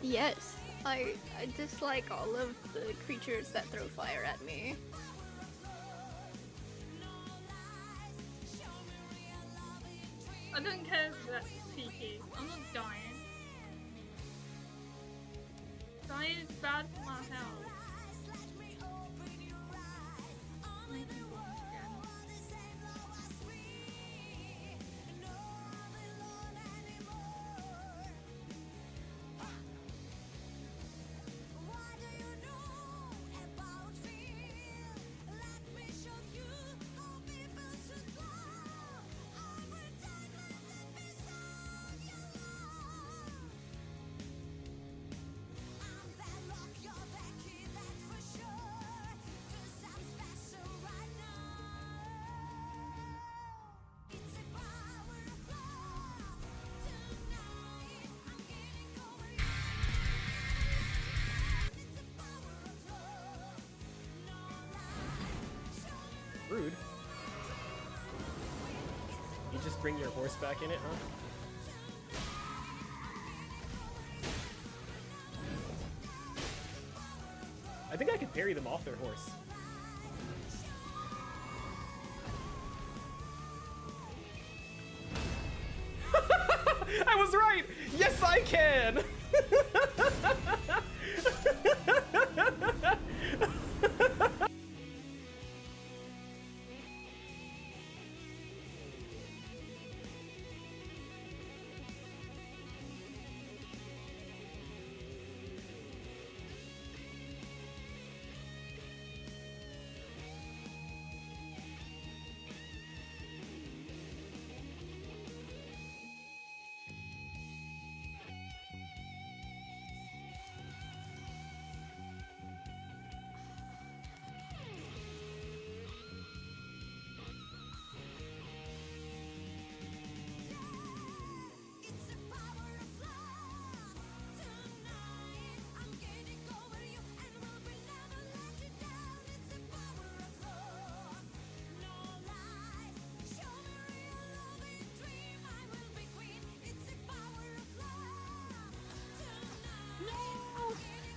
Yes, I dislike all of the creatures that throw fire at me. I don't care if that's cheeky. I'm not dying. Dying is bad for my health. Making bombs again. Rude. You just bring your horse back in it, huh? I think I could parry them off their horse. I was right! Yes, I can!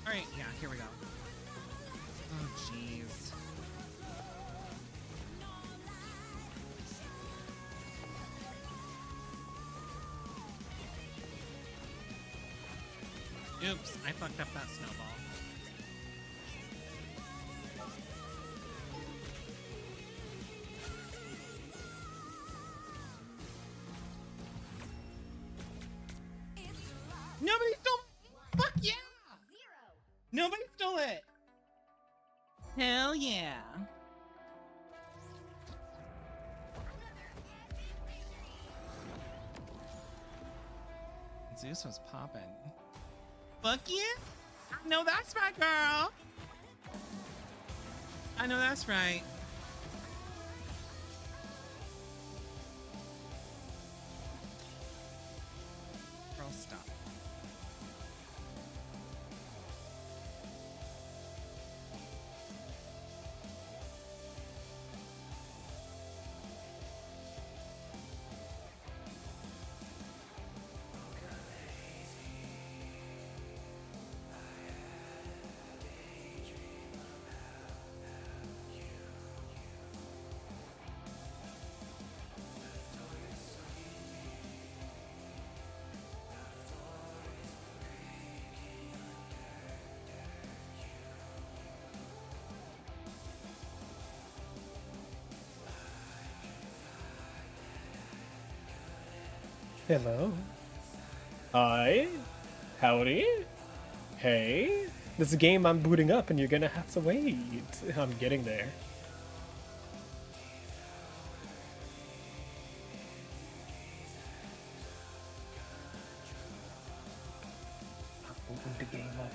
Alright, yeah, here we go. Oh, jeez. Oops, I fucked up that snowball. Nobody stole. Fuck yeah! Nobody stole it! Hell yeah! Zeus was poppin'. Fuck yeah! I know that's right, girl! I know that's right. Girl, stop. Hello. Hi. Howdy. Hey. This is a game I'm booting up and you're gonna have to wait. I'm getting there. I'm booting the game up.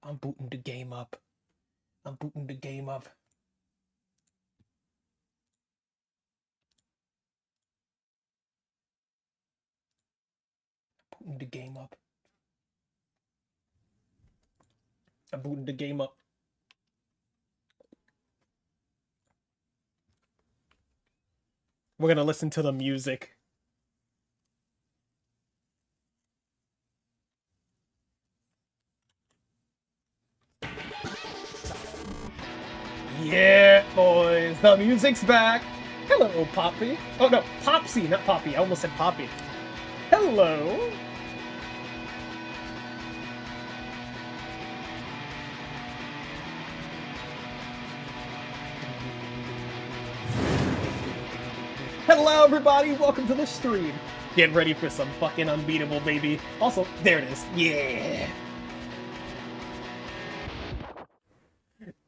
I'm booting the game up. I'm booting the game up. Booting the game up. I'm booting the game up. We're gonna listen to the music. Yeah, boys, the music's back. Hello, Poppy. Oh no, Popsy, not Poppy. I almost said Poppy. Hello. Hello, everybody. Welcome to the stream. Get ready for some fucking Unbeatable, baby. Also, there it is. Yeah.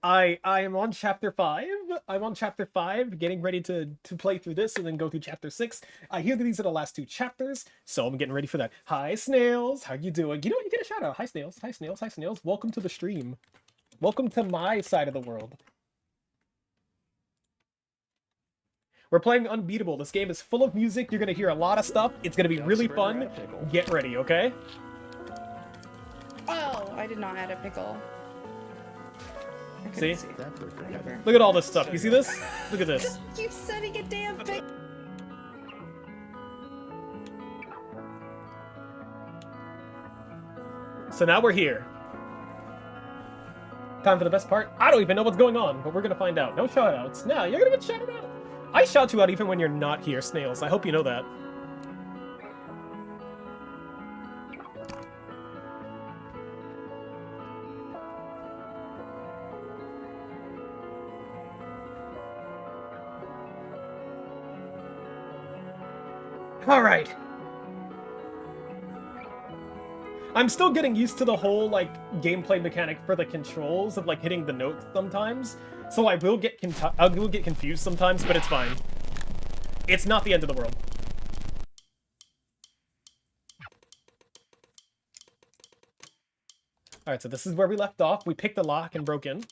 I am on chapter 5. I'm on chapter 5, getting ready to play through this and then go through chapter 6. I hear that these are the last 2 chapters, so I'm getting ready for that. Hi, Snails. How you doing? You know what? You get a shout out. Hi, Snails. Hi, Snails. Hi, Snails. Welcome to the stream. Welcome to my side of the world. We're playing Unbeatable. This game is full of music. You're going to hear a lot of stuff. It's going to be really fun. Get ready, okay? Oh, I did not add a pickle. See? Look at all this stuff. You see this? Look at this. Keep setting a damn pickle. So now we're here. Time for the best part. I don't even know what's going on, but we're going to find out. No shoutouts. No, you're going to get shouted out. I shout you out even when you're not here, Snails. I hope you know that. Alright. I'm still getting used to the whole, like, gameplay mechanic for the controls of, like, hitting the notes sometimes. So I will get confused sometimes, but it's fine. It's not the end of the world. Alright, so this is where we left off. We picked the lock and broke in.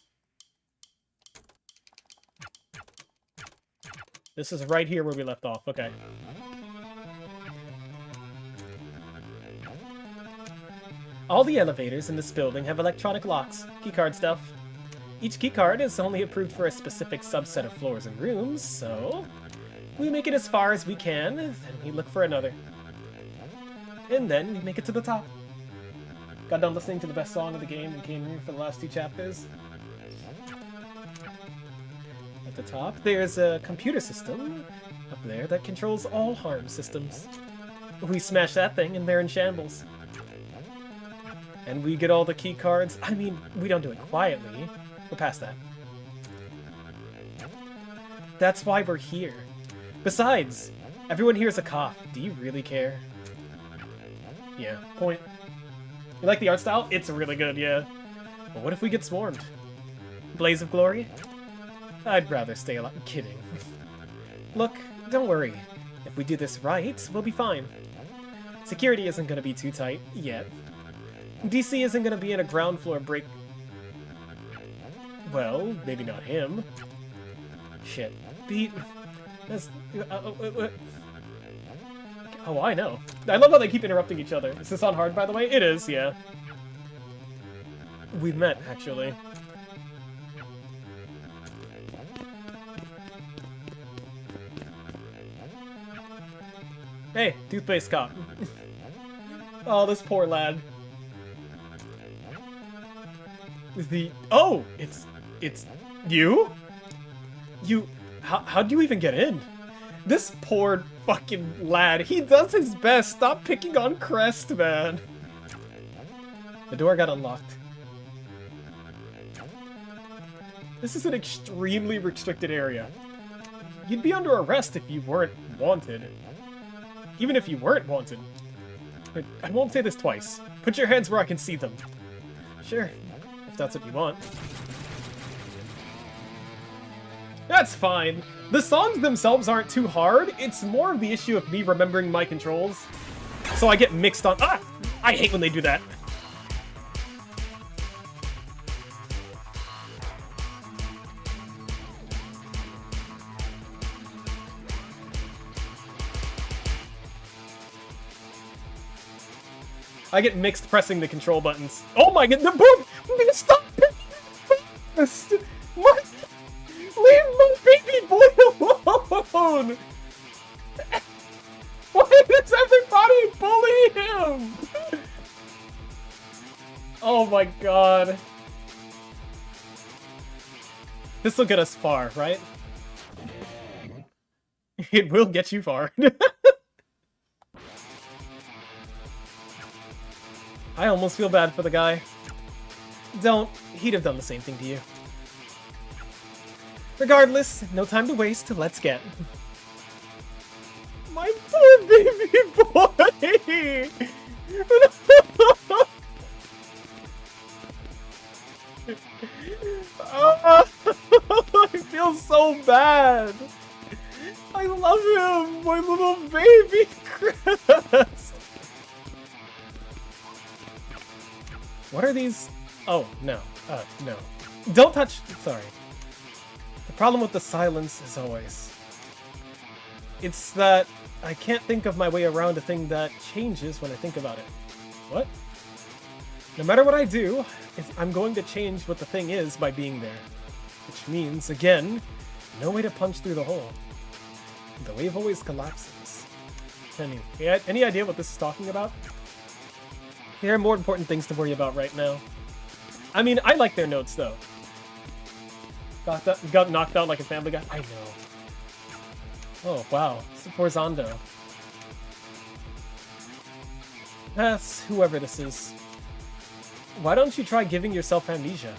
This is right here where we left off. Okay. All the elevators in this building have electronic locks. Keycard stuff. Each keycard is only approved for a specific subset of floors and rooms, so we make it as far as we can, then we look for another. And then we make it to the top. Got done listening to the best song of the game and came here for the last 2 chapters. At the top, there's a computer system up there that controls all harm systems. We smash that thing and they're in shambles. And we get all the key cards. I mean, we don't do it quietly. We're past that. That's why we're here. Besides, everyone hears a cough. Do you really care? Yeah, point. You like the art style? It's really good, yeah. But what if we get swarmed? Blaze of glory? I'd rather stay alive. Kidding. Look, don't worry. If we do this right, we'll be fine. Security isn't gonna be too tight, yet. DC isn't gonna be in a ground floor break. Well, maybe not him. Shit. Pete. That's. Oh, I know. I love how they keep interrupting each other. Is this on hard, by the way? It is, yeah. We've met, actually. Hey, toothpaste cop. Oh, this poor lad. Oh, it's you? How'd you even get in? This poor fucking lad, he does his best. Stop picking on Crest, man. The door got unlocked. This is an extremely restricted area. You'd be under arrest if you weren't wanted. Even if you weren't wanted. But I won't say this twice. Put your hands where I can see them. Sure. If that's what you want. That's fine. The songs themselves aren't too hard. It's more of the issue of me remembering my controls. So I get mixed on. Ah! I hate when they do that. I get mixed pressing the control buttons. Oh my god, the boom! Stop it! What? Leave my baby boy alone! Why does everybody bully him? Oh my god. This will get us far, right? It will get you far. I almost feel bad for the guy. Don't. He'd have done the same thing to you. Regardless, no time to waste. Let's get. My poor baby boy! Oh, I feel so bad. I love him, my little baby Crest. What are these? Oh, no. No. Don't touch. Sorry. The problem with the silence is always. It's that I can't think of my way around a thing that changes when I think about it. What? No matter what I do, I'm going to change what the thing is by being there. Which means, again, no way to punch through the hole. The wave always collapses. Any idea what this is talking about? There are more important things to worry about right now. I mean, I like their notes, though. Got knocked out like a Family Guy? I know. Oh, wow. It's Forzando. That's whoever this is. Why don't you try giving yourself amnesia?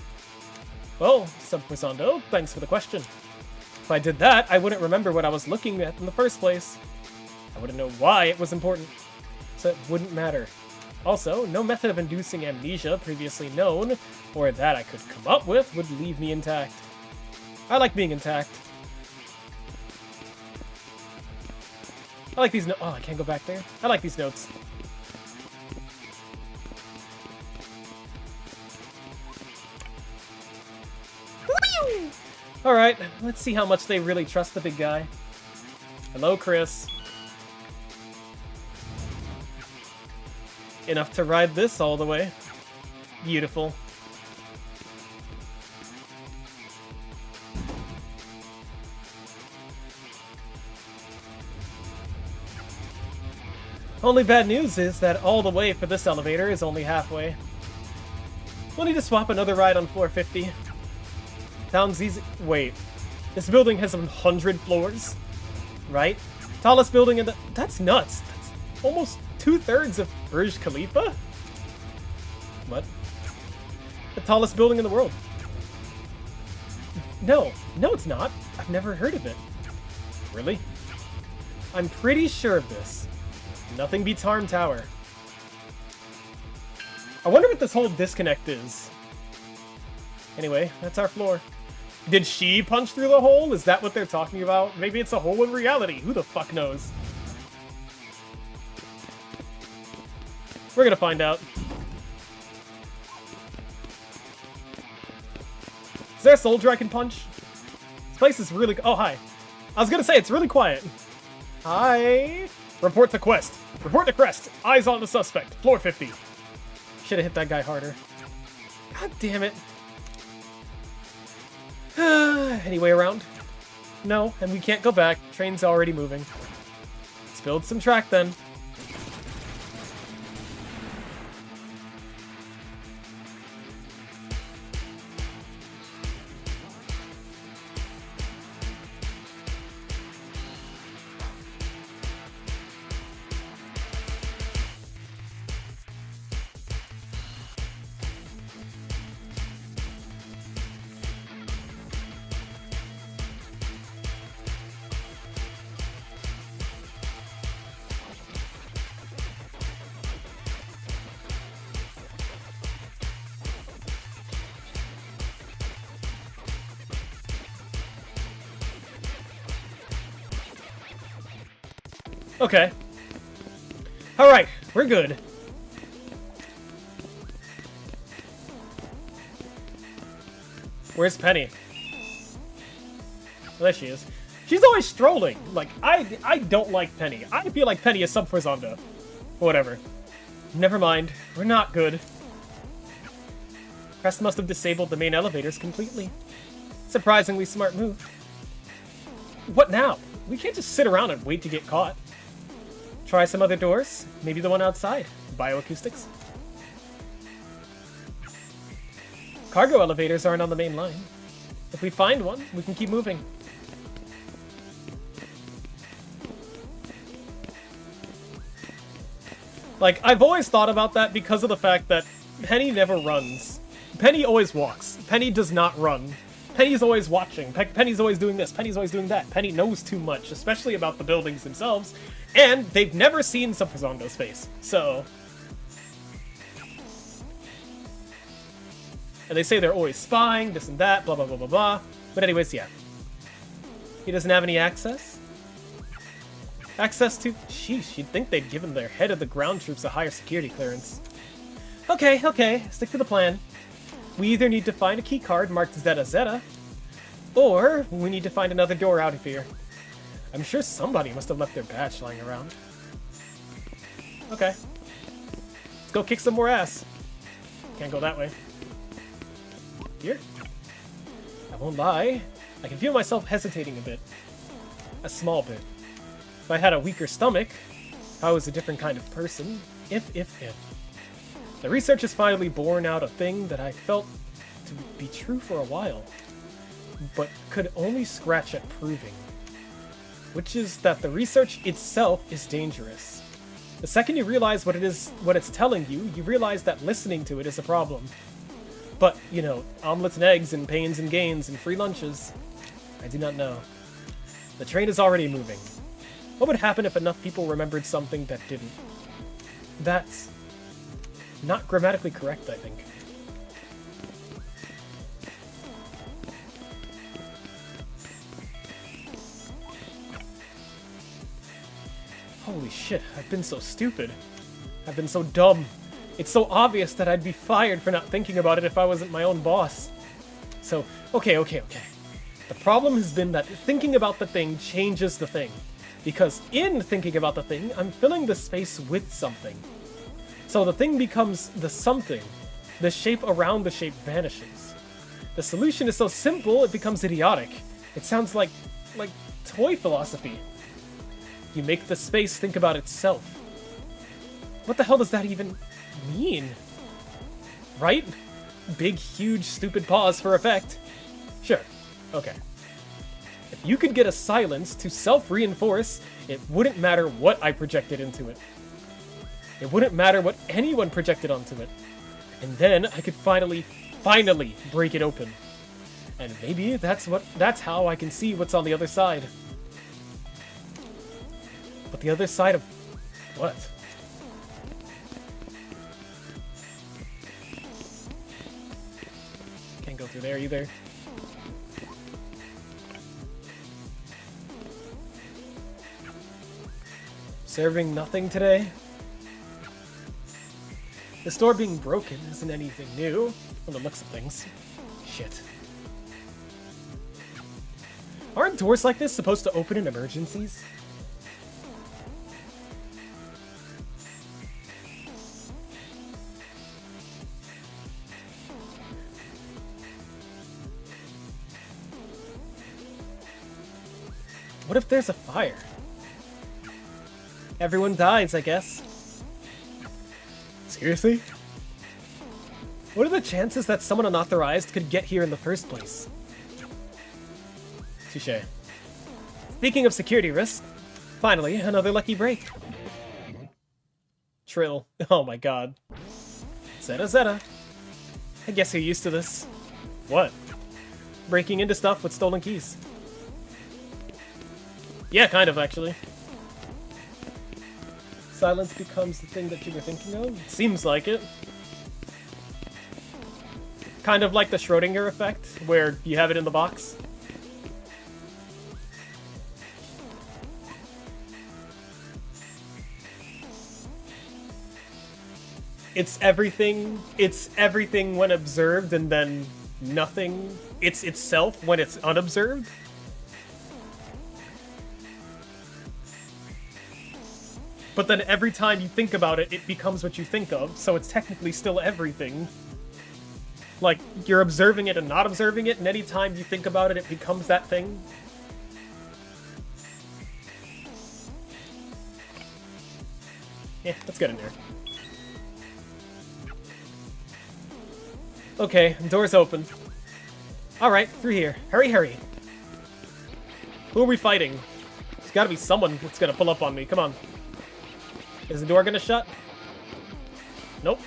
Well, said Forzando, thanks for the question. If I did that, I wouldn't remember what I was looking at in the first place. I wouldn't know why it was important, so it wouldn't matter. Also, no method of inducing amnesia previously known, or that I could come up with, would leave me intact. I like being intact. I like these oh, I can't go back there. I like these notes. Alright, let's see how much they really trust the big guy. Hello, Chris. Enough to ride this all the way. Beautiful. Only bad news is that all the way for this elevator is only halfway. We'll need to swap another ride on floor 50. Sounds easy. Wait, this building has 100 floors, right? Tallest building in the. That's nuts. That's almost 2/3 of Burj Khalifa. What? The tallest building in the world. No, it's not. I've never heard of it. Really? I'm pretty sure of this. Nothing beats Harm Tower. I wonder what this whole disconnect is. Anyway, that's our floor. Did she punch through the hole? Is that what they're talking about? Maybe it's a hole in reality. Who the fuck knows? We're gonna find out. Is there a soldier I can punch? This place is really... Oh, hi. I was gonna say, it's really quiet. Hi. Report to Quest. Report to Crest. Eyes on the suspect. Floor 50. Should have hit that guy harder. God damn it. Any way around? No, and we can't go back. Train's already moving. Let's build some track then. Okay. Alright, we're good. Where's Penny? Oh, there she is. She's always strolling. Like, I don't like Penny. I feel like Penny is sub for Zonda. Whatever. Never mind. We're not good. Crest must have disabled the main elevators completely. Surprisingly smart move. What now? We can't just sit around and wait to get caught. Try some other doors. Maybe the one outside. Bioacoustics. Cargo elevators aren't on the main line. If we find one, we can keep moving. Like, I've always thought about that because of the fact that Penny never runs. Penny always walks. Penny does not run. Penny's always watching. Penny's always doing this. Penny's always doing that. Penny knows too much, especially about the buildings themselves. And they've never seen Sufferzondo's face. So... And they say they're always spying, this and that, blah blah blah blah blah. But anyways, yeah. He doesn't have any access? Access to... Sheesh, you'd think they'd given their head of the ground troops a higher security clearance. Okay, okay, stick to the plan. We either need to find a key card marked Zeta Zeta, or we need to find another door out of here. I'm sure somebody must have left their badge lying around. Okay. Let's go kick some more ass. Can't go that way. Here? I won't lie. I can feel myself hesitating a bit. A small bit. If I had a weaker stomach, if I was a different kind of person, if. The research has finally borne out a thing that I felt to be true for a while, but could only scratch at proving. Which is that the research itself is dangerous. The second you realize what it's telling you, you realize that listening to it is a problem. But, you know, omelets and eggs and pains and gains and free lunches, I do not know. The train is already moving. What would happen if enough people remembered something that didn't? That's not grammatically correct, I think. Holy shit, I've been so stupid. I've been so dumb. It's so obvious that I'd be fired for not thinking about it if I wasn't my own boss. So, okay. The problem has been that thinking about the thing changes the thing. Because in thinking about the thing, I'm filling the space with something. So the thing becomes the something. The shape around the shape vanishes. The solution is so simple, it becomes idiotic. It sounds like toy philosophy. You make the space think about itself. What the hell does that even mean? Right? Big, huge, stupid pause for effect. Sure. Okay. If you could get a silence to self-reinforce, it wouldn't matter what I projected into it. It wouldn't matter what anyone projected onto it. And then I could finally break it open. And maybe that's how I can see what's on the other side. But the other side of what? Can't go through there either. Serving nothing today? The store being broken isn't anything new, from the looks of things. Shit. Aren't doors like this supposed to open in emergencies? What if there's a fire? Everyone dies, I guess. Seriously? What are the chances that someone unauthorized could get here in the first place? Touché. Speaking of security risks, finally, another lucky break. Trill. Oh my god. Zeta Zeta. I guess you're used to this. What? Breaking into stuff with stolen keys. Yeah, kind of, actually. Silence becomes the thing that you were thinking of? It seems like it. Kind of like the Schrodinger effect, where you have it in the box. It's everything when observed, and then nothing. It's itself when it's unobserved. But then every time you think about it, it becomes what you think of, so it's technically still everything. Like, you're observing it and not observing it, and any time you think about it, it becomes that thing. Yeah, let's get in there. Okay, door's open. Alright, through here. Hurry, hurry. Who are we fighting? There's gotta be someone that's gonna pull up on me. Come on. Is the door gonna shut? Nope.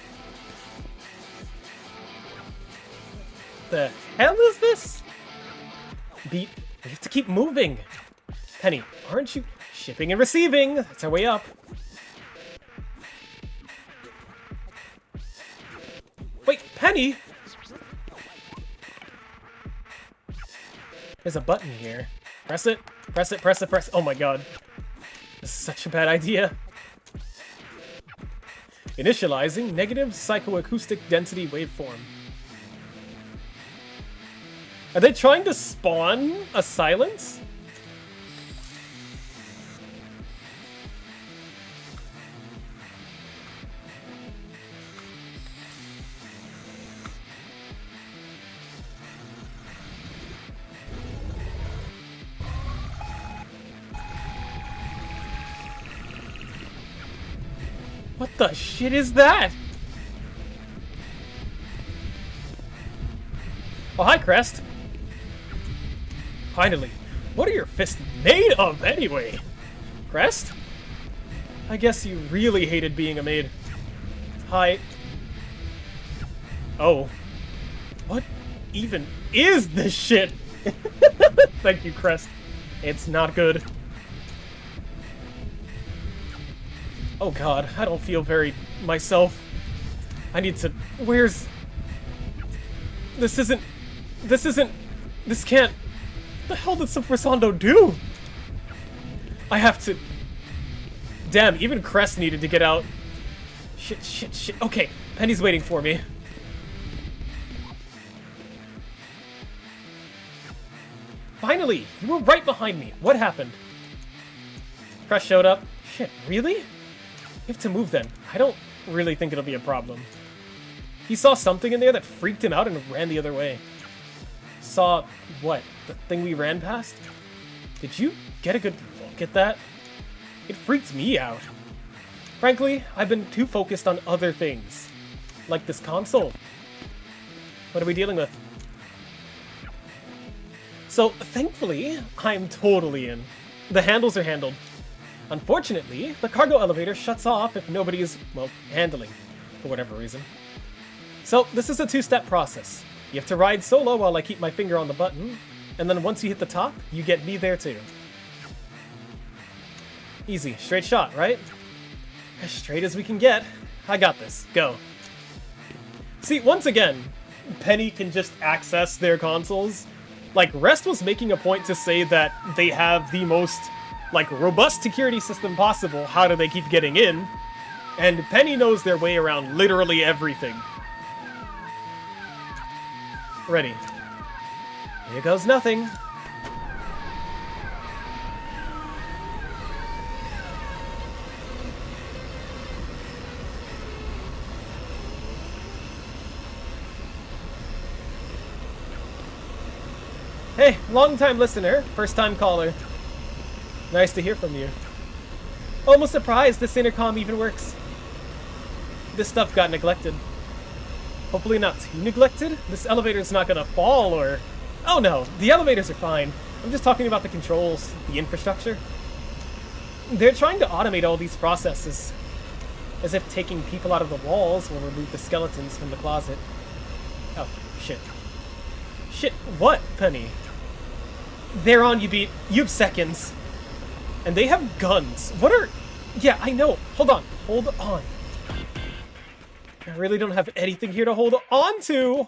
The hell is this? Beat. We have to keep moving. Penny, aren't you? Shipping and receiving. That's our way up. Wait, Penny? There's a button here. Press it. Press it. Press it. Press it. Oh my god. This is such a bad idea. Initializing negative psychoacoustic density waveform. Are they trying to spawn a silence? What the shit is that? Oh, hi, Crest. Finally. What are your fists made of, anyway? Crest? I guess you really hated being a maid. Hi. Oh. What even is this shit? Thank you, Crest. It's not good. Oh god, I don't feel very myself. I need to... Where's... This can't... What the hell did Sofrosando do? I have to... Damn, even Crest needed to get out. Shit, shit, shit. Okay, Penny's waiting for me. Finally! You were right behind me. What happened? Crest showed up. Shit, really? You have to move then. I don't really think it'll be a problem. He saw something in there that freaked him out and ran the other way. Saw what? The thing we ran past? Did you get a good look at that? It freaked me out. Frankly, I've been too focused on other things. Like this console. What are we dealing with? So, thankfully, I'm totally in. The handles are handled. Unfortunately, the cargo elevator shuts off if nobody is, well, handling, for whatever reason. So, this is a two-step process. You have to ride solo while I keep my finger on the button, and then once you hit the top, you get me there too. Easy, straight shot, right? As straight as we can get. I got this, go. See, once again, Penny can just access their consoles. Like, Rest was making a point to say that they have the most, like, robust security system possible. How do they keep getting in? And Penny knows their way around literally everything. Ready. Here goes nothing. Hey, long-time listener, first-time caller. Nice to hear from you. Almost surprised this intercom even works. This stuff got neglected. Hopefully not too neglected. This elevator's not gonna fall or... Oh no, the elevators are fine. I'm just talking about the controls, the infrastructure. They're trying to automate all these processes. As if taking people out of the walls will remove the skeletons from the closet. Oh, shit. Shit, what, Penny? They're on you, Beat. You have seconds. And they have guns. What are... Yeah, I know. Hold on. Hold on. I really don't have anything here to hold on to.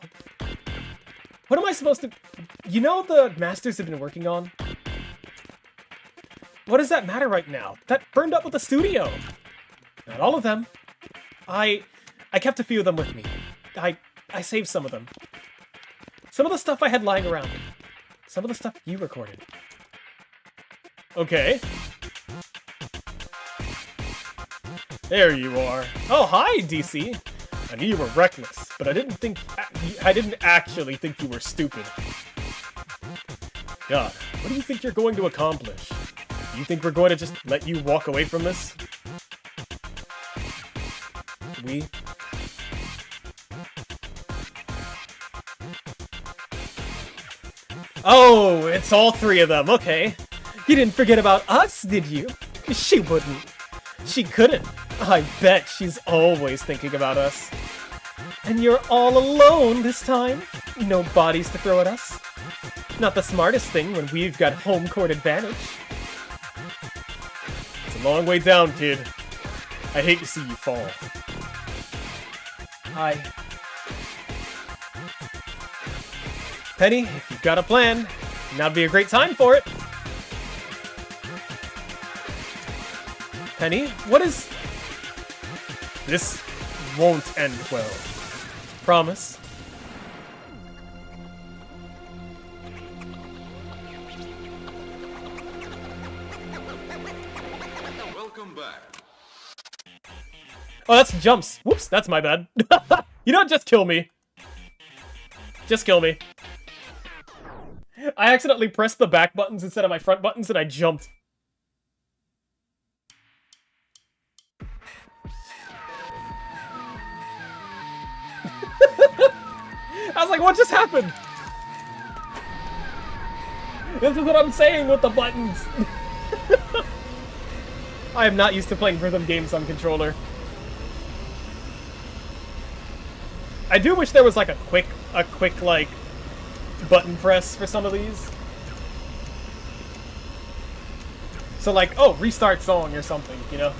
What am I supposed to... You know the masters have been working on? What does that matter right now? That burned up with the studio. Not all of them. I kept a few of them with me. I saved some of them. Some of the stuff I had lying around. Some of the stuff you recorded. Okay. There you are. Oh, hi, DC. I knew you were reckless, but I didn't actually think you were stupid. God, what do you think you're going to accomplish? Do you think we're going to just let you walk away from this? We... Oh, it's all three of them, okay. You didn't forget about us, did you? She wouldn't. She couldn't. I bet she's always thinking about us. And you're all alone this time? No bodies to throw at us? Not the smartest thing when we've got home court advantage. It's a long way down, kid. I hate to see you fall. Hi. Penny, if you've got a plan, now'd be a great time for it. Penny, what is... This won't end well. Promise. Welcome back. Oh, that's jumps. Whoops, that's my bad. You know what? Just kill me. Just kill me. I accidentally pressed the back buttons instead of my front buttons and I jumped. I was like, what just happened? This is what I'm saying with the buttons. I am not used to playing rhythm games on controller. I do wish there was like a quick like button press for some of these. So like, oh, restart song or something, you know?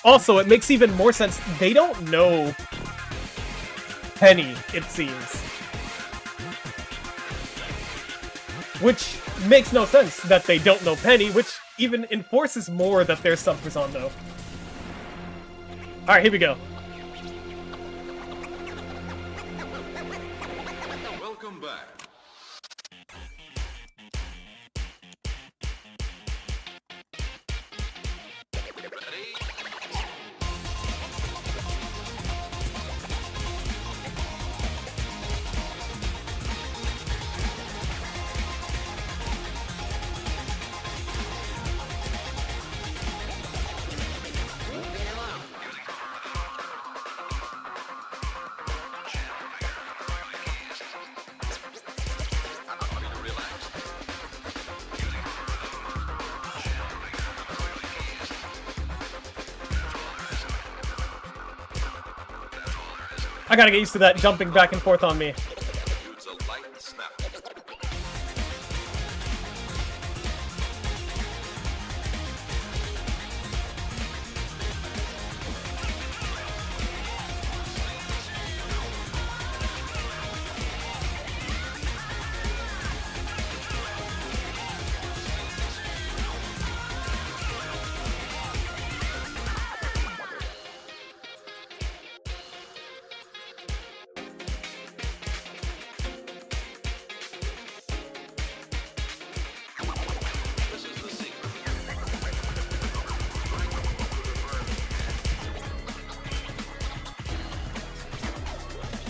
Also, it makes even more sense. They don't know Penny, it seems. Which makes no sense that they don't know Penny, which even enforces more that there's something on though. Alright, here we go. Welcome back. I gotta get used to that jumping back and forth on me. Shoots a light snap. This is the secret.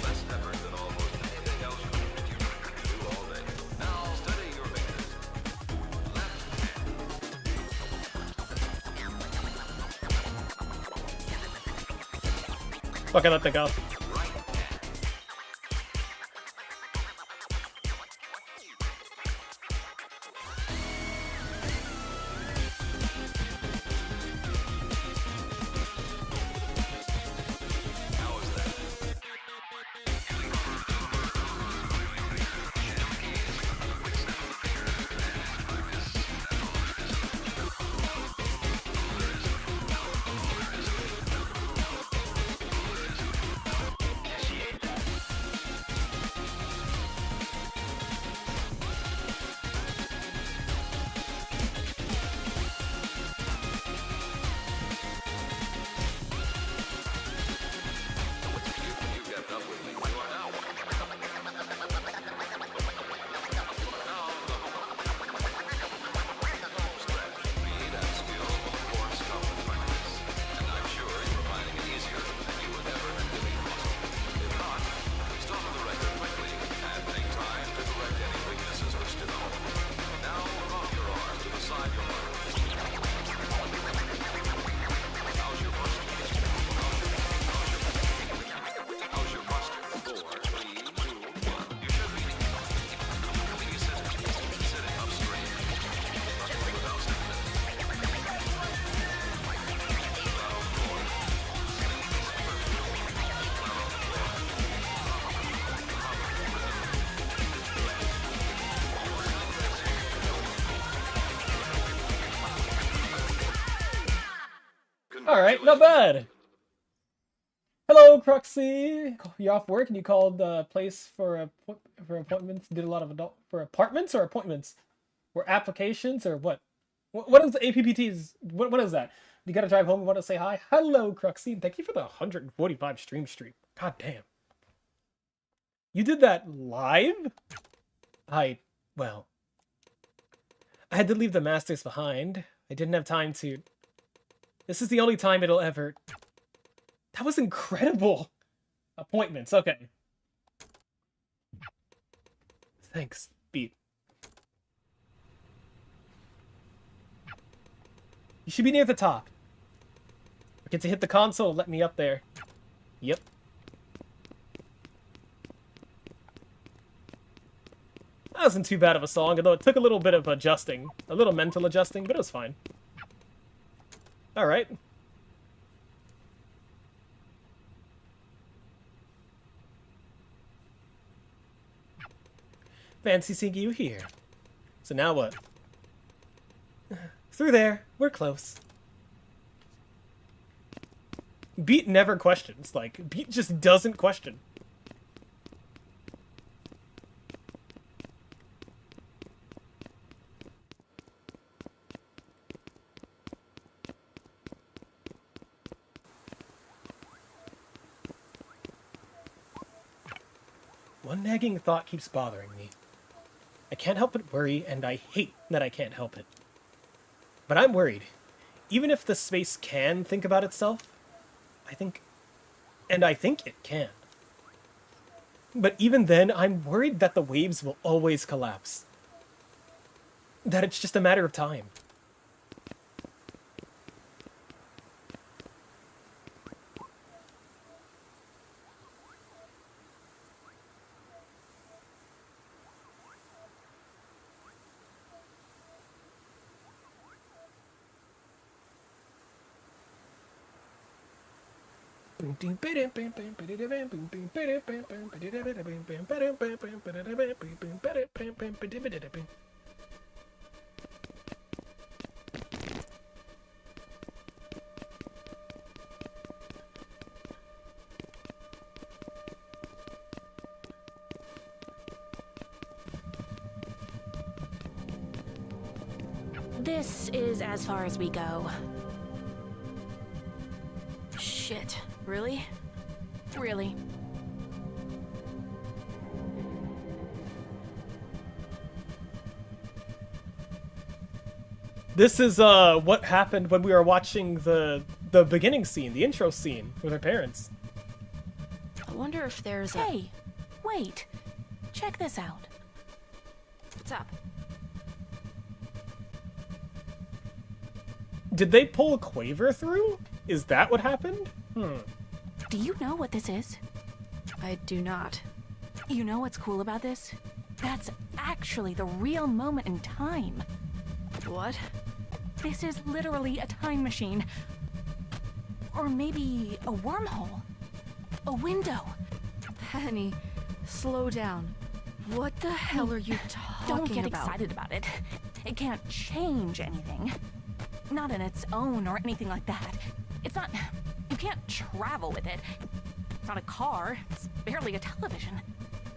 Less effort than almost anything else Vtuber can do all day. Now study your fingers. Left hand, Fucking let that go. right hand. How is that? Alright, not bad. Hello, Cruxy. You're off work and you called place for appointments. Did a lot of for apartments or appointments? Or applications or what? What is the APPTs? What is that? You gotta drive home and want to say hi? Hello, Cruxy. Thank you for the 145 stream. God damn. You did that live? Well, I had to leave the masters behind. I didn't have time to... This is the only time it'll ever... That was incredible! Appointments, okay. Thanks, Beat. You should be near the top. Get to hit the console, let me up there. Yep. That wasn't too bad of a song, although it took a little bit of adjusting. A little mental adjusting, but it was fine. Alright. Fancy seeing you here. So now what? Through there. We're close. Beat never questions. Like, Beat just doesn't question. One nagging thought keeps bothering me. I can't help but worry, and I hate that I can't help it. But I'm worried. Even if the space can think about itself, I think it can. But even then, I'm worried that the waves will always collapse. That it's just a matter of time. This is as far as we go. Shit. Really? Really? This is what happened when we were watching the beginning scene, the intro scene with our parents. I wonder if there's a... Hey! Wait! Check this out. What's up? Did they pull a Quaver through? Is that what happened? Do you know what this is? I do not. You know what's cool about this? That's actually the real moment in time. What? This is literally a time machine. Or maybe a wormhole. A window. Penny, slow down. What the hell are you talking about? Don't get excited about it. It can't change anything. Not in its own or anything like that. It's not... You can't travel with it. It's not a car. It's barely a television.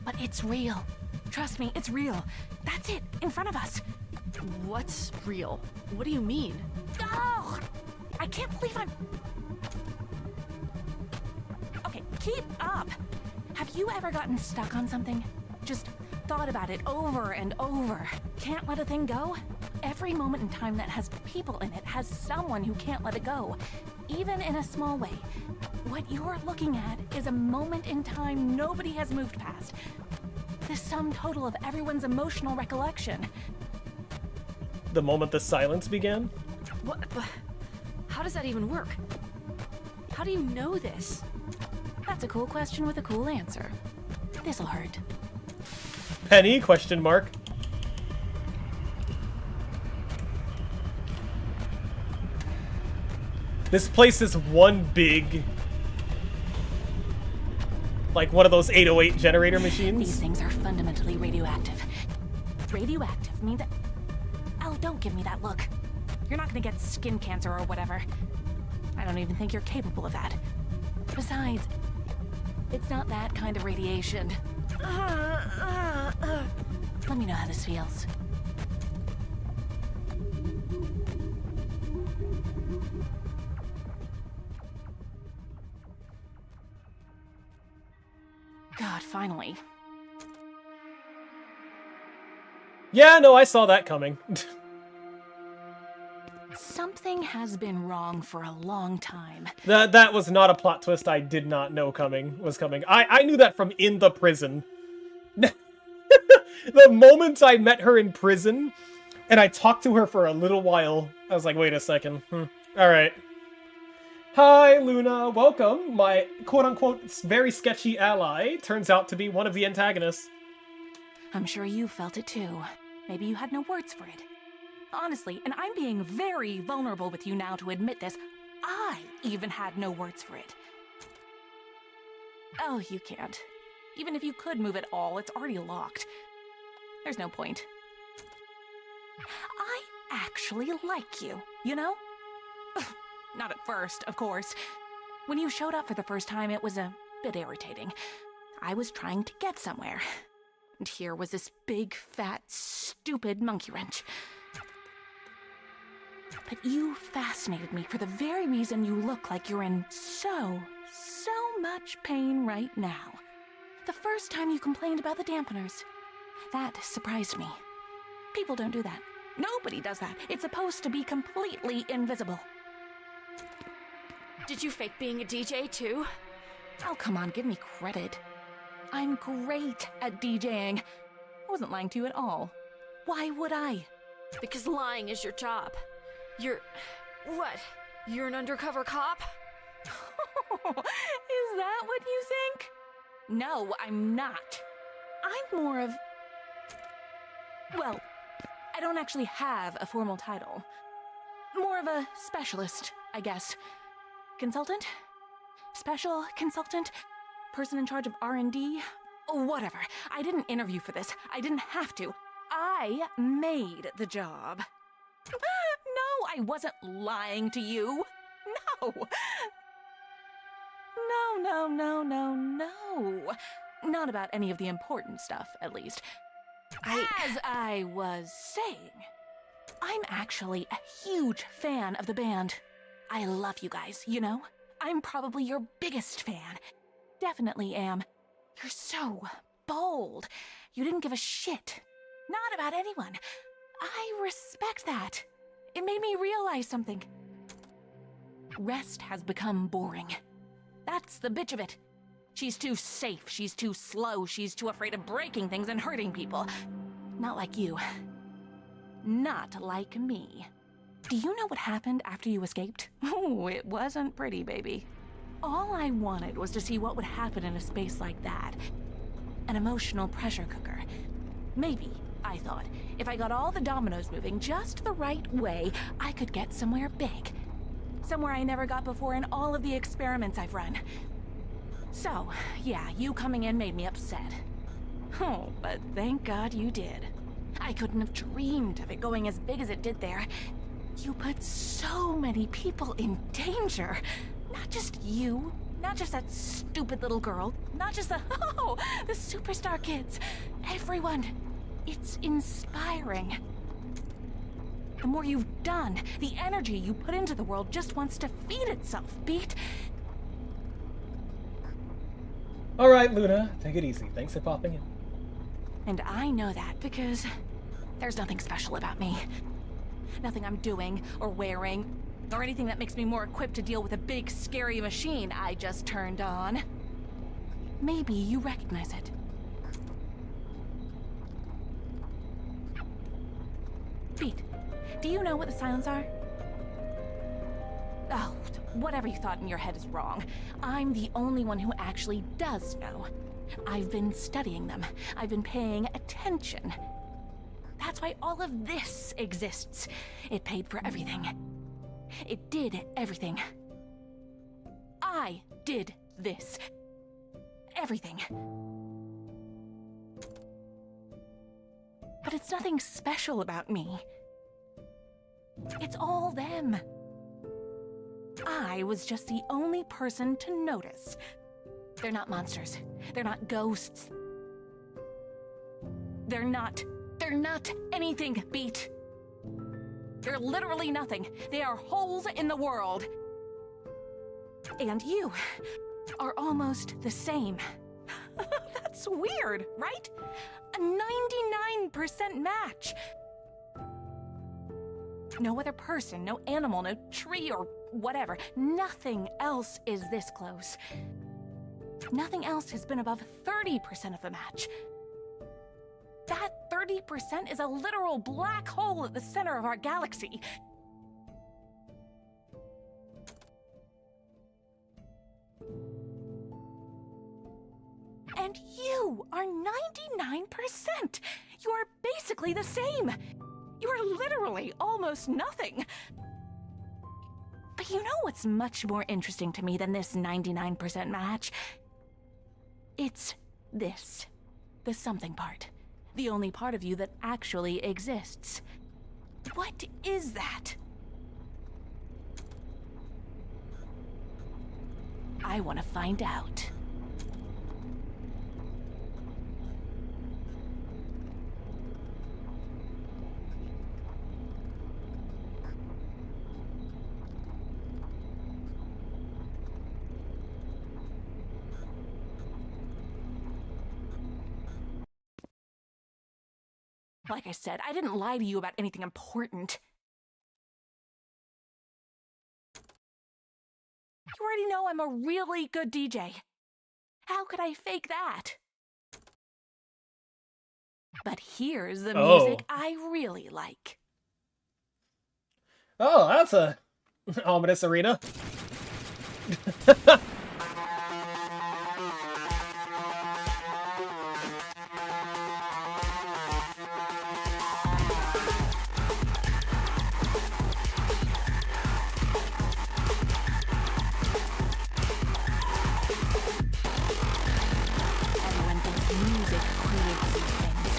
But it's real. Trust me, it's real. That's it, in front of us. What's real? What do you mean? Oh! I can't believe I'm... Okay, keep up. Have you ever gotten stuck on something? Just thought about it over and over. Can't let a thing go? Every moment in time that has people in it has someone who can't let it go. Even in a small way. What you're looking at is a moment in time nobody has moved past. The sum total of everyone's emotional recollection. The moment the silence began? What? How does that even work? How do you know this? That's a cool question with a cool answer. This'll hurt. Penny? Question mark. This place is one big... like one of those 808 generator machines. These things are fundamentally radioactive. Radioactive means that... Oh, don't give me that look. You're not gonna get skin cancer or whatever. I don't even think you're capable of that. Besides, it's not that kind of radiation. Let me know how this feels. God, finally. Yeah, no, I saw that coming. Something has been wrong for a long time. That was not a plot twist I did not know was coming. I knew that from in the prison. The moment I met her in prison, and I talked to her for a little while, I was like, wait a second. Alright. Hi, Luna. Welcome. My quote-unquote very sketchy ally turns out to be one of the antagonists. I'm sure you felt it too. Maybe you had no words for it. Honestly, and I'm being very vulnerable with you now to admit this, I even had no words for it. Oh, you can't. Even if you could move it all, it's already locked. There's no point. I actually like you, you know? Not at first, of course. When you showed up for the first time, it was a bit irritating. I was trying to get somewhere. And here was this big, fat, stupid monkey wrench. But you fascinated me for the very reason you look like you're in so much pain right now. The first time you complained about the dampeners. That surprised me. People don't do that. Nobody does that. It's supposed to be completely invisible. Did you fake being a DJ too? Oh, come on, give me credit. I'm great at DJing. I wasn't lying to you at all. Why would I? Because lying is your job. You're... what? You're an undercover cop? Is that what you think? No, I'm not. I'm more of... well, I don't actually have a formal title. More of a specialist, I guess. Consultant? Special consultant? Person in charge of R&D? Whatever. I didn't interview for this. I didn't have to. I made the job. No, I wasn't lying to you. No. No. Not about any of the important stuff, at least. As I was saying, I'm actually a huge fan of the band. I love you guys, you know? I'm probably your biggest fan. Definitely am. You're so bold. You didn't give a shit. Not about anyone. I respect that. It made me realize something. Rest has become boring. That's the bitch of it. She's too safe, she's too slow, she's too afraid of breaking things and hurting people. Not like you. Not like me. Do you know what happened after you escaped? Oh, it wasn't pretty, baby. All I wanted was to see what would happen in a space like that. An emotional pressure cooker. Maybe, I thought, if I got all the dominoes moving just the right way, I could get somewhere big. Somewhere I never got before in all of the experiments I've run. So, yeah, you coming in made me upset. Oh, but thank God you did. I couldn't have dreamed of it going as big as it did there. You put so many people in danger. Not just you, not just that stupid little girl, not just the superstar kids. Everyone. It's inspiring. The more you've done, the energy you put into the world just wants to feed itself, Beat. Alright, Luna, take it easy. Thanks for popping in. And I know that because there's nothing special about me. Nothing I'm doing or wearing or anything that makes me more equipped to deal with a big, scary machine I just turned on. Maybe you recognize it. Beat, do you know what the silents are? Oh, whatever you thought in your head is wrong. I'm the only one who actually does know. I've been studying them. I've been paying attention. That's why all of this exists. It paid for everything. It did everything. I did this. Everything. But it's nothing special about me. It's all them. I was just the only person to notice. They're not monsters. They're not ghosts. They're not anything, Beat. They're literally nothing. They are holes in the world. And you are almost the same. That's weird, right? A 99% match. No other person, no animal, no tree or whatever. Nothing else is this close. Nothing else has been above 30% of the match. That 30% is a literal black hole at the center of our galaxy. And you are 99%. You are basically the same. You are literally almost nothing. But you know what's much more interesting to me than this 99% match? It's this. The something part. The only part of you that actually exists. What is that? I want to find out. Like I said, I didn't lie to you about anything important. You already know I'm a really good DJ. How could I fake that? But here's the music I really like. Oh, that's a ominous arena. Everyone thinks music creates these things.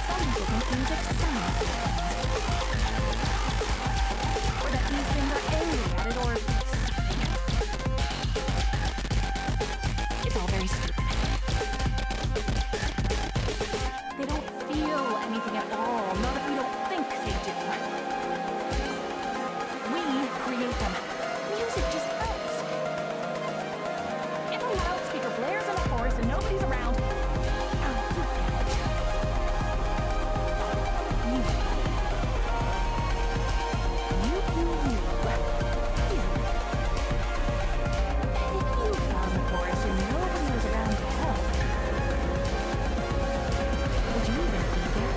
Some people think music sounds these things. Or that these things are angry at it, or... It's all very stupid. They don't feel anything at all, not if we don't think they do. We create them. Music just helps. If a loudspeaker blares in a forest and nobody's around, you get it. You. And if you found a forest and nobody was around to help, would you even be there?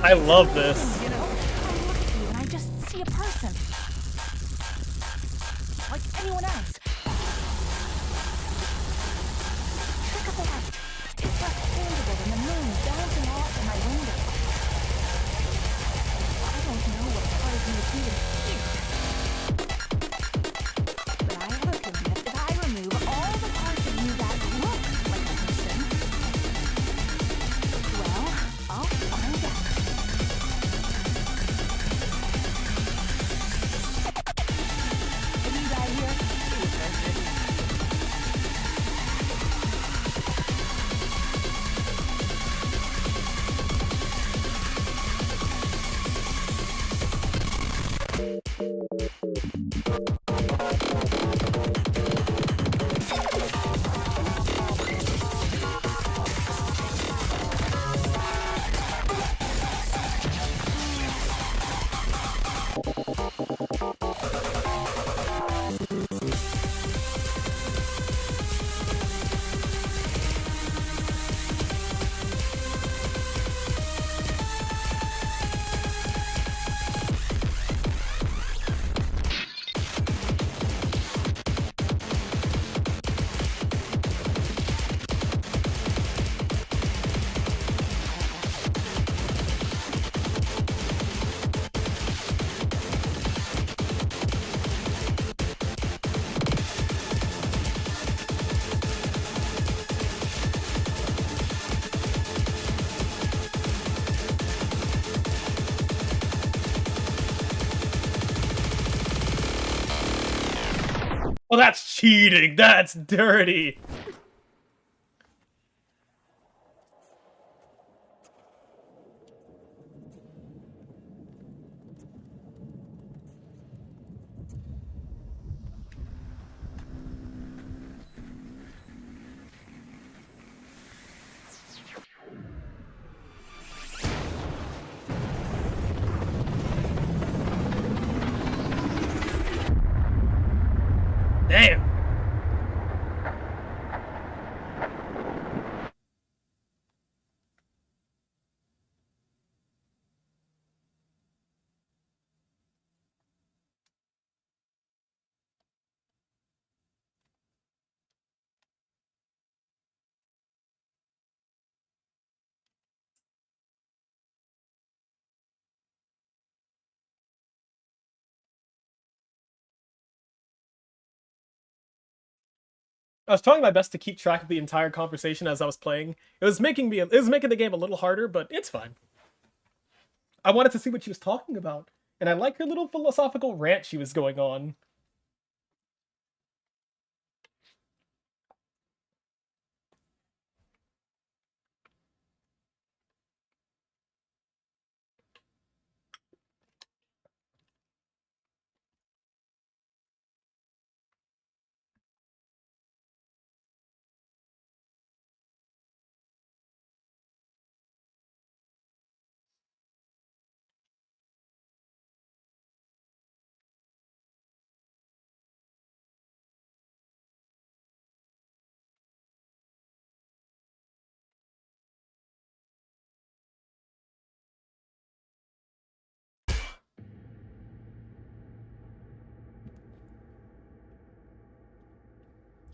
I love this. You know, I look at you and I just see a person. Like anyone else. Trick of the light. It's like tangible and the moon bouncing off in my window. I don't know what part of me is even here. But I have a feeling that if I remove all the parts of you that look like a person, well, I'll find out. Oh, that's cheating. That's dirty. Damn. I was trying my best to keep track of the entire conversation as I was playing. It was making the game a little harder, but it's fine. I wanted to see what she was talking about, and I like her little philosophical rant she was going on.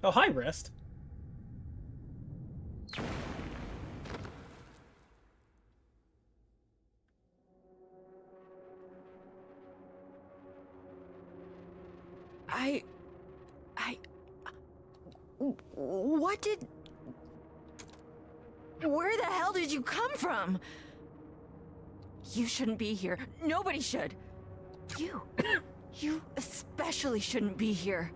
Oh, hi, Rest. What did... Where the hell did you come from? You shouldn't be here. Nobody should. You. You especially shouldn't be here.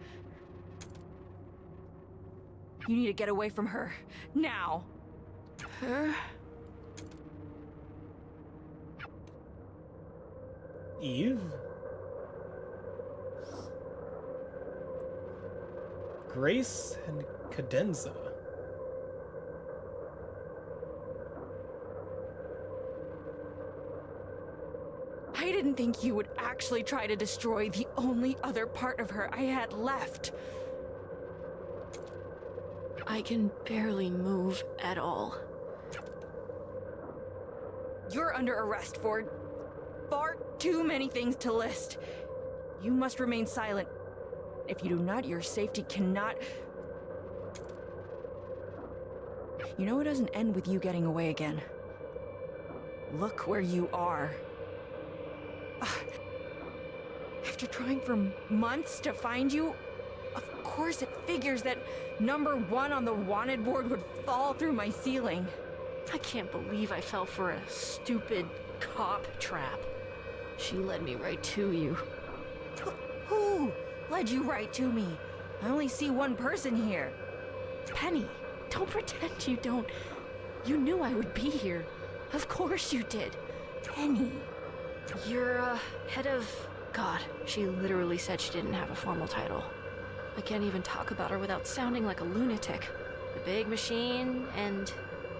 You need to get away from her. Now. Her? Eve? Grace and Cadenza. I didn't think you would actually try to destroy the only other part of her I had left. I can barely move at all. You're under arrest for far too many things to list. You must remain silent. If you do not, your safety cannot... You know it doesn't end with you getting away again. Look where you are. After trying for months to find you, of course it figures that #1 on the wanted board would fall through my ceiling. I can't believe I fell for a stupid cop trap. She led me right to you. Who led you right to me? I only see one person here. Penny, don't pretend you don't. You knew I would be here. Of course you did. Penny. You're, head of... God, she literally said she didn't have a formal title. I can't even talk about her without sounding like a lunatic. The big machine and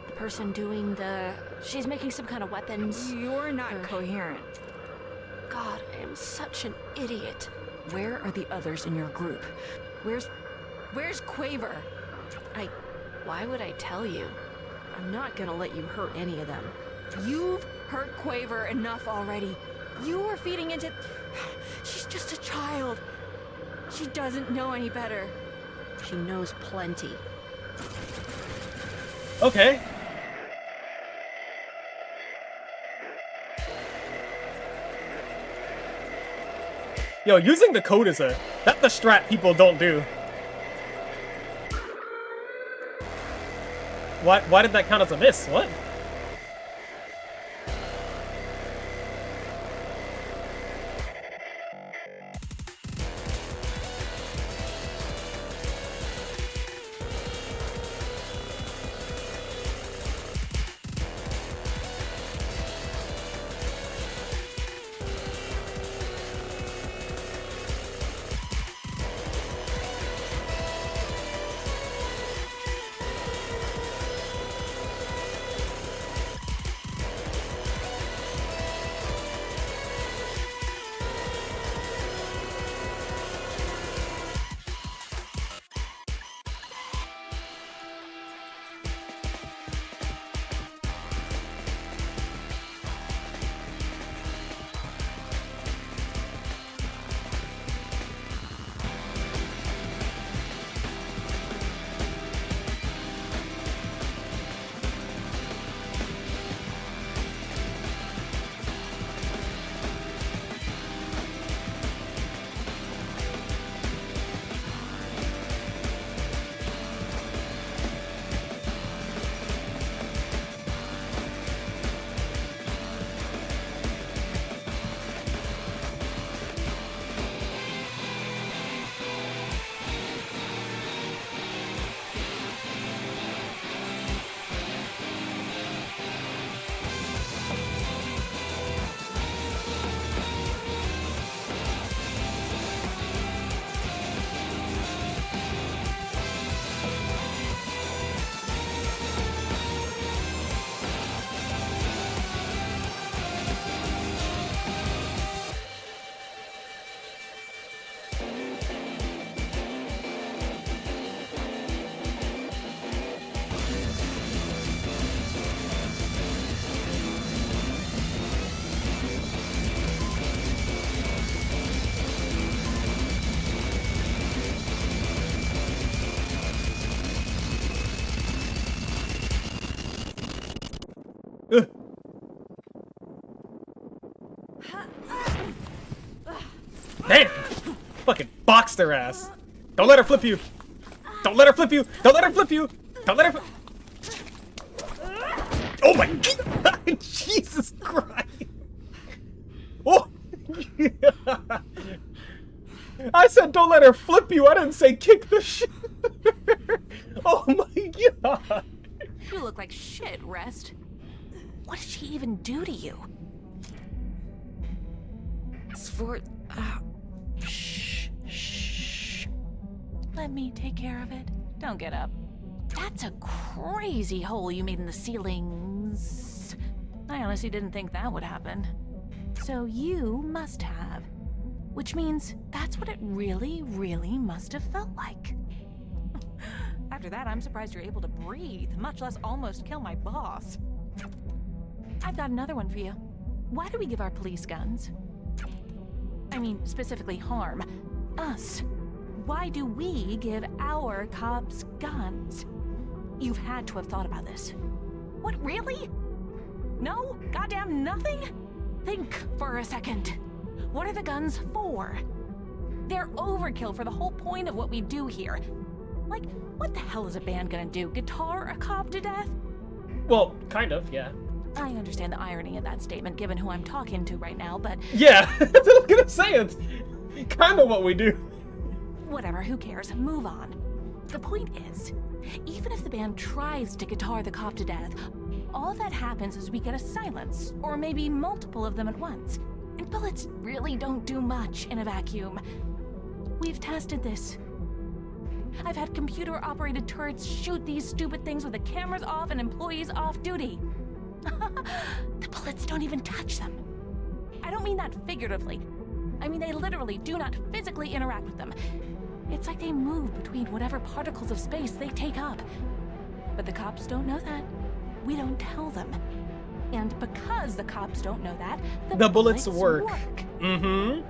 the person doing the... She's making some kind of weapons. You're not coherent. God, I am such an idiot. Where are the others in your group? Where's Quaver? Why would I tell you? I'm not gonna let you hurt any of them. You've hurt Quaver enough already. You were feeding into... She's just a child. She doesn't know any better. She knows plenty. Okay. Yo, using the code is that's the strat people don't do. Why did that count as a miss? What? Ugh. Damn! Fucking boxed her ass. Don't let her flip you. Don't let her flip you. Don't let her flip you. Don't let her. Oh my god! Jesus Christ! Oh! I said don't let her flip you. I didn't say kick the shit. Oh my god! You look like shit, Rest. What did she even do to you? Shh. Let me take care of it. Don't get up. That's a crazy hole you made in the ceilings. I honestly didn't think that would happen. So you must have. Which means that's what it really, really must have felt like. After that, I'm surprised you're able to breathe, much less almost kill my boss. I've got another one for you. Why do we give our police guns? I mean, specifically harm us. Why do we give our cops guns? You've had to have thought about this. What, really? No? Goddamn nothing? Think for a second. What are the guns for? They're overkill for the whole point of what we do here. Like, what the hell is a band gonna do? Guitar a cop to death? Well, kind of, yeah. I understand the irony of that statement given who I'm talking to right now, but Yeah, that's what I was gonna say. It's kind of what we do. whatever, who cares? Move on. The point is, even if the band tries to guitar the cop to death, all that happens is we get a silence, or maybe multiple of them at once. And bullets really don't do much in a vacuum. We've tested this. I've had computer-operated turrets shoot these stupid things with the cameras off and employees off duty. The bullets don't even touch them. I don't mean that figuratively. I mean they literally do not physically interact with them. It's like they move between whatever particles of space they take up. But the cops don't know that. We don't tell them. And because the cops don't know that, the bullets work. Mm-hmm.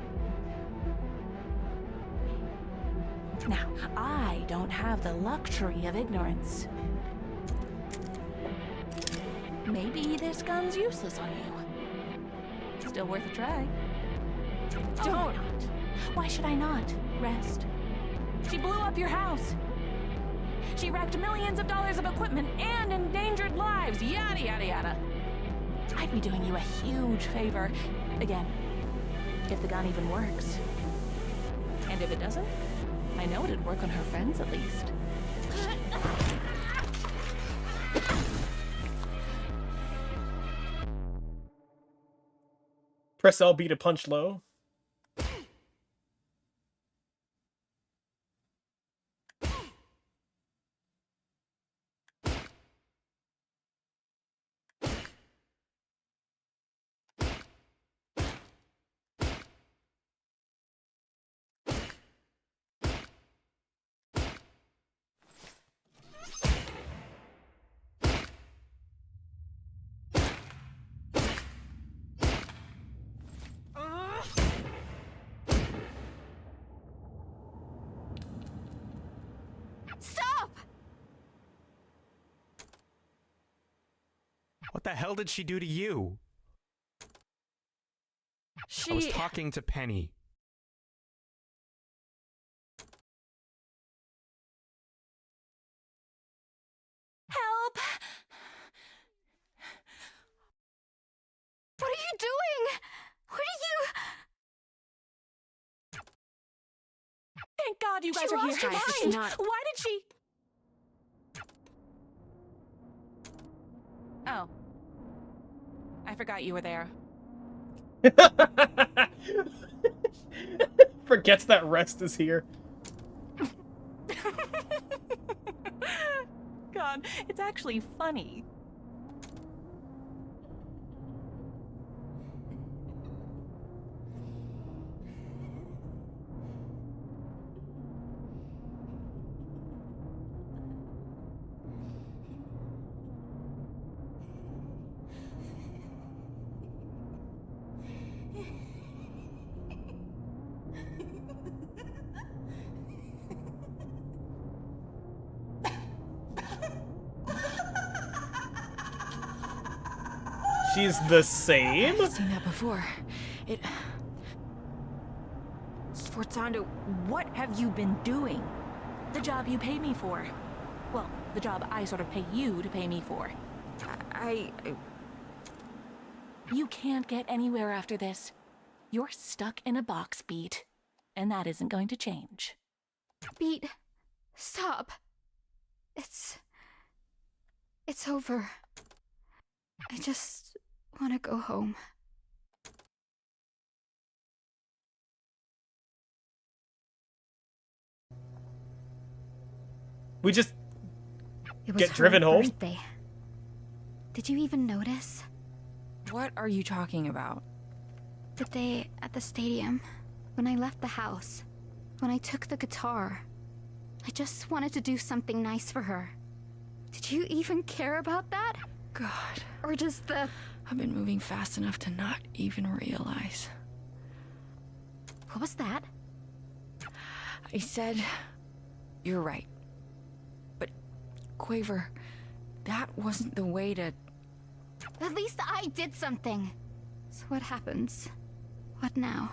Now, I don't have the luxury of ignorance. Maybe this gun's useless on you. Still worth a try. Don't. Why should I not? Rest. She blew up your house. She wrecked millions of dollars of equipment and endangered lives. Yada, yada, yada. I'd be doing you a huge favor. Again, if the gun even works. And if it doesn't, I know it'd work on her friends at least. Press LB to punch low. Stop! What the hell did she do to you? I was talking to Penny. Help! What are you doing? What are you... Thank God you guys She are here. lost her Why? mind. Why did she? Oh. I forgot you were there. Forgets that Rest is here. God, it's actually funny. She's the same? I've seen that before. It... Sforzando, what have you been doing? The job you pay me for. Well, the job I sort of pay you to pay me for. You can't get anywhere after this. You're stuck in a box, Beat. And that isn't going to change. Beat, stop. It's over. I just want to go home. We just It was get her driven home? birthday. Did you even notice? What are you talking about? The day at the stadium, when I left the house, when I took the guitar. I just wanted to do something nice for her. Did you even care about that? God, Or just the... I've been moving fast enough to not even realize. What was that? I said, you're right. But, Quaver, that wasn't the way to... At least I did something. So what happens? What now?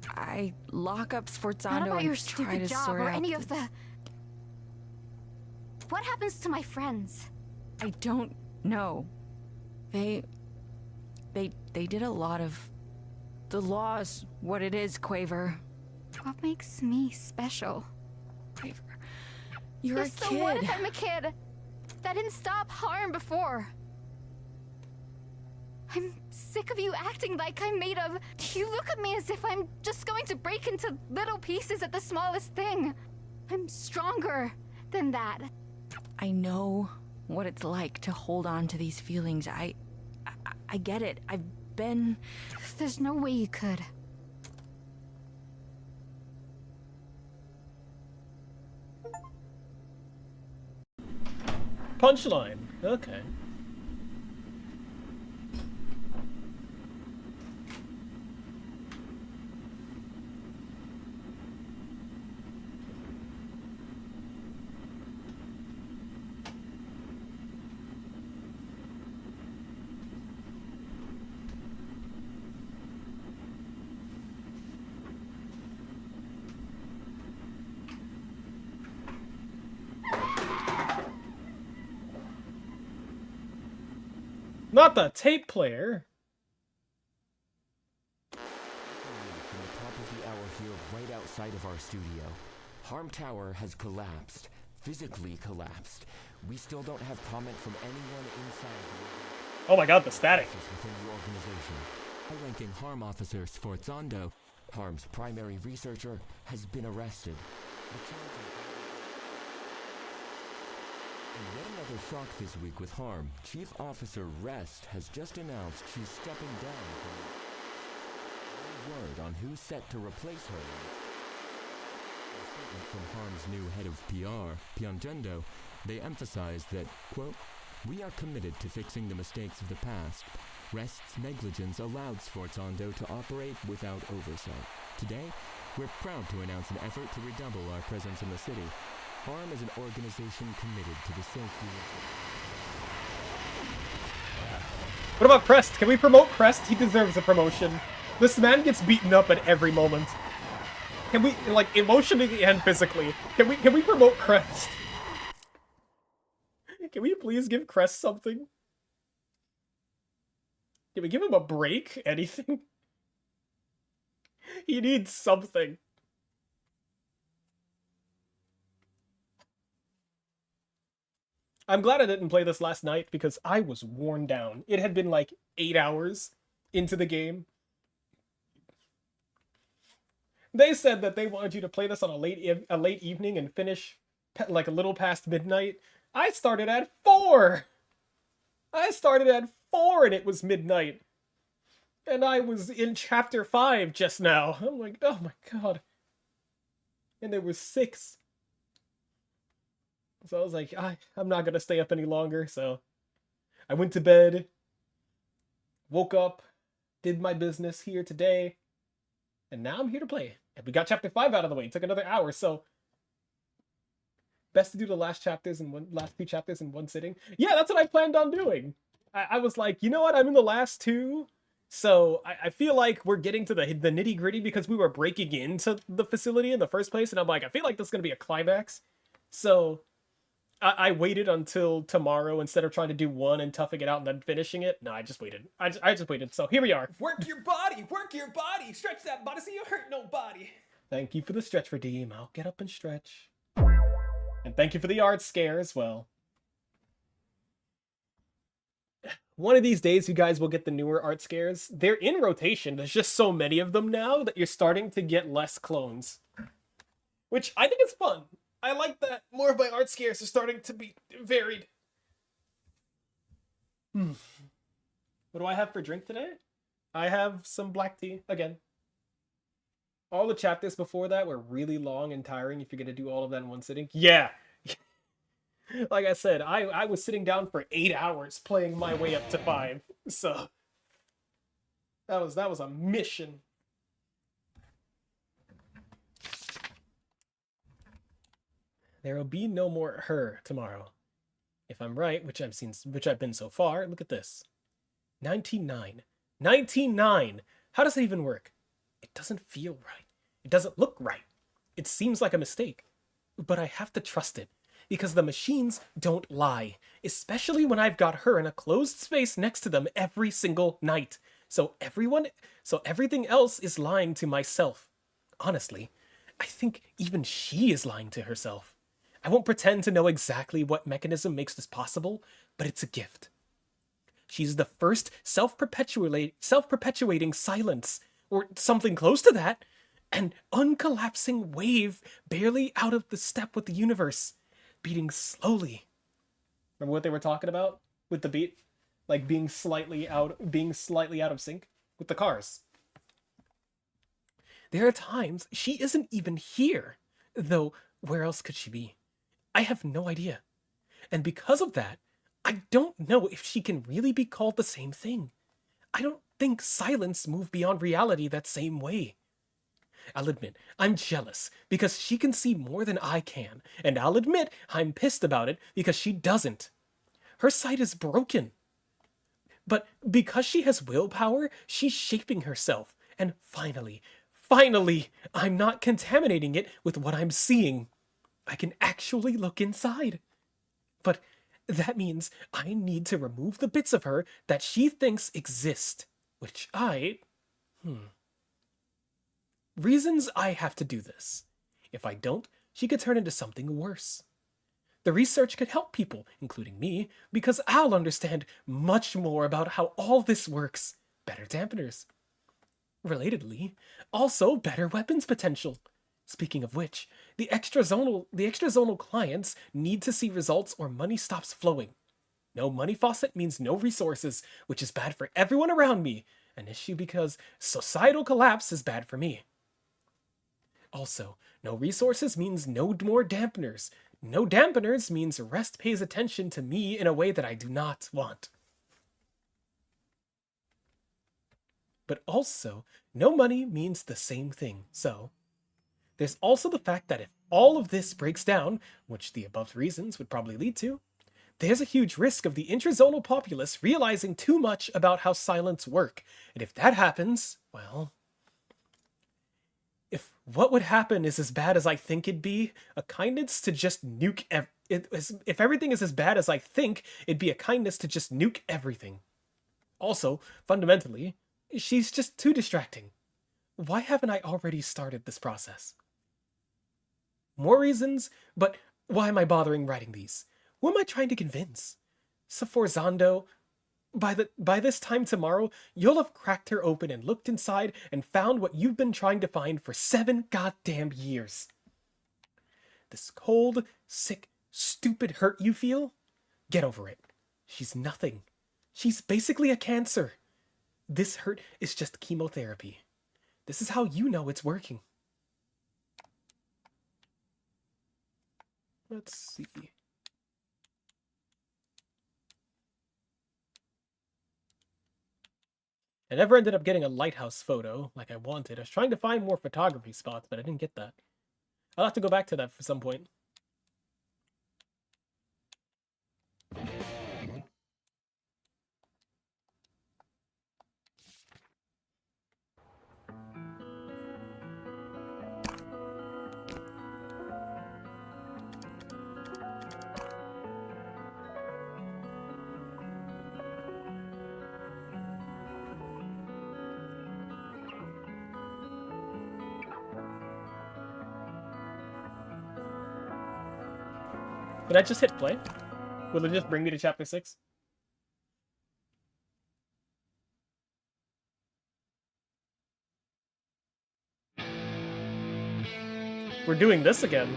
I lock up Not Sforzando about your and try stupid to job sort or out any of the... What happens to my friends? I don't know. They did a lot of... The law's what it is, Quaver. What makes me special? Quaver, you're Yeah, a so kid. what if I'm a kid? That didn't stop harm before. I'm sick of you acting like I'm made of... You look at me as if I'm just going to break into little pieces at the smallest thing. I'm stronger than that. I know what it's like to hold on to these feelings. I get it. I've been... There's no way you could. Punchline. Okay. Not the tape player. From the top of the hour here, right outside of our studio. Harm Tower has collapsed. Physically collapsed. We still don't have comment from anyone inside the Oh my god, the static. within the organization. High-ranking Harm officer Sforzando, Harm's primary researcher, has been arrested. In yet another shock this week with Harm, Chief Officer Rest has just announced she's stepping down from... No word on who's set to replace her. In a statement from Harm's new head of PR, Piangendo, they emphasize that, quote, "We are committed to fixing the mistakes of the past. Rest's negligence allowed Sforzando to operate without oversight. Today, we're proud to announce an effort to redouble our presence in the city. Harm is an organization committed to the safety of... What about Crest? Can we promote Crest? He deserves a promotion. This man gets beaten up at every moment. Can we, like, emotionally and physically, can we promote Crest? Can we please give Crest something? Can we give him a break? Anything? He needs something. I'm glad I didn't play this last night because I was worn down. It had been like 8 hours into the game. They said that they wanted you to play this on a late evening and finish like a little past midnight. I started at 4! I started at 4 and it was midnight. And I was in chapter 5 just now. I'm like, oh my god. And there was 6. So I was like, I'm not gonna stay up any longer, so I went to bed, woke up, did my business here today, and now I'm here to play. And we got chapter 5 out of the way. It took another hour, so best to do the last 2 chapters in one sitting. Yeah, that's what I planned on doing. I was like, you know what? I'm in the last two, so I feel like we're getting to the nitty gritty because we were breaking into the facility in the first place, and I'm like, I feel like this is gonna be a climax. So I waited until tomorrow instead of trying to do one and toughing it out and then finishing it. No, I just waited. I just waited. So here we are. Work your body, stretch that body so you hurt nobody. Thank you for the stretch redeem. I'll get up and stretch. And thank you for the art scare as well. One of these days, you guys will get the newer art scares. They're in rotation. There's just so many of them now that you're starting to get less clones. Which I think is fun. I like that more of my art scares are starting to be varied. What do I have for drink today? I have some black tea, again. All the chapters before that were really long and tiring if you're going to do all of that in one sitting. Yeah! Like I said, I was sitting down for 8 hours playing my way up to 5. So that was a mission. There will be no more her tomorrow. If I'm right, which I've been so far, look at this. 99. 99! How does that even work? It doesn't feel right. It doesn't look right. It seems like a mistake. But I have to trust it. Because the machines don't lie. Especially when I've got her in a closed space next to them every single night. So everything else is lying to myself. Honestly, I think even she is lying to herself. I won't pretend to know exactly what mechanism makes this possible, but it's a gift. She's the first self-perpetuating silence, or something close to that, an uncollapsing wave barely out of the step with the universe, beating slowly. Remember what they were talking about with the beat? Like being slightly out of sync with the cars. There are times she isn't even here, though where else could she be? I have no idea. And because of that, I don't know if she can really be called the same thing. I don't think silence moved beyond reality that same way. I'll admit, I'm jealous because she can see more than I can, and I'll admit I'm pissed about it because she doesn't. Her sight is broken. But because she has willpower, she's shaping herself, and finally, I'm not contaminating it with what I'm seeing. I can actually look inside. But that means I need to remove the bits of her that she thinks exist, which Reasons I have to do this. If I don't, she could turn into something worse. The research could help people, including me, because I'll understand much more about how all this works. Better dampeners. Relatedly, also better weapons potential. Speaking of which, the extrazonal clients need to see results or money stops flowing. No money faucet means no resources, which is bad for everyone around me, an issue because societal collapse is bad for me. Also, no resources means no more dampeners. No dampeners means rest pays attention to me in a way that I do not want. But also, no money means the same thing, so there's also the fact that if all of this breaks down, which the above reasons would probably lead to, there's a huge risk of the intrazonal populace realizing too much about how silence work. And if that happens, well, if what would happen is as bad as I think it'd be, a kindness to just nuke if everything is as bad as I think, it'd be a kindness to just nuke everything. Also, fundamentally, she's just too distracting. Why haven't I already started this process? More reasons, but why am I bothering writing these? Who am I trying to convince? Sforzando? By this time tomorrow, you'll have cracked her open and looked inside and found what you've been trying to find for 7 goddamn years. This cold, sick, stupid hurt you feel? Get over it. She's nothing. She's basically a cancer. This hurt is just chemotherapy. This is how you know it's working. Let's see. I never ended up getting a lighthouse photo like I wanted. I was trying to find more photography spots, but I didn't get that. I'll have to go back to that for some point. Did I just hit play? Will it just bring me to chapter 6? We're doing this again.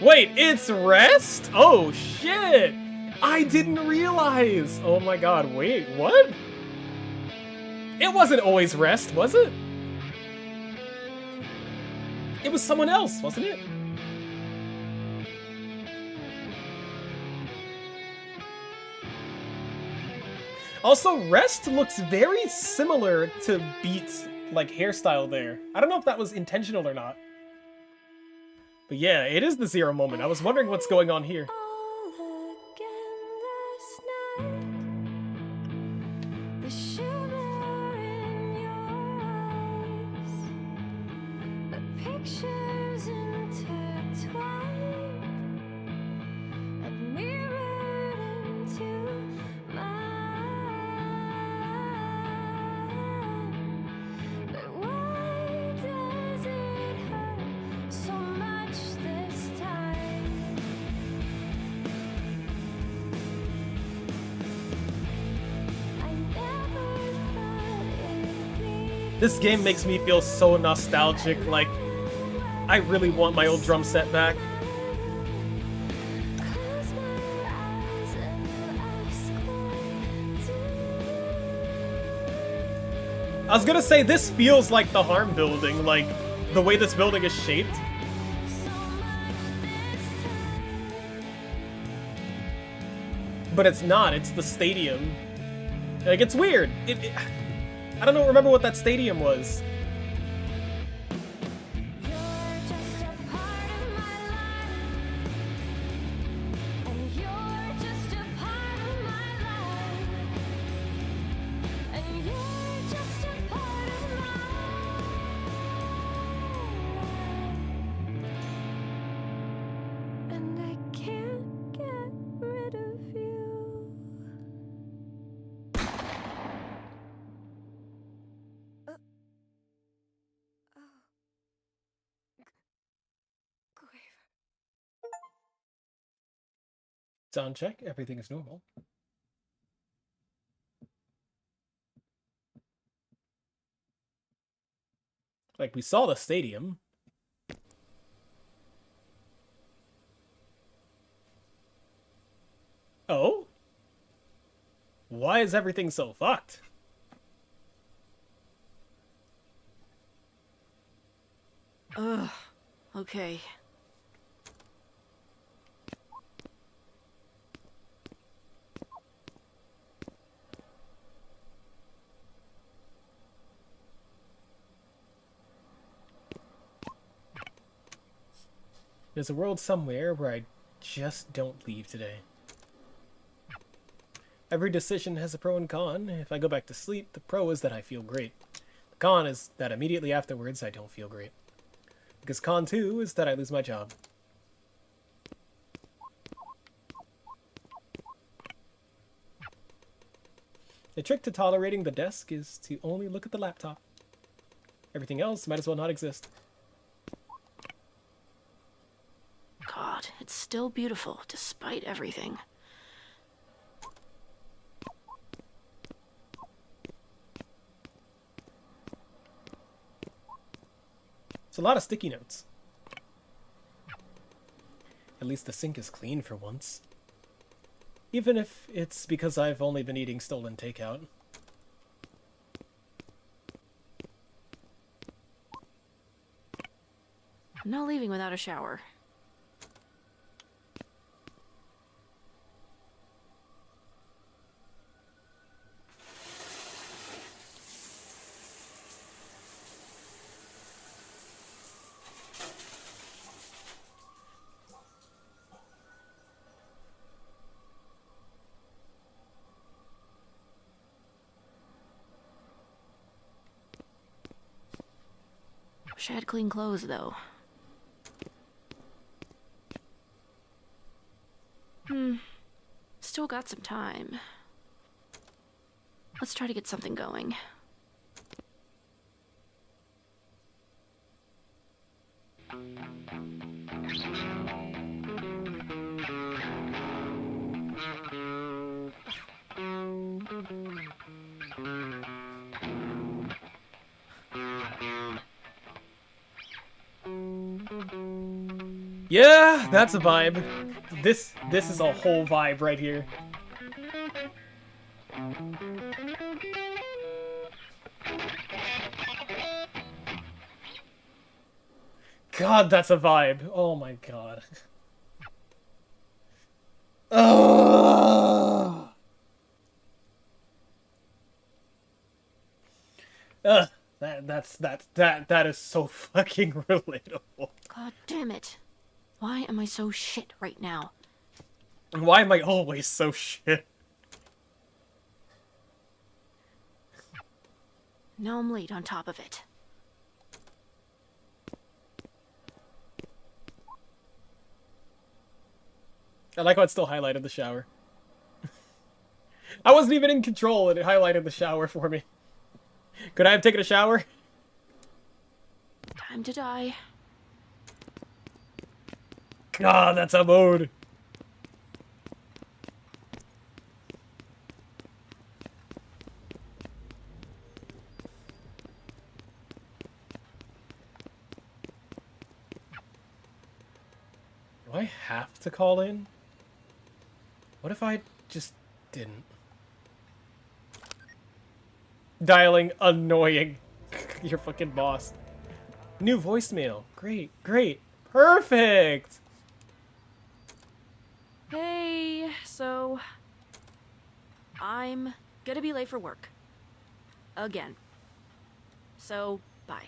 Wait, it's rest? Oh shit! I didn't realize! Oh my god, wait, what? It wasn't always rest, was it? It was someone else, wasn't it? Also, Rest looks very similar to Beat's, like, hairstyle there. I don't know if that was intentional or not. But yeah, it is the Zero moment. I was wondering what's going on here. This game makes me feel so nostalgic, like, I really want my old drum set back. I was gonna say, this feels like the Harm building, like, the way this building is shaped. But it's not, it's the stadium. Like, it's weird. I don't remember what that stadium was. Sound check, everything is normal. Like, we saw the stadium. Oh? Why is everything so fucked? Ugh. Okay. There's a world somewhere where I just don't leave today. Every decision has a pro and con. If I go back to sleep, the pro is that I feel great. The con is that immediately afterwards I don't feel great. Because con 2 is that I lose my job. The trick to tolerating the desk is to only look at the laptop. Everything else might as well not exist. God, it's still beautiful, despite everything. It's a lot of sticky notes. At least the sink is clean for once. Even if it's because I've only been eating stolen takeout. I'm not leaving without a shower. Wish I had clean clothes, though. Still got some time. Let's try to get something going. Yeah, that's a vibe. This is a whole vibe right here. God, that's a vibe. Oh my god. Ugh. Ugh. That is so fucking relatable. God damn it. Why am I so shit right now? Why am I always so shit? Now I'm late on top of it. I like how it still highlighted the shower. I wasn't even in control and it highlighted the shower for me. Could I have taken a shower? Time to die. God, that's a mode. Do I have to call in? What if I just didn't? Dialing annoying. Your fucking boss. New voicemail. Great, great. Perfect! Hey, so... I'm gonna be late for work. Again. So, bye.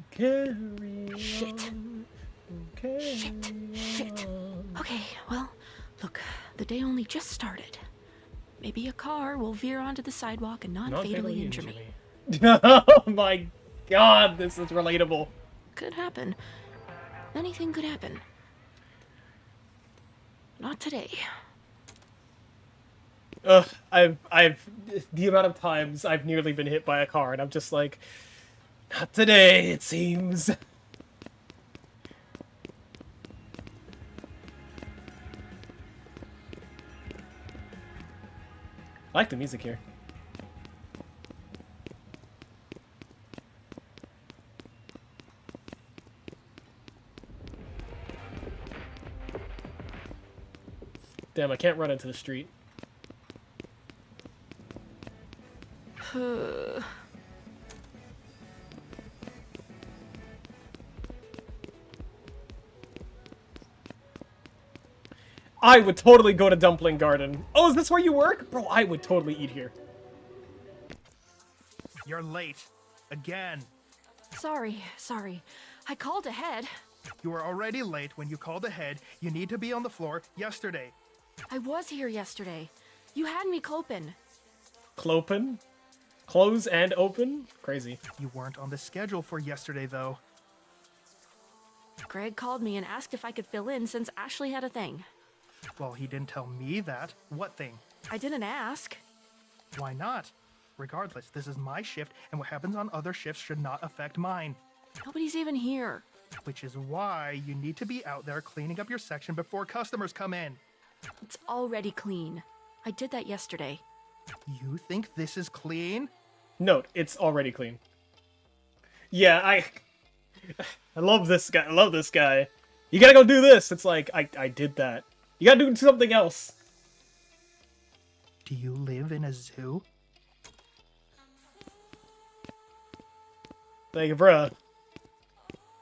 Carry Shit. on, carry Shit. on. Okay, well, look, the day only just started. Maybe a car will veer onto the sidewalk and not fatally injure me. Oh my god, this is relatable. Could happen. Anything could happen. Not today. Ugh, the amount of times I've nearly been hit by a car and I'm just like, not today, it seems. I like the music here. Damn, I can't run into the street. I would totally go to Dumpling Garden. Oh, is this where you work? Bro, I would totally eat here. You're late. Again. Sorry. I called ahead. You were already late when you called ahead. You need to be on the floor yesterday. I was here yesterday. You had me clopin'. Clopen? Close and open? Crazy. You weren't on the schedule for yesterday, though. Greg called me and asked if I could fill in since Ashley had a thing. Well, he didn't tell me that. What thing? I didn't ask. Why not? Regardless, this is my shift, and what happens on other shifts should not affect mine. Nobody's even here. Which is why you need to be out there cleaning up your section before customers come in. It's already clean. I did that yesterday. You think this is clean? Note, it's already clean. Yeah, I love this guy. I love this guy. You gotta go do this. It's like, I did that. You gotta do something else. Do you live in a zoo? Like, bruh.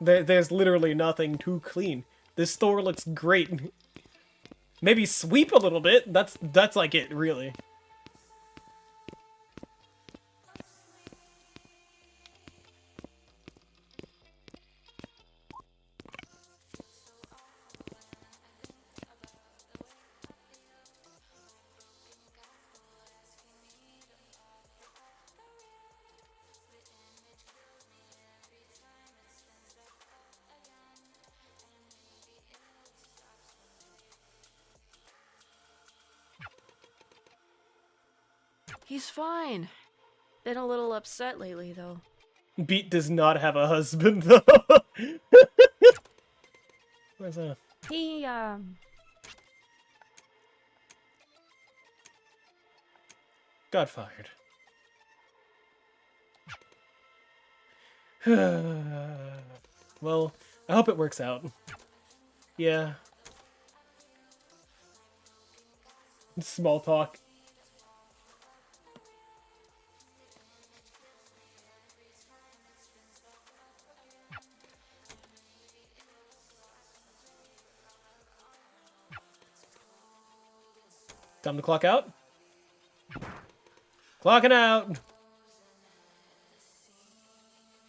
There's literally nothing to clean. This store looks great. Maybe sweep a little bit. That's like it, really. He's fine. Been a little upset lately, though. Beat does not have a husband, though. Where's that? He, Got fired. Well, I hope it works out. Yeah. Small talk. Time to clock out. Clocking out.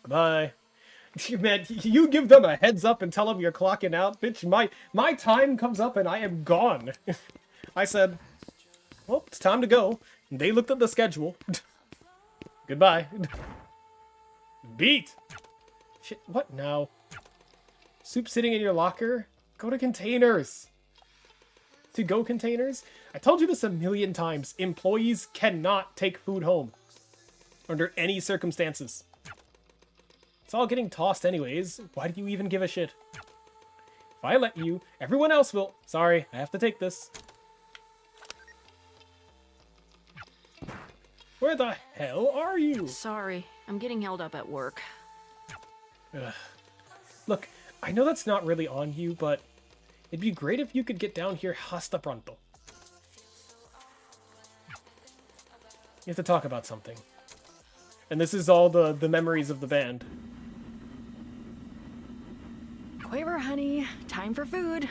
Bye. Man, you give them a heads up and tell them you're clocking out, bitch. My time comes up and I am gone. I said, well, it's time to go. They looked at the schedule. Goodbye. Beat. Shit, what now? Soup sitting in your locker? Go to containers. To-go containers? I told you this a million times. Employees cannot take food home. Under any circumstances. It's all getting tossed anyways. Why do you even give a shit? If I let you, everyone else will. Sorry, I have to take this. Where the hell are you? sorry. I'm getting held up at work. Ugh. Look, I know that's not really on you, but it'd be great if you could get down here hasta pronto. You have to talk about something. And this is all the memories of the band. Quaver, honey, time for food.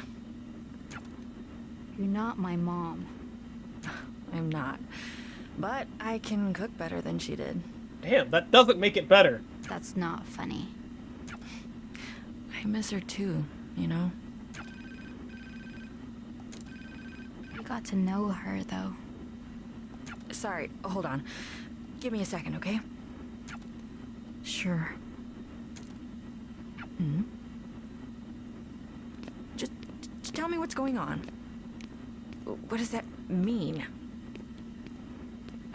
You're not my mom. I'm not. But I can cook better than she did. Damn, that doesn't make it better. That's not funny. I miss her too, you know? You got to know her, though. Sorry, hold on. Give me a second, okay? Sure. Just tell me what's going on. What does that mean?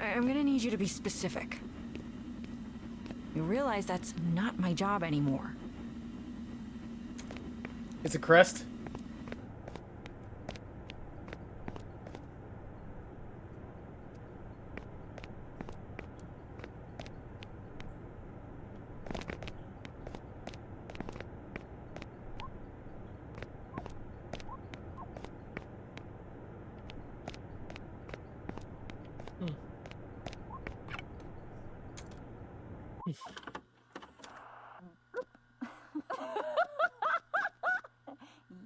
I'm gonna need you to be specific. You realize that's not my job anymore. It's a crest.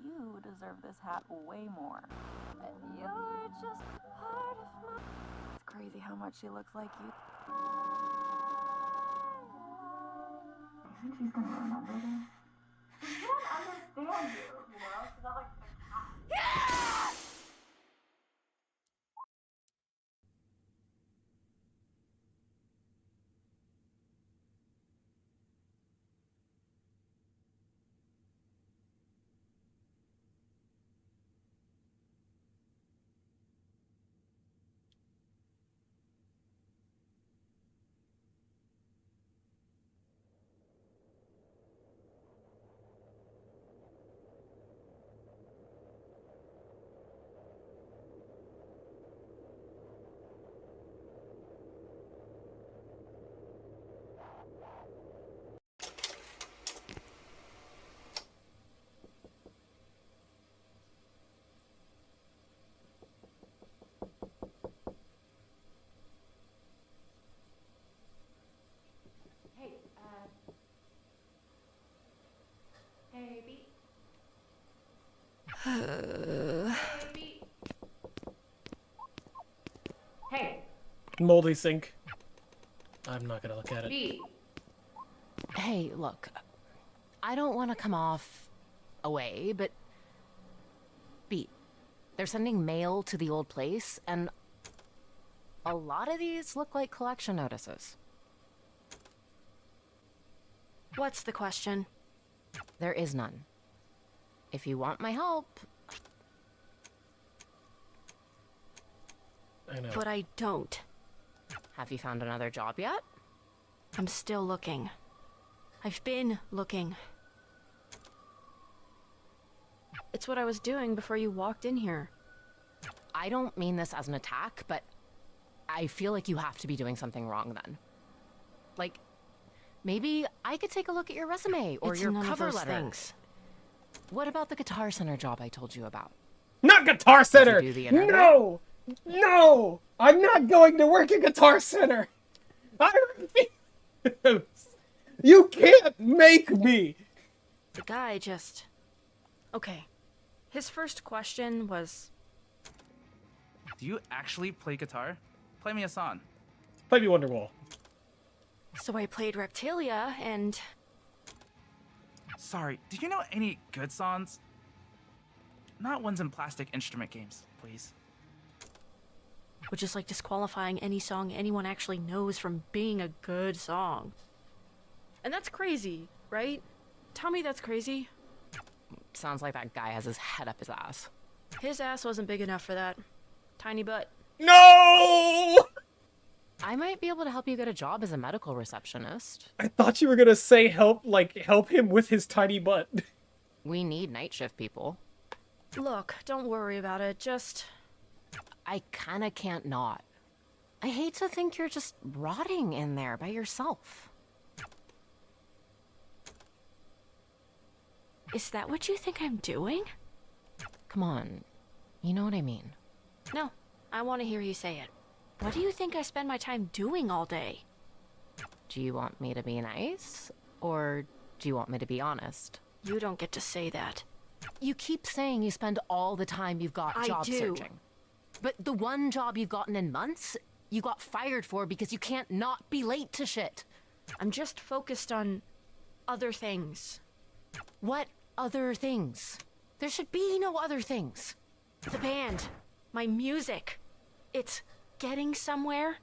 You deserve this hat way more. You're just part of my... It's crazy how much she looks like you. I think she's gonna remember this. She can't understand you know? She's not like the cat. Hey, Beat. Hey, Moldy sink. I'm not gonna look at it. Beat. Hey, look. I don't want to come off away, but... Beat. They're sending mail to the old place, and... a lot of these look like collection notices. What's the question? There is none. If you want my help... I know. But I don't. Have you found another job yet? I'm still looking. I've been looking. It's what I was doing before you walked in here. I don't mean this as an attack, but I feel like you have to be doing something wrong then. Like, maybe I could take a look at your resume or your cover letter. Things. What about the Guitar Center job I told you about? Not Guitar Center! Did you do the interview? No! No! I'm not going to work at Guitar Center! I refuse! You can't make me! The guy just... Okay. His first question was... Do you actually play guitar? Play me a song. Play me Wonderwall. So I played Reptilia, and... Sorry, do you know any good songs? Not ones in plastic instrument games, please. Which is like disqualifying any song anyone actually knows from being a good song. And that's crazy, right? Tell me that's crazy. Sounds like that guy has his head up his ass. His ass wasn't big enough for that. Tiny butt. No! I might be able to help you get a job as a medical receptionist. I thought you were gonna say help him with his tiny butt. We need night shift people. Look, don't worry about it, just... I kinda can't not. I hate to think you're just rotting in there by yourself. Is that what you think I'm doing? Come on, you know what I mean. No, I want to hear you say it. What do you think I spend my time doing all day? Do you want me to be nice? Or do you want me to be honest? You don't get to say that. You keep saying you spend all the time you've got job searching. But the one job you've gotten in months, you got fired for because you can't not be late to shit. I'm just focused on other things. What other things? There should be no other things. The band. My music. It's getting somewhere.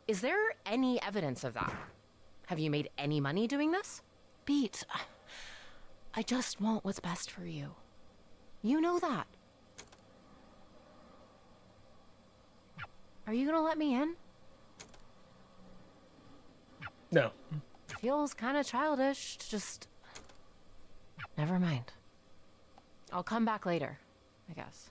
Is there any evidence of that? Have you made any money doing this? Beat, I just want what's best for you. You know that. Are you gonna let me in? No. Feels kinda childish, just... Never mind. I'll come back later, I guess.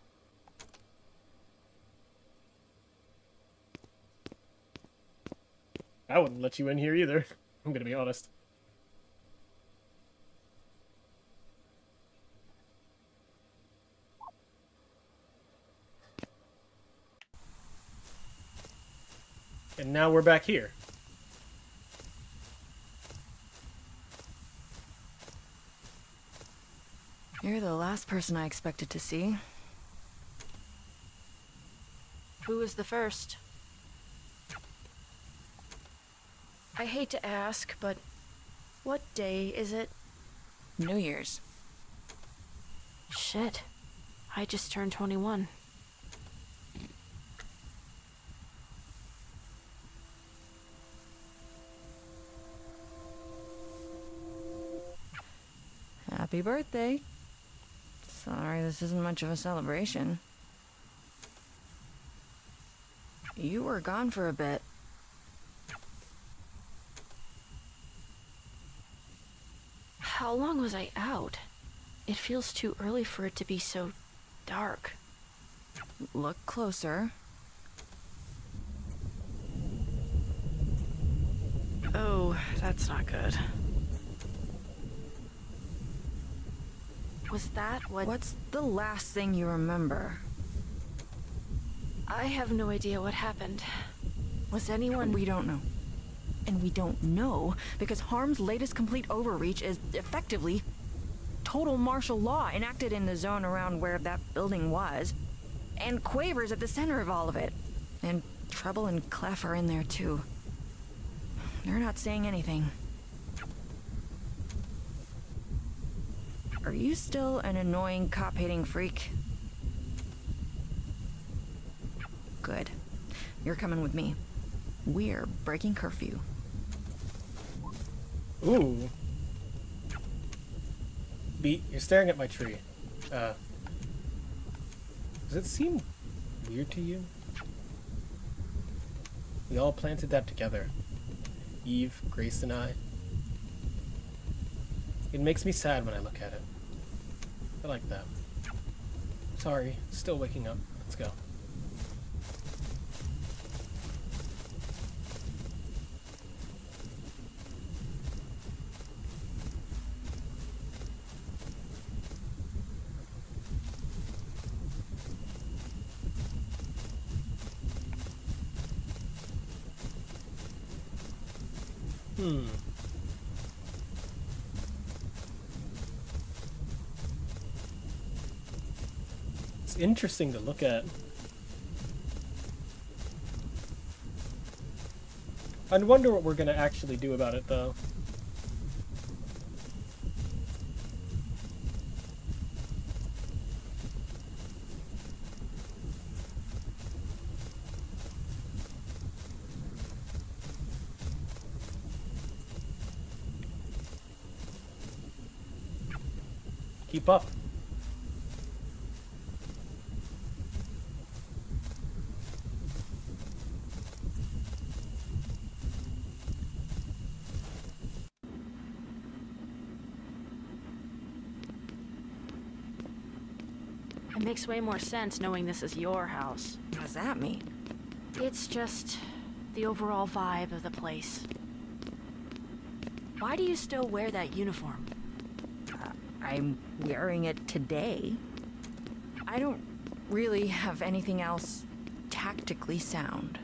I wouldn't let you in here either. I'm gonna be honest. And now we're back here. You're the last person I expected to see. Who was the first? I hate to ask, but what day is it? New Year's. Shit. I just turned 21. Happy birthday. Sorry, this isn't much of a celebration. You were gone for a bit. How long was I out? It feels too early for it to be so dark. Look closer. Oh, that's not good. Was that what... What's the last thing you remember? I have no idea what happened. Was anyone... We don't know. And we don't know because Harm's latest complete overreach is effectively total martial law enacted in the zone around where that building was. And Quaver's at the center of all of it. And Trouble and Clef are in there too. They're not saying anything. Are you still an annoying cop-hating freak? Good. You're coming with me. We're breaking curfew. Ooh. Beat, you're staring at my tree. Does it seem weird to you? We all planted that together. Eve, Grace, and I. It makes me sad when I look at it. I like that. Sorry, still waking up. Let's go. It's interesting to look at. I wonder what we're gonna actually do about it, though. Keep up. It makes way more sense knowing this is your house. What does that mean? It's just the overall vibe of the place. Why do you still wear that uniform? I'm wearing it today. I don't really have anything else tactically sound.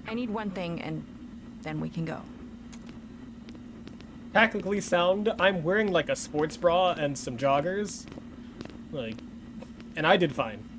I need one thing, and then we can go. Tactically sound, I'm wearing like a sports bra and some joggers. Like, and I did fine.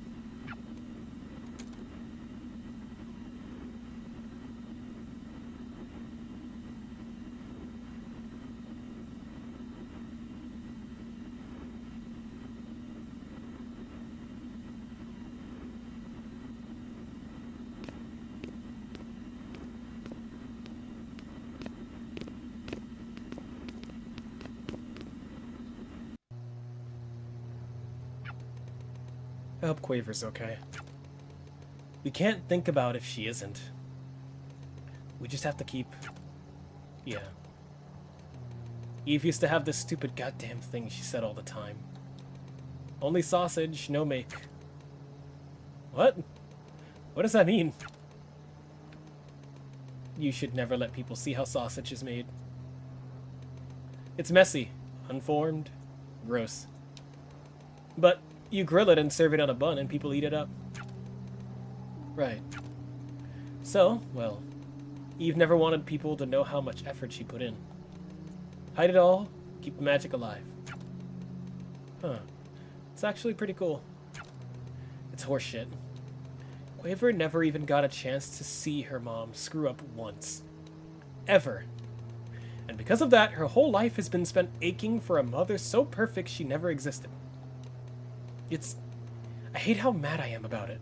I hope Quaver's okay. We can't think about if she isn't. We just have to keep... Yeah. Eve used to have this stupid goddamn thing she said all the time. Only sausage, no make. What? What does that mean? You should never let people see how sausage is made. It's messy, unformed, gross. But you grill it and serve it on a bun and people eat it up. Right. So, well, Eve never wanted people to know how much effort she put in. Hide it all, keep the magic alive. Huh. It's actually pretty cool. It's horseshit. Quaver never even got a chance to see her mom screw up once. Ever. And because of that, her whole life has been spent aching for a mother so perfect she never existed. I hate how mad I am about it.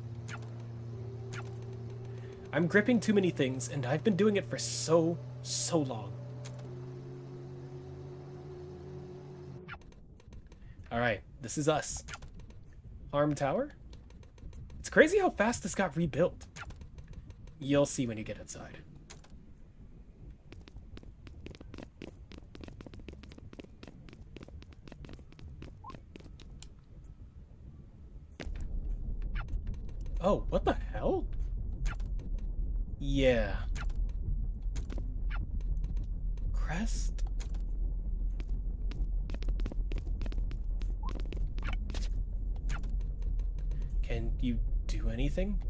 I'm gripping too many things, and I've been doing it for so long. Alright, this is us. Harm Tower? It's crazy how fast this got rebuilt. You'll see when you get inside. Oh, what the hell? Yeah. Crest? Can you do anything?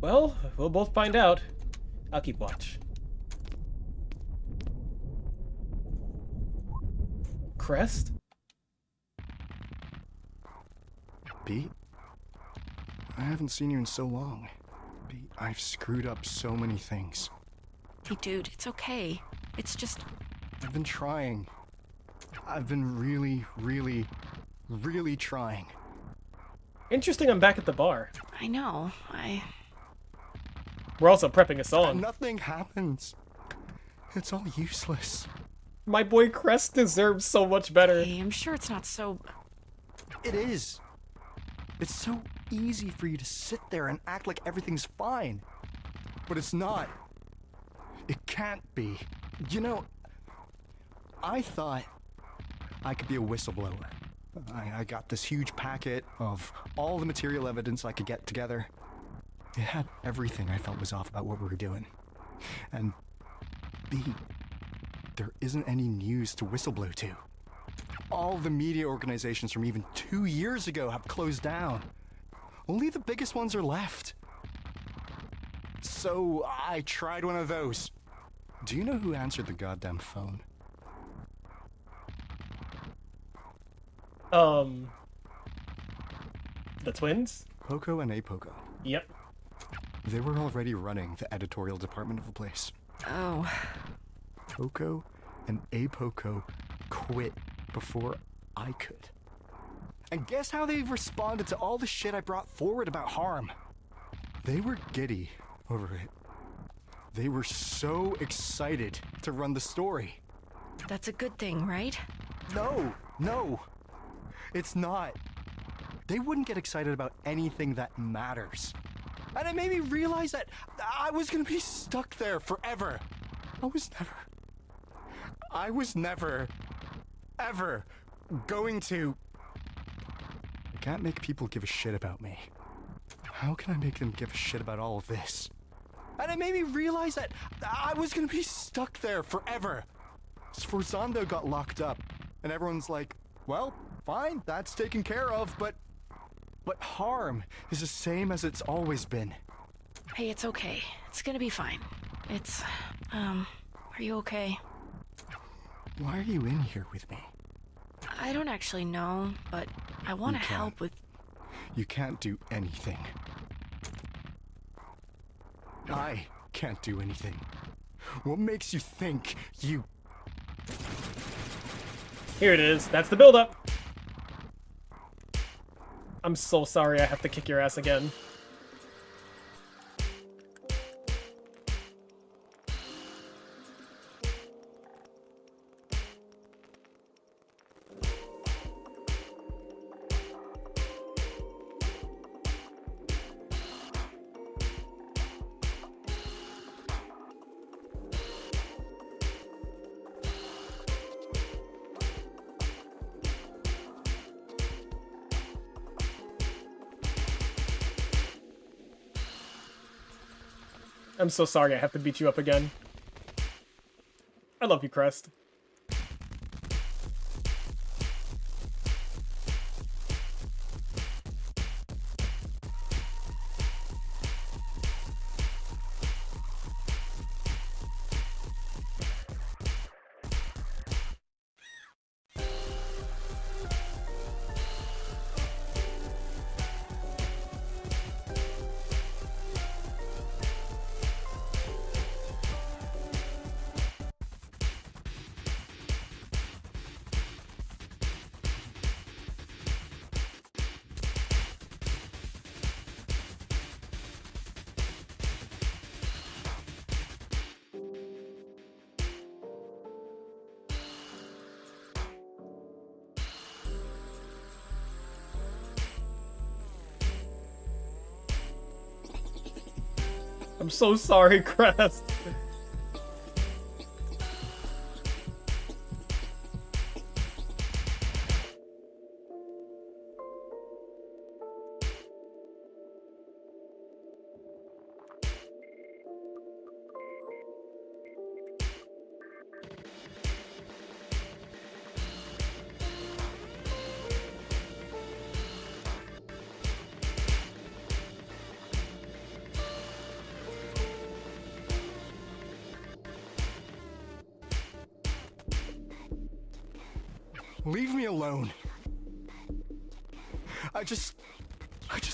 Well, we'll both find out. I'll keep watch. Crest? Pete? I haven't seen you in so long. Pete, I've screwed up so many things. Hey, dude, it's okay. It's just... I've been trying. I've been really trying. Interesting, I'm back at the bar. I know, We're also prepping a song. And nothing happens. It's all useless. My boy Crest deserves so much better. Hey, I'm sure it's not so... It is. It's so easy for you to sit there and act like everything's fine. But it's not. It can't be. You know, I thought I could be a whistleblower. I got this huge packet of all the material evidence I could get together. It had everything I felt was off about what we were doing. And B, there isn't any news to whistleblow to. All the media organizations from even 2 years ago have closed down. Only the biggest ones are left. So I tried one of those. Do you know who answered the goddamn phone? The twins? Poco and Apoco. Yep. They were already running the editorial department of the place. Oh. Poco and Apoco quit before I could. And guess how they responded to all the shit I brought forward about harm? They were giddy over it. They were so excited to run the story. That's a good thing, right? No. It's not. They wouldn't get excited about anything that matters. And it made me realize that I was gonna be stuck there forever. I was never, ever going to... I can't make people give a shit about me. How can I make them give a shit about all of this? And it made me realize that I was gonna be stuck there forever. Sforzando got locked up, and everyone's like, well, fine, that's taken care of, but harm is the same as it's always been. Hey, it's okay. It's gonna be fine. Are you okay? Why are you in here with me? I don't actually know, but I want to help with... You can't do anything. I can't do anything. What makes you think you... Here it is. That's the build-up. I'm so sorry I have to kick your ass again. I'm so sorry I have to beat you up again. I love you, Crest. I'm so sorry, Crest. Leave me alone. I just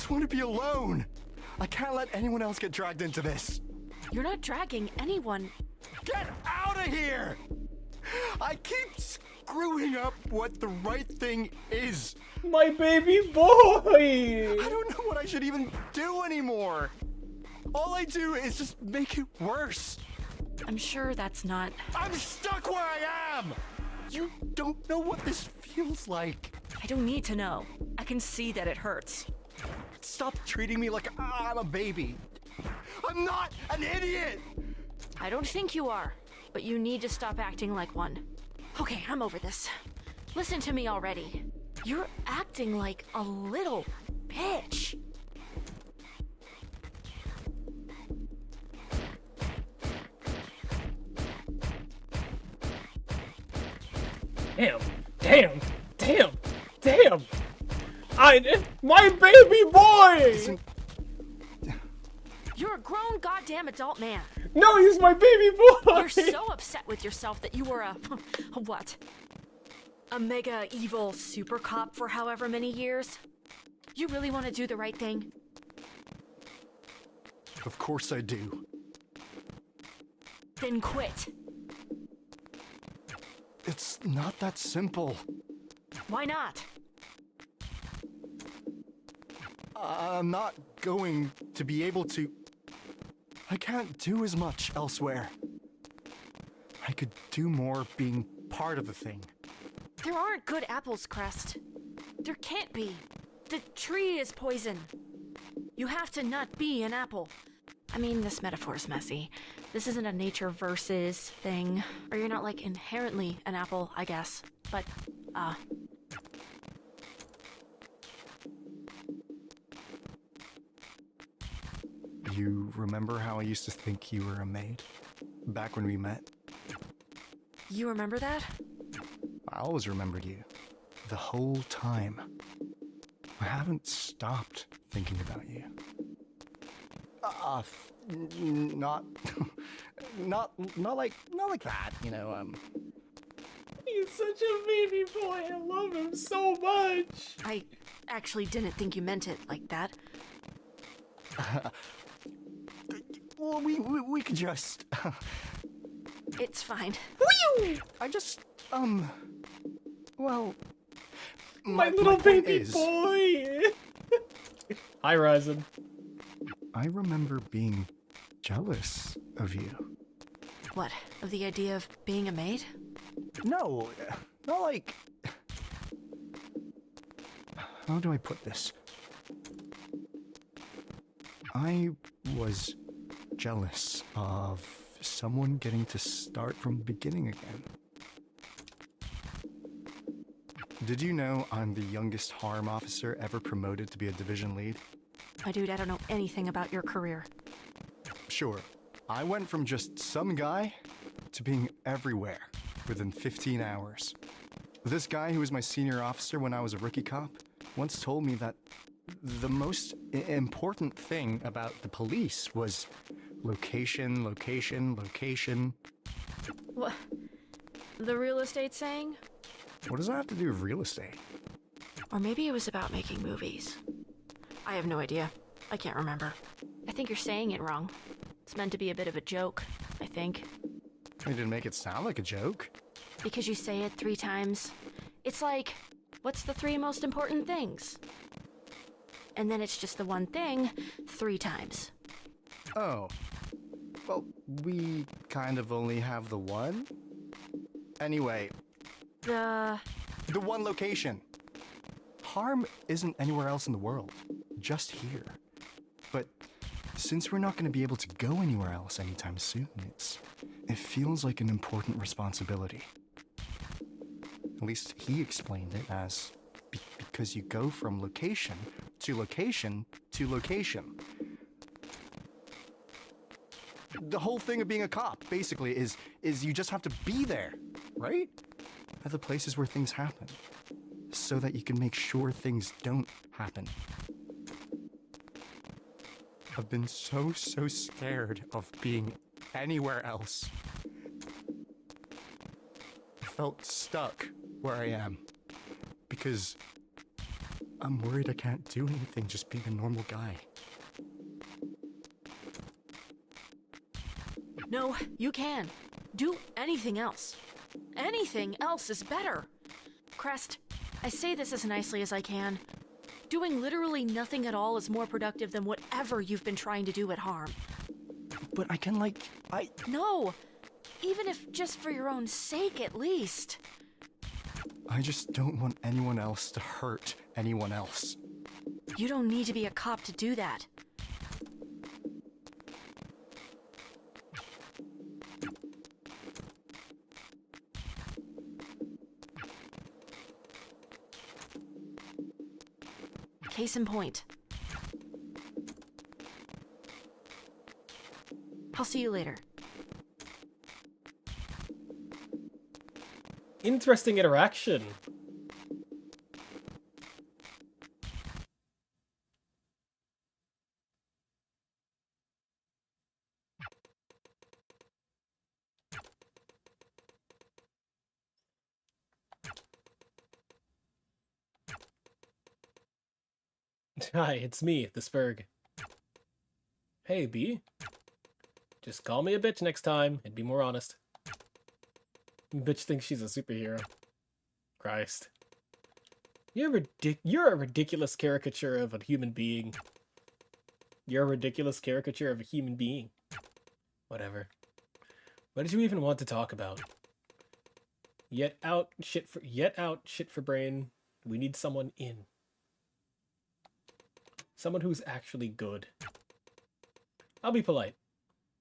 want to be alone. I can't let anyone else get dragged into this. You're not dragging anyone. Get out of here! I keep screwing up what the right thing is. My baby boy! I don't know what I should even do anymore. All I do is just make it worse. I'm sure that's not... I'm stuck where I am! You don't know what this feels like. I don't need to know. I can see that it hurts. Stop treating me like I'm a baby. I'm not an idiot! I don't think you are, but you need to stop acting like one. Okay, I'm over this. Listen to me already. You're acting like a little bitch. Damn! My baby boy! You're a grown goddamn adult man. No, he's my baby boy! You're so upset with yourself that you were a what? A mega evil super cop for however many years? You really want to do the right thing? Of course I do. Then quit. It's not that simple. Why not? I'm not going to be able to... I can't do as much elsewhere. I could do more being part of the thing. There aren't good apples, Crest. There can't be. The tree is poison. You have to not be an apple. I mean, this metaphor's messy. This isn't a nature versus thing. Or you're not, like, inherently an apple, I guess. But, You remember how I used to think you were a maid? Back when we met? You remember that? I always remembered you. The whole time. I haven't stopped thinking about you. Not like that, you know, He's such a baby boy, I love him so much! I actually didn't think you meant it like that. Well, we could just... It's fine. I just, well... My little baby is, boy! Hi, Ryzen. I remember being jealous of you. What, of the idea of being a maid? No, not like... How do I put this? I was jealous of someone getting to start from the beginning again. Did you know I'm the youngest harm officer ever promoted to be a division lead? My dude, I don't know anything about your career. Sure, I went from just some guy to being everywhere within 15 hours. This guy who was my senior officer when I was a rookie cop once told me that the most important thing about the police was location, location, location. What? The real estate saying? What does that have to do with real estate? Or maybe it was about making movies. I have no idea. I can't remember. I think you're saying it wrong. It's meant to be a bit of a joke, I think. You didn't make it sound like a joke. Because you say it 3 times. It's like, what's the 3 most important things? And then it's just the one thing 3 times. Oh. Well, we kind of only have the one? Anyway. The one location. Harm isn't anywhere else in the world. Just here. But since we're not going to be able to go anywhere else anytime soon, it feels like an important responsibility. At least he explained it as because you go from location to location to location. The whole thing of being a cop, basically, is you just have to be there, right? At the places where things happen, so that you can make sure things don't happen. I've been so scared of being anywhere else. I felt stuck where I am, because I'm worried I can't do anything just being a normal guy. No, you can. Do anything else. Anything else is better. Crest, I say this as nicely as I can. Doing literally nothing at all is more productive than whatever you've been trying to do at Harm. But I can, No! Even if just for your own sake, at least. I just don't want anyone else to hurt anyone else. You don't need to be a cop to do that. Case in point. I'll see you later. Interesting interaction. Hi, it's me, the Spurg. Hey, B. Just call me a bitch next time and be more honest. Bitch thinks she's a superhero. Christ. You're a ridiculous caricature of a human being. You're a ridiculous caricature of a human being. Whatever. What did you even want to talk about? Yet out, shit for brain. We need someone in. Someone who's actually good. I'll be polite.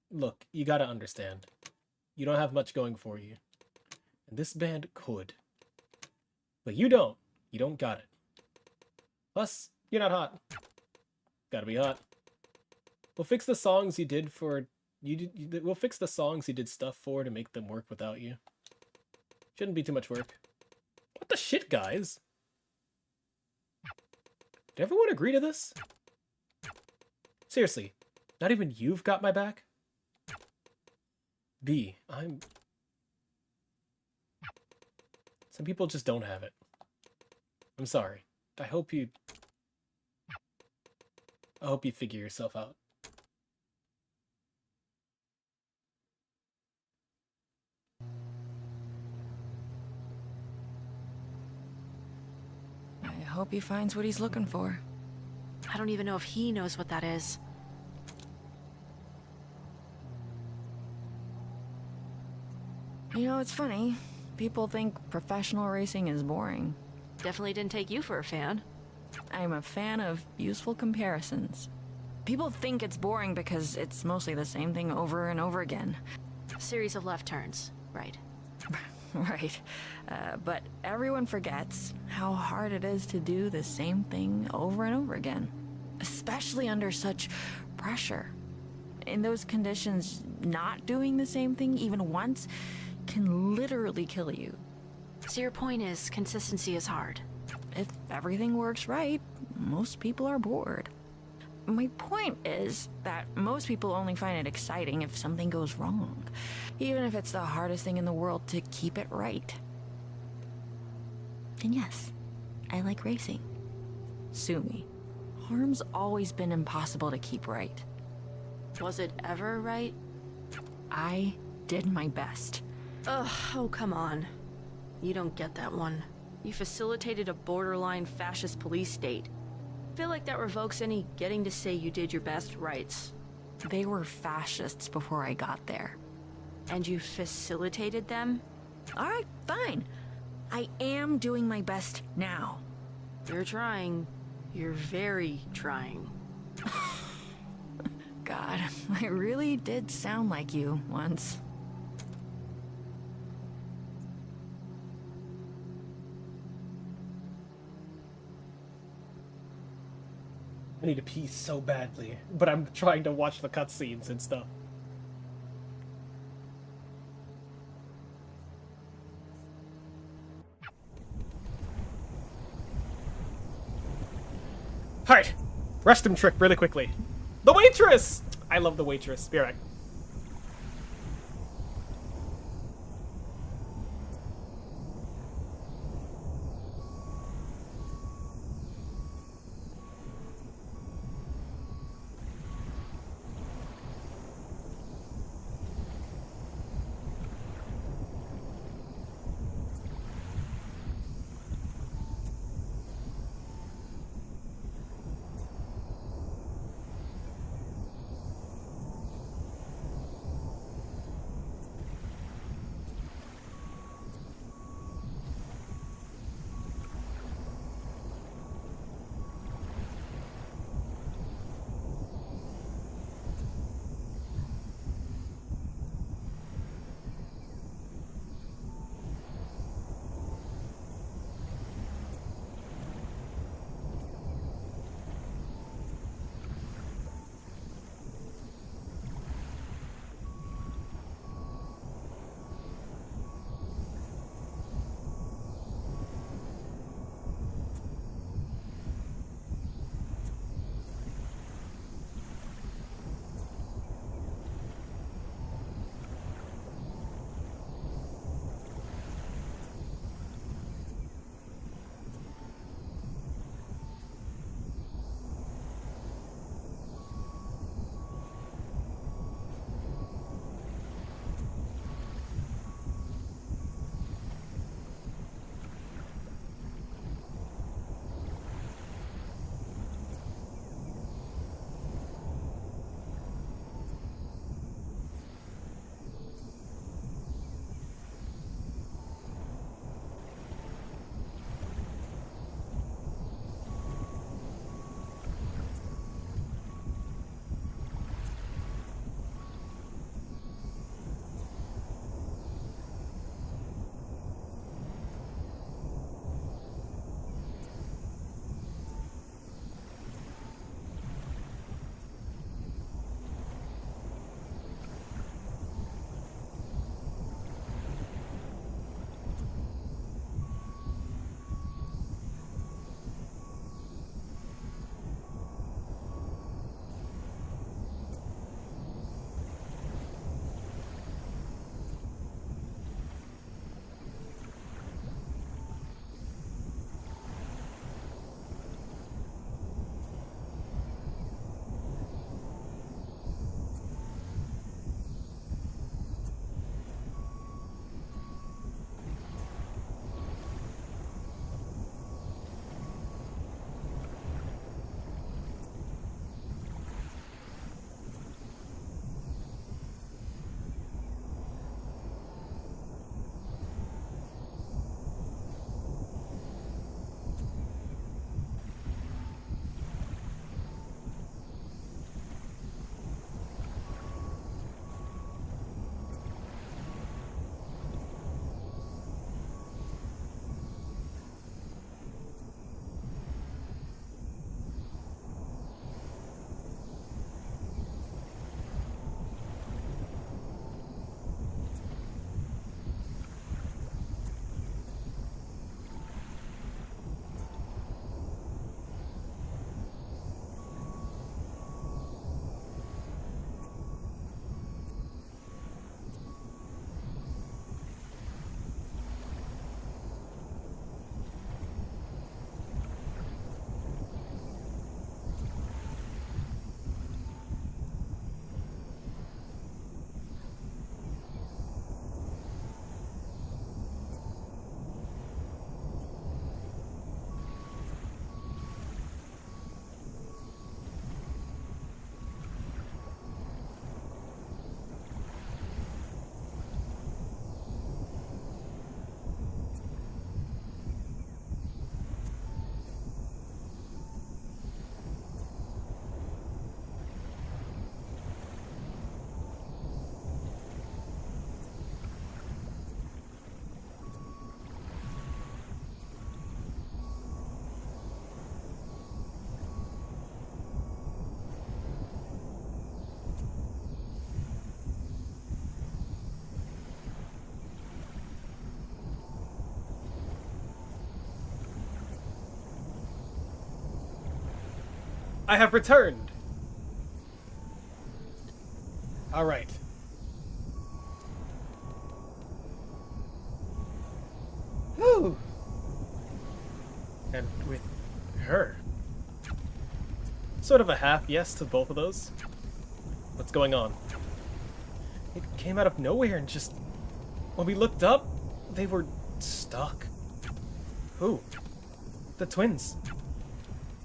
Look, you gotta understand. You don't have much going for you. And this band could. But you don't. You don't got it. Plus, you're not hot. Gotta be hot. We'll fix the songs you did for... we'll fix the songs you did stuff for to make them work without you. Shouldn't be too much work. What the shit, guys? Did everyone agree to this? Seriously, not even you've got my back? B, some people just don't have it. I'm sorry. I hope you figure yourself out. I hope he finds what he's looking for. I don't even know if he knows what that is. You know, it's funny. People think professional racing is boring. Definitely didn't take you for a fan. I'm a fan of useful comparisons. People think it's boring because it's mostly the same thing over and over again. A series of left turns, right? Right. But everyone forgets how hard it is to do the same thing over and over again. Especially under such pressure. In those conditions, not doing the same thing even once can literally kill you. So your point is, consistency is hard. If everything works right, most people are bored. My point is that most people only find it exciting if something goes wrong, even if it's the hardest thing in the world to keep it right. And yes, I like racing. Sue me. Harm's always been impossible to keep right. Was it ever right? I did my best. Ugh, oh come on. You don't get that one. You facilitated a borderline fascist police state. I feel like that revokes any getting to say you did your best rights. They were fascists before I got there. And you facilitated them? Alright, fine. I am doing my best now. You're trying. You're very trying. God, I really did sound like you once. I need to pee so badly, but I'm trying to watch the cutscenes and stuff. Alright, restroom trick really quickly. The waitress! I love the waitress. Be right back. I have returned. All right. Whew. And with her. Sort of a half yes to both of those. What's going on? It came out of nowhere and just... When we looked up, they were stuck. Who? The twins.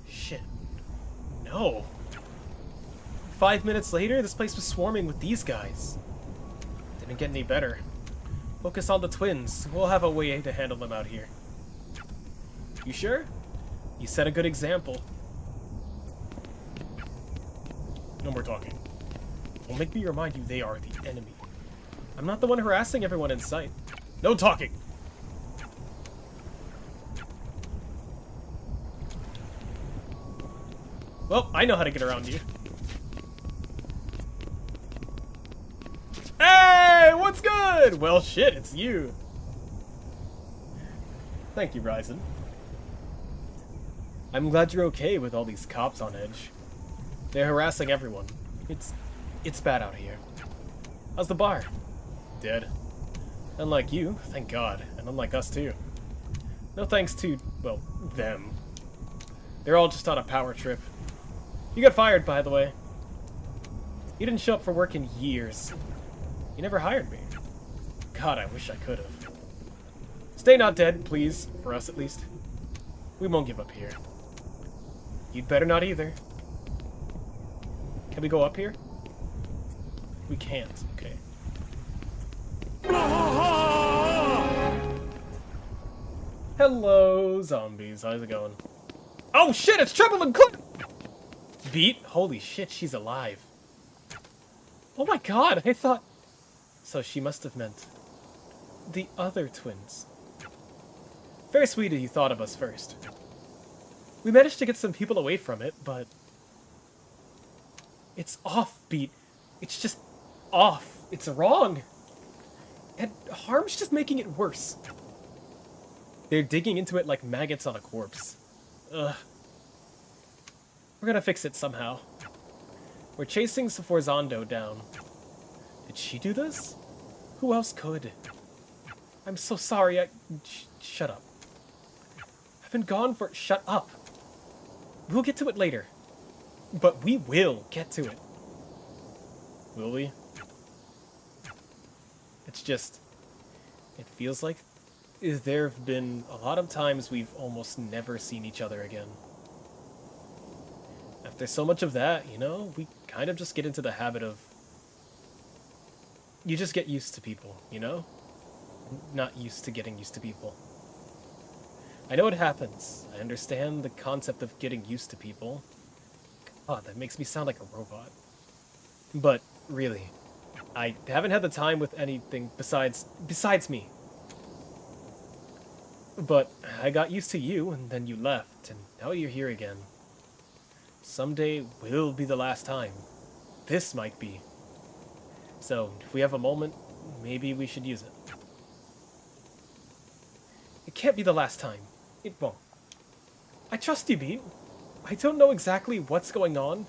Shit. No. 5 minutes later, this place was swarming with these guys. Didn't get any better. Focus on the twins. We'll have a way to handle them out here. You sure? You set a good example. No more talking. Well, make me remind you they are the enemy. I'm not the one harassing everyone in sight. No talking! Well, I know how to get around you. Hey, what's good? Well, shit, it's you. Thank you, Ryzen. I'm glad you're okay with all these cops on edge. They're harassing everyone. It's bad out here. How's the bar? Dead. Unlike you, thank God, and unlike us too. No thanks to, well, them. They're all just on a power trip. You got fired, by the way. You didn't show up for work in years. You never hired me. God, I wish I could have. Stay not dead, please, for us at least. We won't give up here. You'd better not either. Can we go up here? We can't, okay. Hello, zombies. How's it going? Oh shit, it's Trouble and Cook! Beat? Holy shit, she's alive. Oh my god, I thought... So she must have meant... the other twins. Very sweet of you thought of us first. We managed to get some people away from it, but... It's off, Beat. It's just off. It's wrong. And harm's just making it worse. They're digging into it like maggots on a corpse. Ugh. We're gonna fix it somehow. We're chasing Sforzando down. Did she do this? Who else could? I'm so sorry, shut up. I've been gone for... Shut up. We'll get to it later. But we will get to it. Will we? It's just... It feels like there have been a lot of times we've almost never seen each other again. After so much of that, you know, we kind of just get into the habit of... You just get used to people, you know? Not used to getting used to people. I know it happens. I understand the concept of getting used to people. God, that makes me sound like a robot. But, really, I haven't had the time with anything besides me. But I got used to you, and then you left, and now you're here again. Someday will be the last time. This might be. So, if we have a moment, maybe we should use it. It can't be the last time. It won't. I trust you, Beat. I don't know exactly what's going on,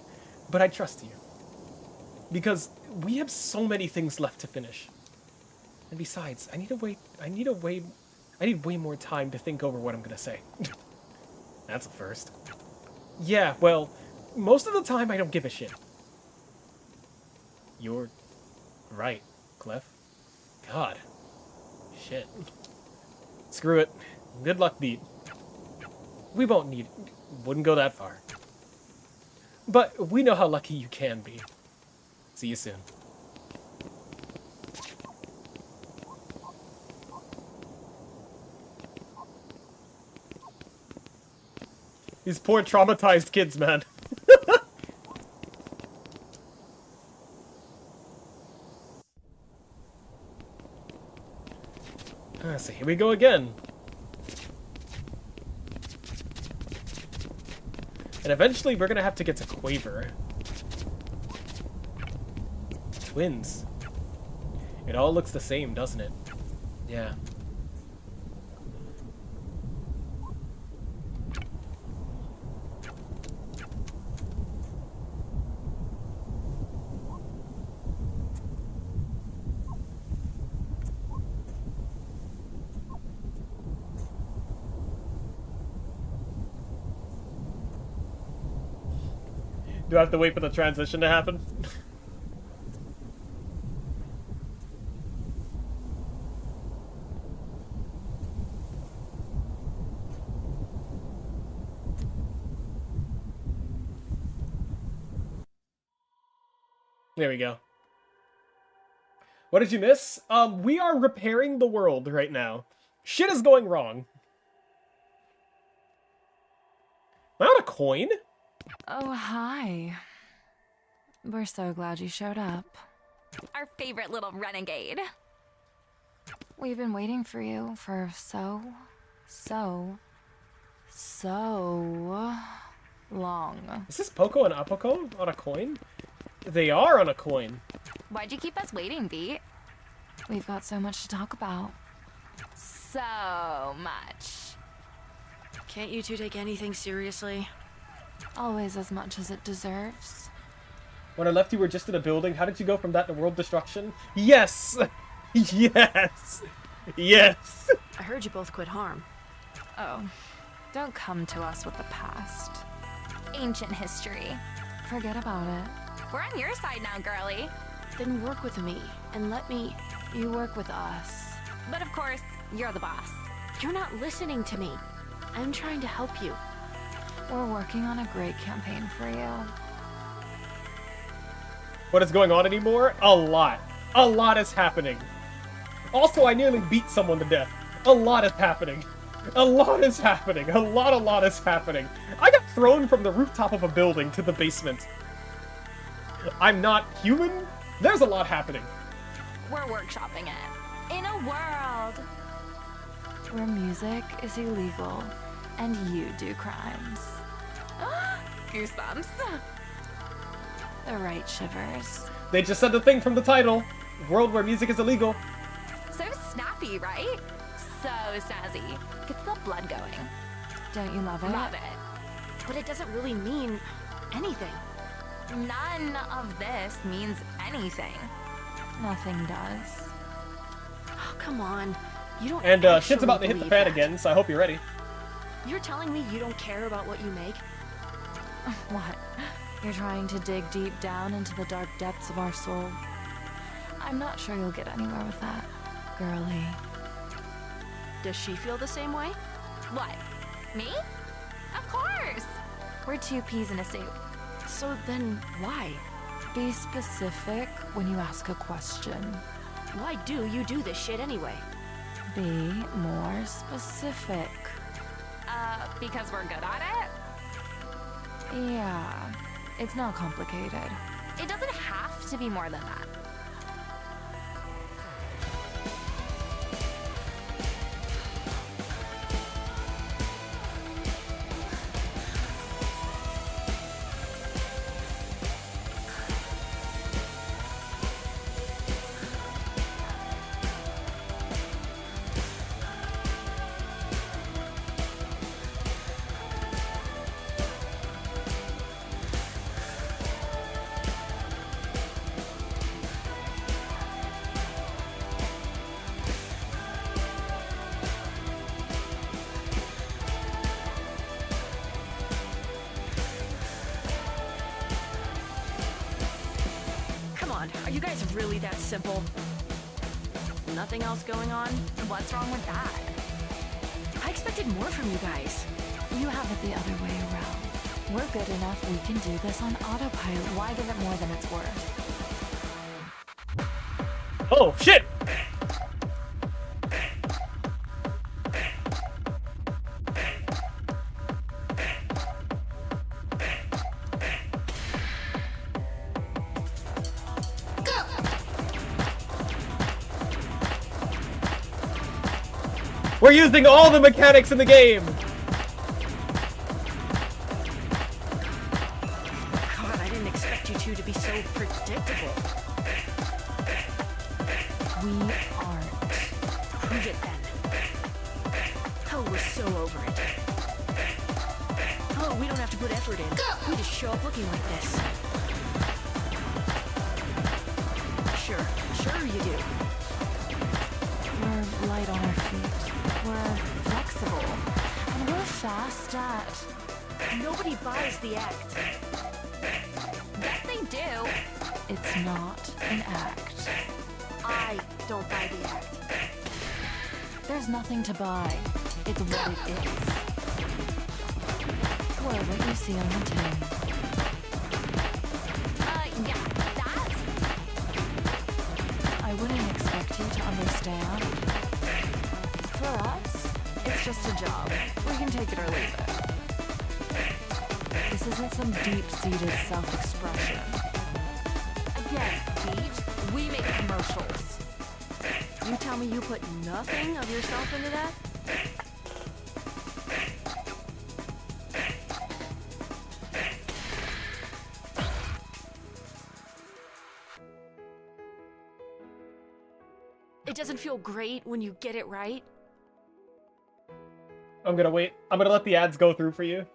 but I trust you. Because we have so many things left to finish. And besides, I need way more time to think over what I'm gonna say. That's a first. Yeah, well, most of the time I don't give a shit. You're right, Clef. God. Shit. Screw it. Good luck, Beat. We won't need... Wouldn't go that far. But we know how lucky you can be. See you soon. These poor traumatized kids, man. So here we go again. And eventually we're gonna have to get to Quaver. Twins. It all looks the same, doesn't it? Yeah. Do I have to wait for the transition to happen? There we go. What did you miss? We are repairing the world right now. Shit is going wrong. Am I on a coin? Oh, hi. We're so glad you showed up. Our favorite little renegade. We've been waiting for you for so long. Is this Poco and Apoco on a coin? They are on a coin. Why'd you keep us waiting, Beat? We've got so much to talk about. So much. Can't you two take anything seriously? Always as much as it deserves. When I left you were just in a building. How did you go from that to world destruction? Yes! Yes! Yes! I heard you both quit harm. Oh, don't come to us with the past. Ancient history. Forget about it. We're on your side now, girly. Then work with me and let me... You work with us. But of course, you're the boss. You're not listening to me. I'm trying to help you. We're working on a great campaign for you. What is going on anymore? A lot. A lot is happening. Also, I nearly beat someone to death. A lot is happening. A lot is happening. A lot is happening. I got thrown from the rooftop of a building to the basement. I'm not human? There's a lot happening. We're workshopping it. In a world where music is illegal and you do crimes. Goosebumps. The right shivers. They just said the thing from the title. World where music is illegal. So snappy, right? So snazzy. Gets the blood going. Don't you love it? Love it. But it doesn't really mean anything. None of this means anything. Nothing does. Oh, come on. You don't And actually shit's about to hit the believe fan that. again, so I hope you're ready. You're telling me you don't care about what you make? What? You're trying to dig deep down into the dark depths of our soul. I'm not sure you'll get anywhere with that, girly. Does she feel the same way? What? Me? Of course. We're two peas in a soup. So then why? Be specific when you ask a question. Why do you do this shit anyway? Be more specific. Because we're good at it? Yeah, it's not complicated. It doesn't have to be more than that. Are you guys really that simple? Nothing else going on? What's wrong with that? I expected more from you guys. You have it the other way around. We're good enough, we can do this on autopilot. Why give it more than it's worth? Oh, shit! We're using all the mechanics in the game! God, I didn't expect you two to be so predictable. We aren't. Prove it then. Oh, we're so over it. Oh, we don't have to put effort in. We just show up looking like this. Sure you do. We're light on our feet. We're flexible. And we're fast at... Nobody buys the act. they do. It's not an act. I don't buy the act. There's nothing to buy. It's what it is. Well, what you see on the tin. Yeah, that's... I wouldn't expect you to understand. For us, it's just a job. We can take it or leave it. This isn't some deep-seated self-expression. Again, Pete, we make commercials. You tell me you put nothing of yourself into that? It doesn't feel great when you get it right. I'm gonna wait. I'm gonna let the ads go through for you.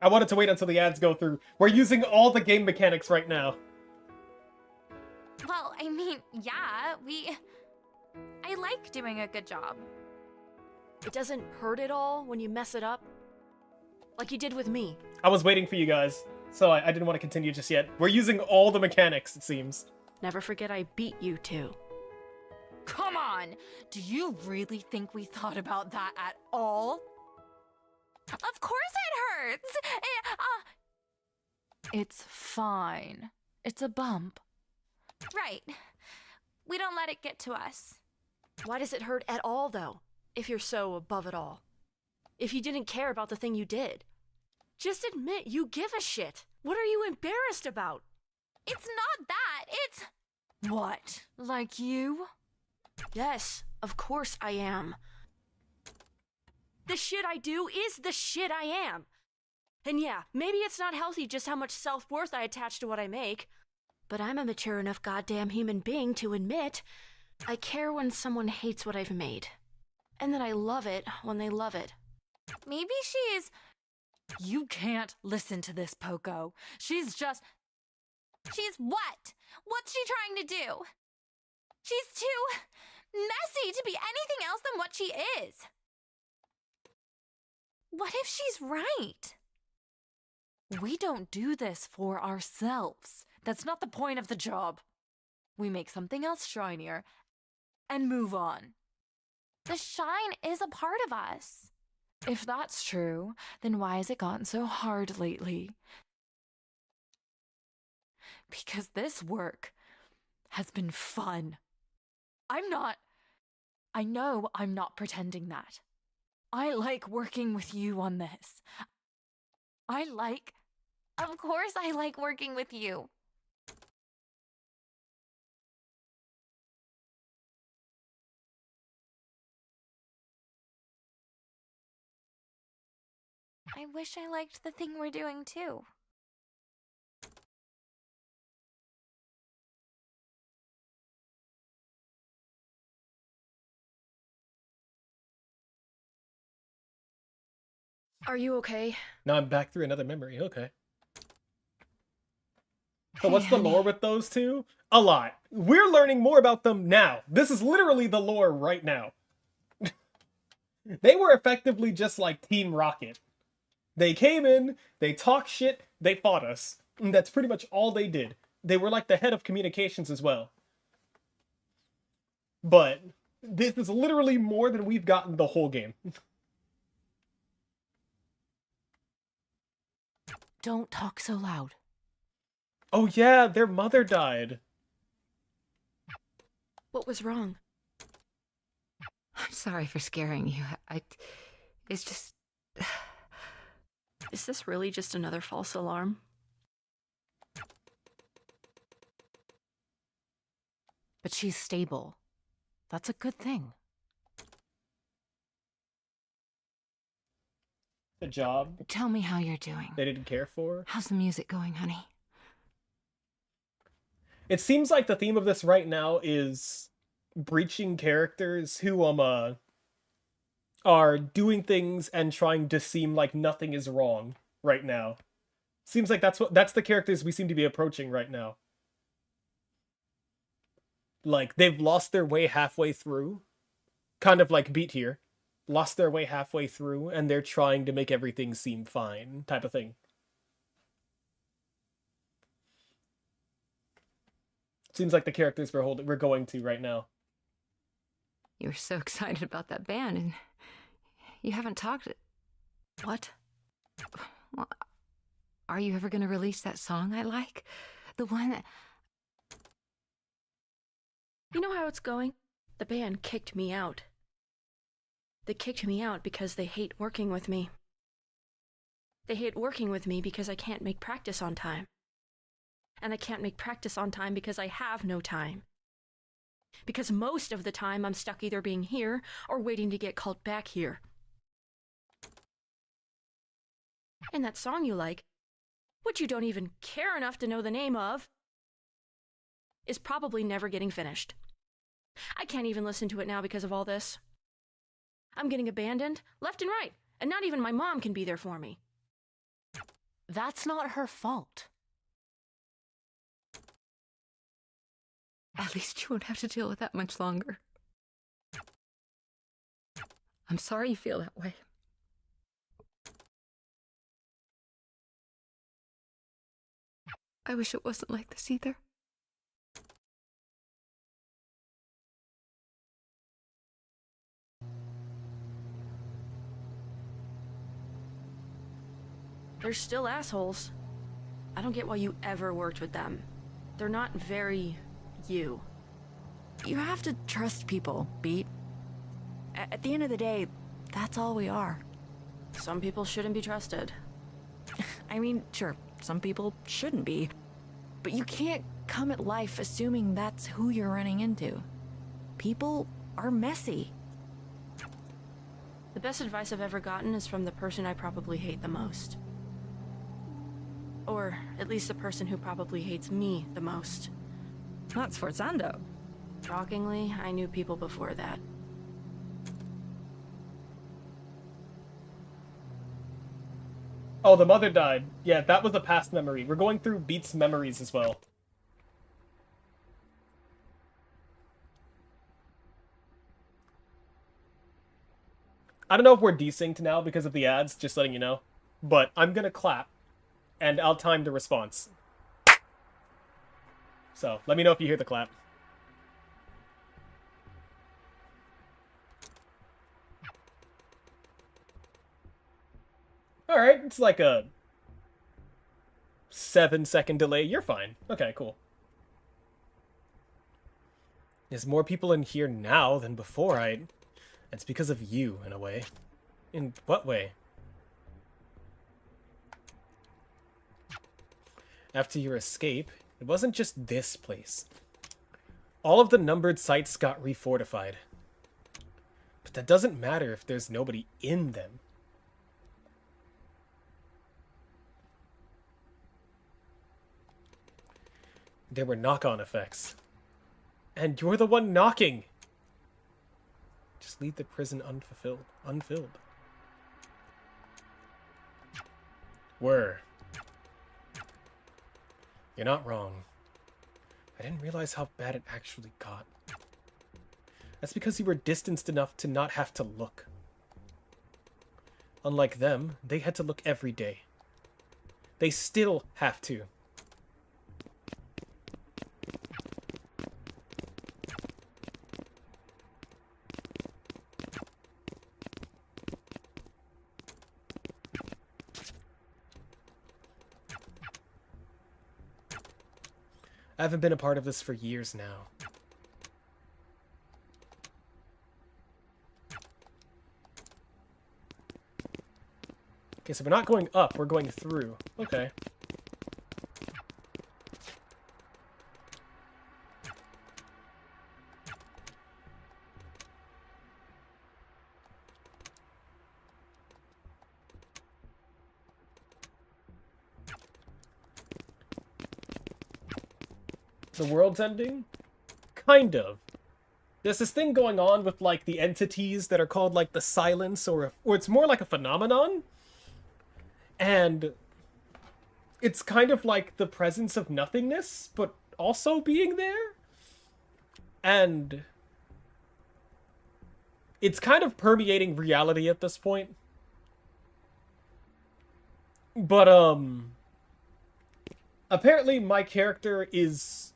I wanted to wait until the ads go through. We're using all the game mechanics right now. Well, I mean, yeah, I like doing a good job. It doesn't hurt at all when you mess it up. Like you did with me. I was waiting for you guys, so I didn't want to continue just yet. We're using all the mechanics, it seems. Never forget I beat you too. Come on! Do you really think we thought about that at all? Of course it hurts! It's fine. It's a bump. Right. We don't let it get to us. Why does it hurt at all, though? If you're so above it all. If you didn't care about the thing you did. Just admit you give a shit. What are you embarrassed about? It's not that, it's... What? Like you? Yes, of course I am. The shit I do is the shit I am. And yeah, maybe it's not healthy just how much self-worth I attach to what I make. But I'm a mature enough goddamn human being to admit I care when someone hates what I've made. And that I love it when they love it. Maybe she's... You can't listen to this, Poco. She's just... She's what? What's she trying to do? She's too messy to be anything else than what she is. What if she's right? We don't do this for ourselves. That's not the point of the job. We make something else shinier and move on. The shine is a part of us. If that's true, then why has it gotten so hard lately? Because this work has been fun. I know I'm not pretending that. I like working with you on this. Of course I like working with you. I wish I liked the thing we're doing too. Are you okay? Now I'm back through another memory, okay. So what's the lore with those two? A lot. We're learning more about them now. This is literally the lore right now. They were effectively just like Team Rocket. They came in, they talked shit, they fought us. And that's pretty much all they did. They were like the head of communications as well. But this is literally more than we've gotten the whole game. Don't talk so loud. Oh yeah, their mother died. What was wrong? I'm sorry for scaring you. It's just... Is this really just another false alarm? But she's stable. That's a good thing. The job Tell me how you're doing. they didn't care for. How's the music going, honey? It seems like the theme of this right now is breaching characters who are doing things and trying to seem like nothing is wrong right now. Seems like that's the characters we seem to be approaching right now. Like they've lost their way halfway through, kind of like Beat here. lost their way halfway through, and they're trying to make everything seem fine, type of thing. Seems like the characters we're going to right now. You were so excited about that band, and you haven't talked. What? Well, are you ever going to release that song I like? The one that... You know how it's going? The band kicked me out. They kicked me out because they hate working with me. They hate working with me because I can't make practice on time. And I can't make practice on time because I have no time. Because most of the time I'm stuck either being here or waiting to get called back here. And that song you like, which you don't even care enough to know the name of, is probably never getting finished. I can't even listen to it now because of all this. I'm getting abandoned left and right, and not even my mom can be there for me. That's not her fault. At least you won't have to deal with that much longer. I'm sorry you feel that way. I wish it wasn't like this either. They're still assholes. I don't get why you ever worked with them. They're not very you. You have to trust people, Beat. At the end of the day, that's all we are. Some people shouldn't be trusted. I mean, sure, some people shouldn't be. But you can't come at life assuming that's who you're running into. People are messy. The best advice I've ever gotten is from the person I probably hate the most. Or at least the person who probably hates me the most. That's Forzando. Shockingly, I knew people before that. Oh, the mother died. Yeah, that was a past memory. We're going through Beat's memories as well. I don't know if we're desynced now because of the ads, just letting you know. But I'm gonna clap, and I'll time the response. So, let me know if you hear the clap. Alright, it's like a 7-second delay. You're fine. Okay, cool. There's more people in here now than before. It's because of you, in a way. In what way? After your escape, it wasn't just this place. All of the numbered sites got refortified. But that doesn't matter if there's nobody in them. There were knock-on effects. And you're the one knocking! Just leave the prison unfilled. Were. You're not wrong. I didn't realize how bad it actually got. That's because you were distanced enough to not have to look. Unlike them, they had to look every day. They still have to. I haven't been a part of this for years now. Okay, so we're not going up, we're going through. Okay. The world's ending? Kind of. There's this thing going on with, like, the entities that are called, like, the silence, or it's more like a phenomenon. And it's kind of like the presence of nothingness, but also being there. And it's kind of permeating reality at this point. But, apparently my character is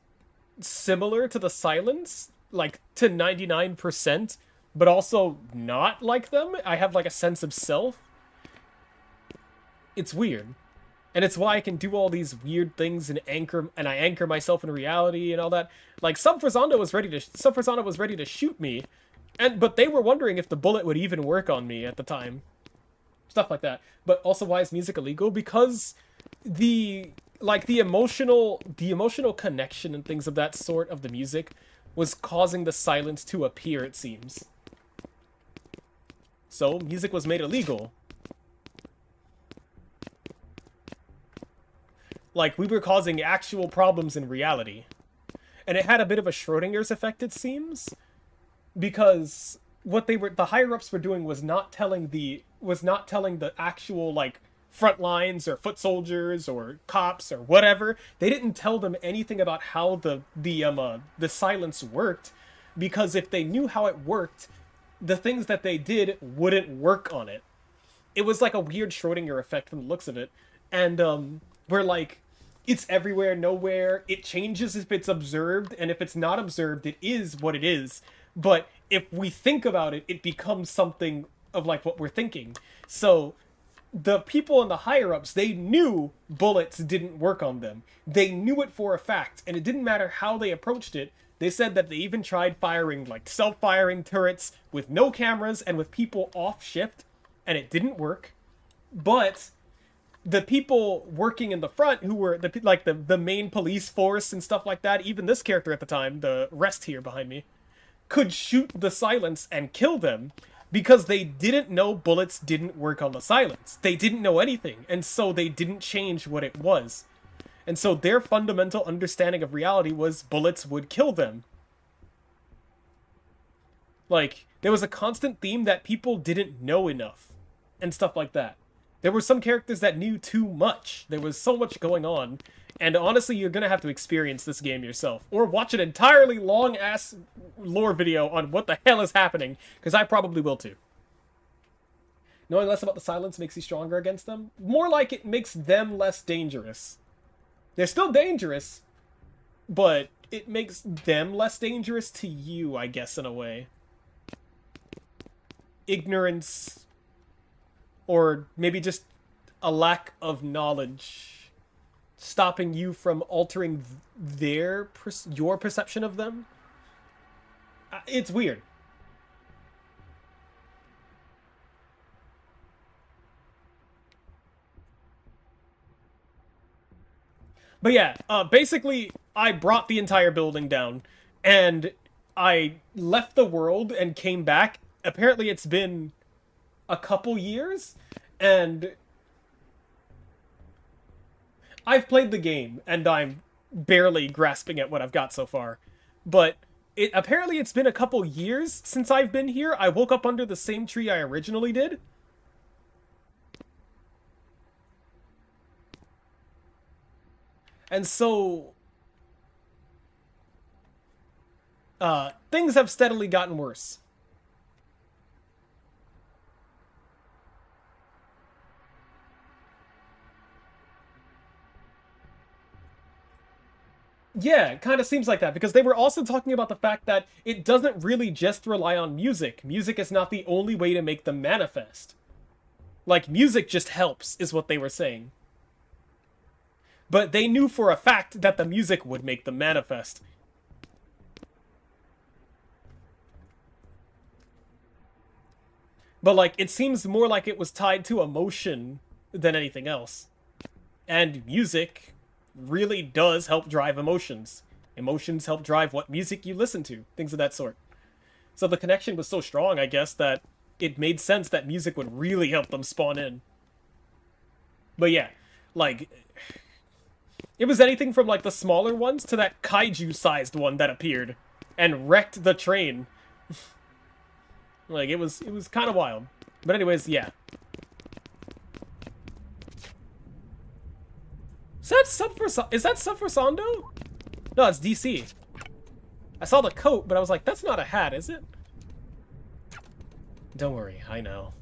similar to the Silence, like, to 99%, but also not like them. I have, like, a sense of self. It's weird. And it's why I can do all these weird things and I anchor myself in reality and all that. Like, Sub Frazanda was ready to shoot me, but they were wondering if the bullet would even work on me at the time. Stuff like that. But also, why is music illegal? Because the emotional connection and things of that sort of the music was causing the silence to appear, it seems. So, music was made illegal. Like, we were causing actual problems in reality. And it had a bit of a Schrodinger's effect, it seems. Because what the higher-ups were doing was not telling the actual, like, front lines or foot soldiers or cops or whatever. They didn't tell them anything about how the silence worked, because if they knew how it worked, the things that they did wouldn't work on it. It was like a weird Schrodinger effect from the looks of it. And, where, like, it's everywhere, nowhere, it changes if it's observed, and if it's not observed, it is what it is. But if we think about it, it becomes something of, like, what we're thinking. So, the people in the higher-ups, they knew bullets didn't work on them. They knew it for a fact, and it didn't matter how they approached it. They said that they even tried firing, like, self-firing turrets with no cameras and with people off shift, and it didn't work. But the people working in the front, who were the main police force and stuff like that, even this character at the time, the rest here behind me, could shoot the silence and kill them because they didn't know bullets didn't work on the silence. They didn't know anything, and so they didn't change what it was. And so their fundamental understanding of reality was bullets would kill them. Like, there was a constant theme that people didn't know enough and stuff like that. There were some characters that knew too much. There was so much going on. And honestly, you're gonna have to experience this game yourself. Or watch an entirely long-ass lore video on what the hell is happening. Because I probably will too. Knowing less about the silence makes you stronger against them? More like it makes them less dangerous. They're still dangerous. But it makes them less dangerous to you, I guess, in a way. Ignorance, or maybe just a lack of knowledge, stopping you from altering your perception of them. It's weird. But yeah, basically, I brought the entire building down, and I left the world and came back. Apparently it's been a couple years, and I've played the game, and I'm barely grasping at what I've got so far. But apparently it's been a couple years since I've been here. I woke up under the same tree I originally did. And so things have steadily gotten worse. Yeah, it kind of seems like that, because they were also talking about the fact that it doesn't really just rely on music. Music is not the only way to make them manifest. Like, music just helps, is what they were saying. But they knew for a fact that the music would make them manifest. But, like, it seems more like it was tied to emotion than anything else. And music really does help drive emotions. Emotions help drive what music you listen to, things of that sort. So the connection was so strong, I guess, that it made sense that music would really help them spawn in. But yeah, like, it was anything from, like, the smaller ones to that kaiju-sized one that appeared and wrecked the train. Like, it was kind of wild. But anyways, yeah. Is that Sub Sando? No, it's DC. I saw the coat, but I was like, that's not a hat, is it? Don't worry, I know.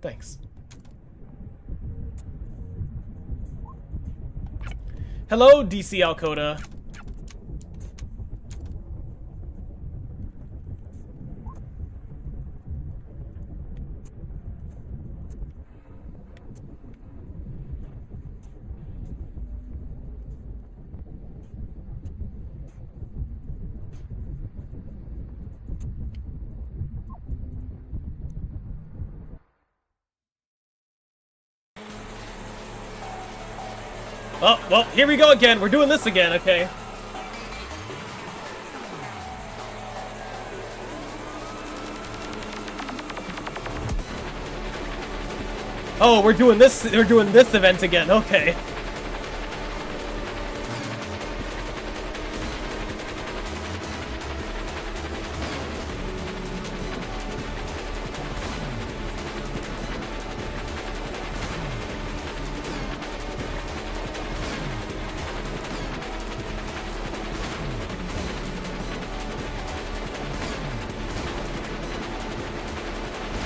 Thanks. Hello, DC Alcoda. Oh, well, here we go again. We're doing this again, okay. Oh, we're doing this event again, okay.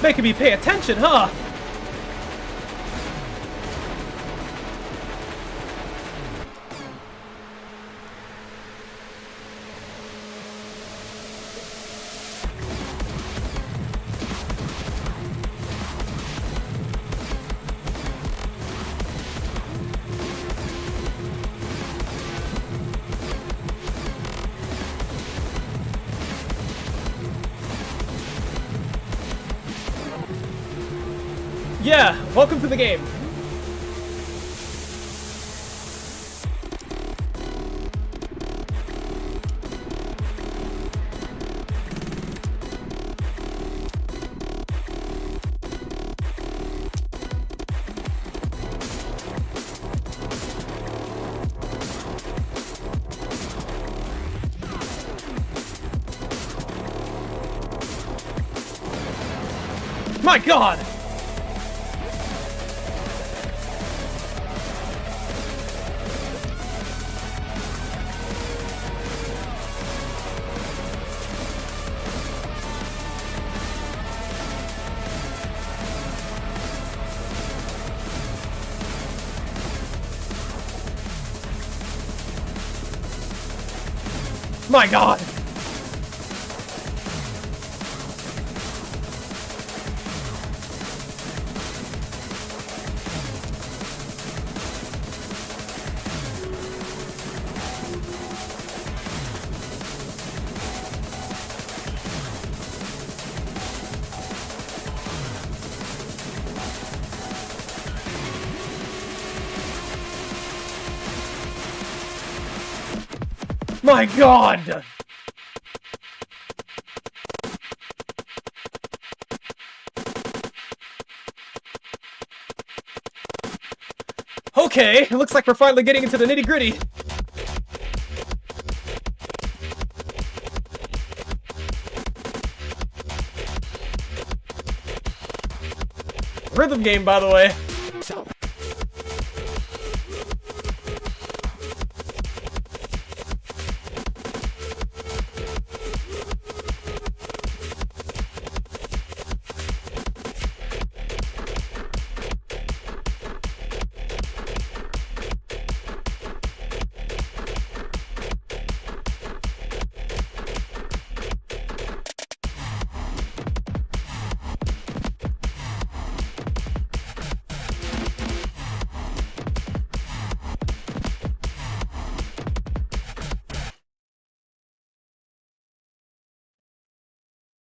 Making me pay attention, huh? Yeah, welcome to the game. My God! My God! My God! Okay, it looks like we're finally getting into the nitty-gritty. Rhythm game, by the way.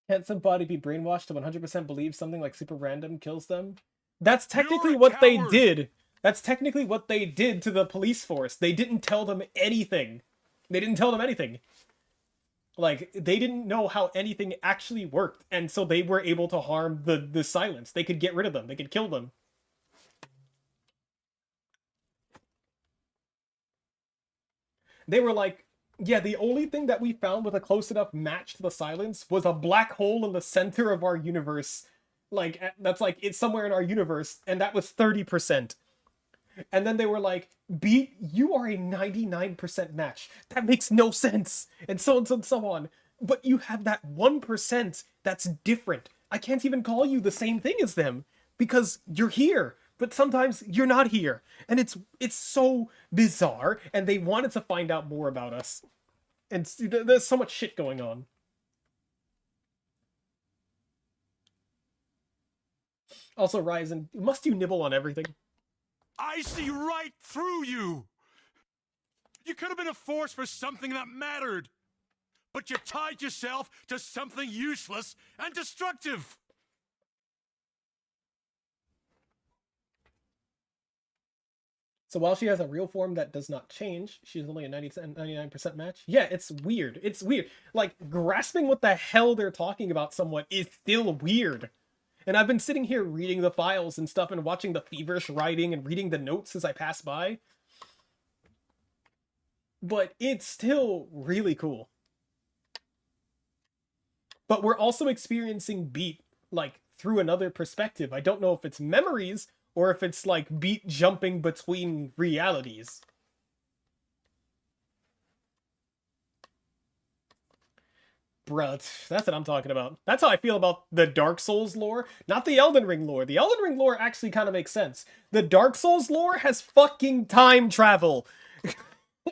Can't somebody be brainwashed to 100% believe something like super random kills them? That's technically what they did. That's technically what they did to the police force. They didn't tell them anything. They didn't tell them anything. Like, they didn't know how anything actually worked, and so they were able to harm the silence. They could get rid of them. They could kill them. They were like, yeah, the only thing that we found with a close enough match to the silence was a black hole in the center of our universe. Like, that's like, it's somewhere in our universe, and that was 30%. And then they were like, "Beat, you are a 99% match. That makes no sense." And so on and so on. But you have that 1% that's different. I can't even call you the same thing as them because you're here, but sometimes you're not here. And it's so bizarre, and they wanted to find out more about us. And there's so much shit going on. Also, Ryzen, must you nibble on everything? I see right through you! You could have been a force for something that mattered, but you tied yourself to something useless and destructive! So while she has a real form that does not change, she's only a 99% match. Yeah, it's weird. It's weird. Like, grasping what the hell they're talking about somewhat is still weird. And I've been sitting here reading the files and stuff and watching the feverish writing and reading the notes as I pass by. But it's still really cool. But we're also experiencing Beat, like, through another perspective. I don't know if it's memories or if it's, like, Beat jumping between realities. Bruh, that's what I'm talking about. That's how I feel about the Dark Souls lore, not the Elden Ring lore. The Elden Ring lore actually kind of makes sense. The Dark Souls lore has fucking time travel.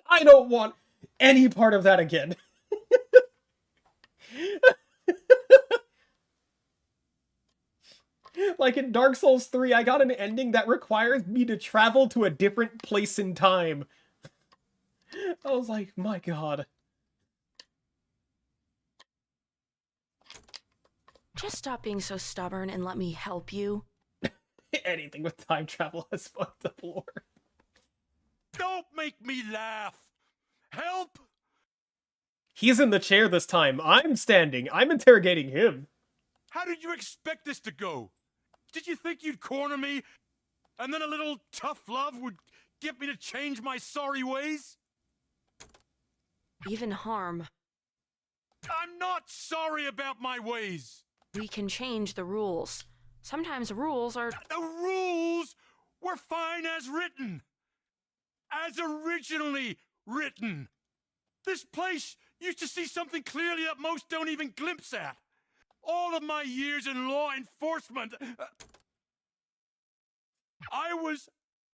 I don't want any part of that again. Like in Dark Souls 3, I got an ending that requires me to travel to a different place in time. I was like, my god. Just stop being so stubborn and let me help you. Anything with time travel has fucked up lore. Don't make me laugh! Help! He's in the chair this time. I'm standing. I'm interrogating him. How did you expect this to go? Did you think you'd corner me, and then a little tough love would get me to change my sorry ways? Even harm. I'm not sorry about my ways! We can change the rules. Sometimes rules are... The rules were fine as written! As originally written! This place used to see something clearly that most don't even glimpse at! All of my years in law enforcement, I was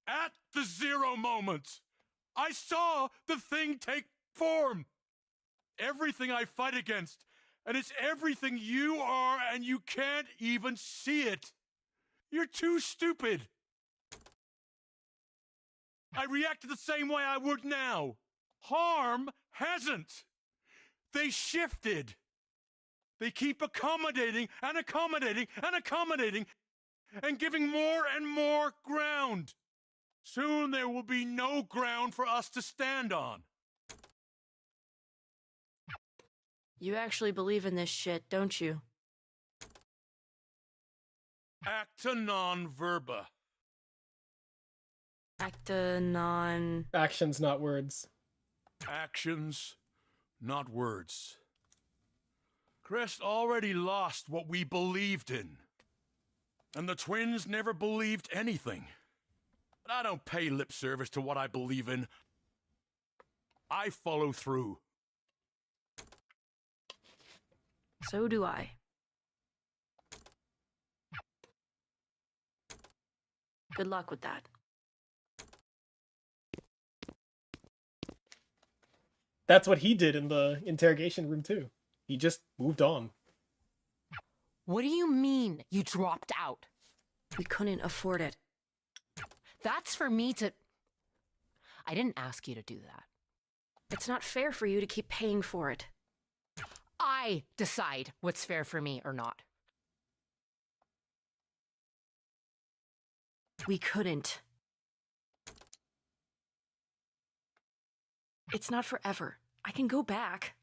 at the zero moment. I saw the thing take form. Everything I fight against, and it's everything you are, and you can't even see it. You're too stupid. I reacted the same way I would now. Harm hasn't. They shifted. They keep accommodating and accommodating and accommodating and giving more and more ground. Soon there will be no ground for us to stand on. You actually believe in this shit, don't you? Acta non verba. Acta non... Actions, not words. Actions, not words. Crest already lost what we believed in. And the twins never believed anything. But I don't pay lip service to what I believe in. I follow through. So do I. Good luck with that. That's what he did in the interrogation room too. He just moved on. What do you mean you dropped out? We couldn't afford it. That's for me to... I didn't ask you to do that. It's not fair for you to keep paying for it. I decide what's fair for me or not. We couldn't. It's not forever. I can go back.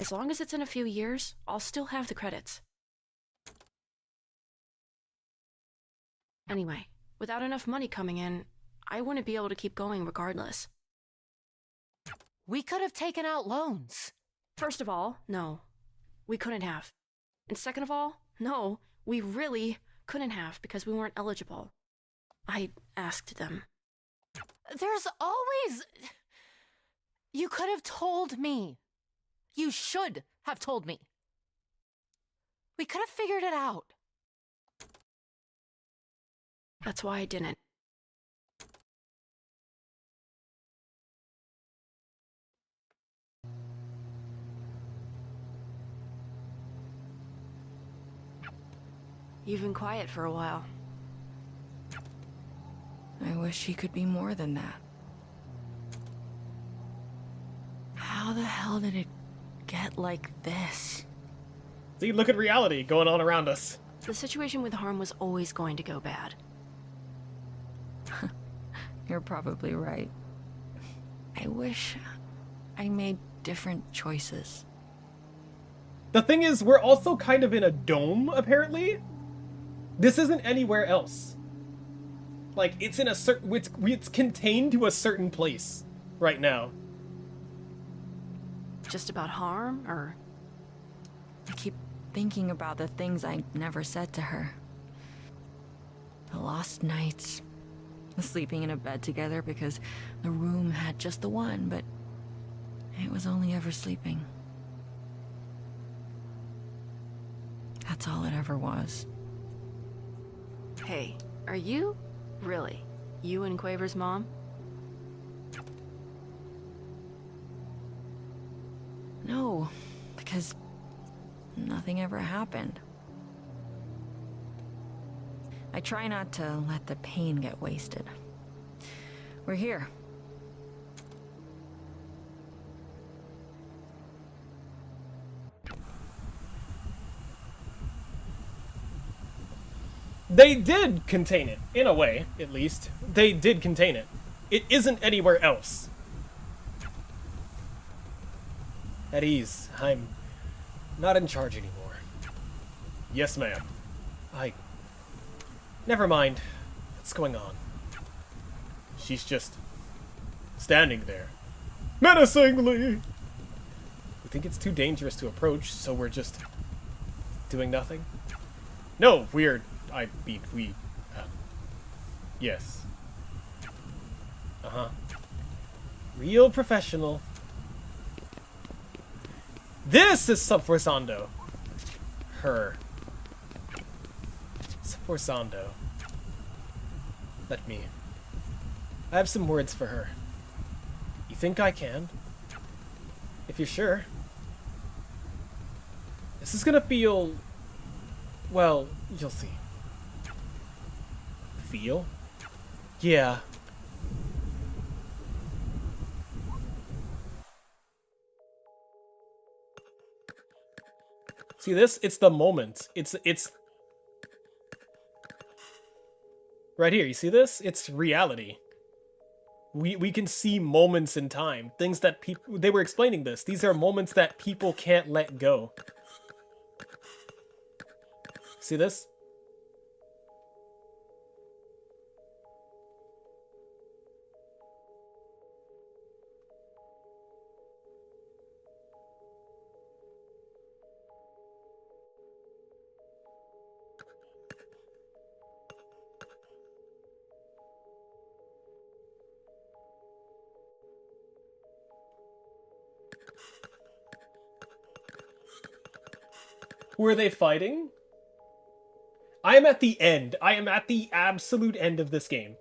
As long as it's in a few years, I'll still have the credits. Anyway, without enough money coming in, I wouldn't be able to keep going regardless. We could have taken out loans. First of all, no. We couldn't have. And second of all, no, we really couldn't have because we weren't eligible. I asked them. There's always... You could have told me. You should have told me. We could have figured it out. That's why I didn't. You've been quiet for a while. I wish he could be more than that. How the hell did it get like this? See, look at reality going on around us. The situation with Harm was always going to go bad. You're probably right. I wish I made different choices. The thing is, we're also kind of in a dome, apparently. This isn't anywhere else. Like, it's in a certain... It's contained to a certain place right now. Just about Harm, or...? I keep thinking about the things I never said to her. The lost nights. The sleeping in a bed together because the room had just the one, but it was only ever sleeping. That's all it ever was. Hey, are you? Really? You and Quaver's mom? No, because nothing ever happened. I try not to let the pain get wasted. We're here. They did contain it, in a way, at least. They did contain it. It isn't anywhere else. At ease. I'm not in charge anymore. Yes, ma'am. Never mind. What's going on? She's just standing there. Menacingly! We think it's too dangerous to approach, so we're just doing nothing? No, we... yes. Uh-huh. Real professional. This is Subforzando. Her. Subforzando. Let me. I have some words for her. You think I can? If you're sure. This is gonna feel... well, you'll see. Feel? Yeah. See this? It's the moment. It's right here. You see this? It's reality. We can see moments in time. Things that people... they were explaining this. These are moments that people can't let go. See this? Who are they fighting? I am at the end. I am at the absolute end of this game.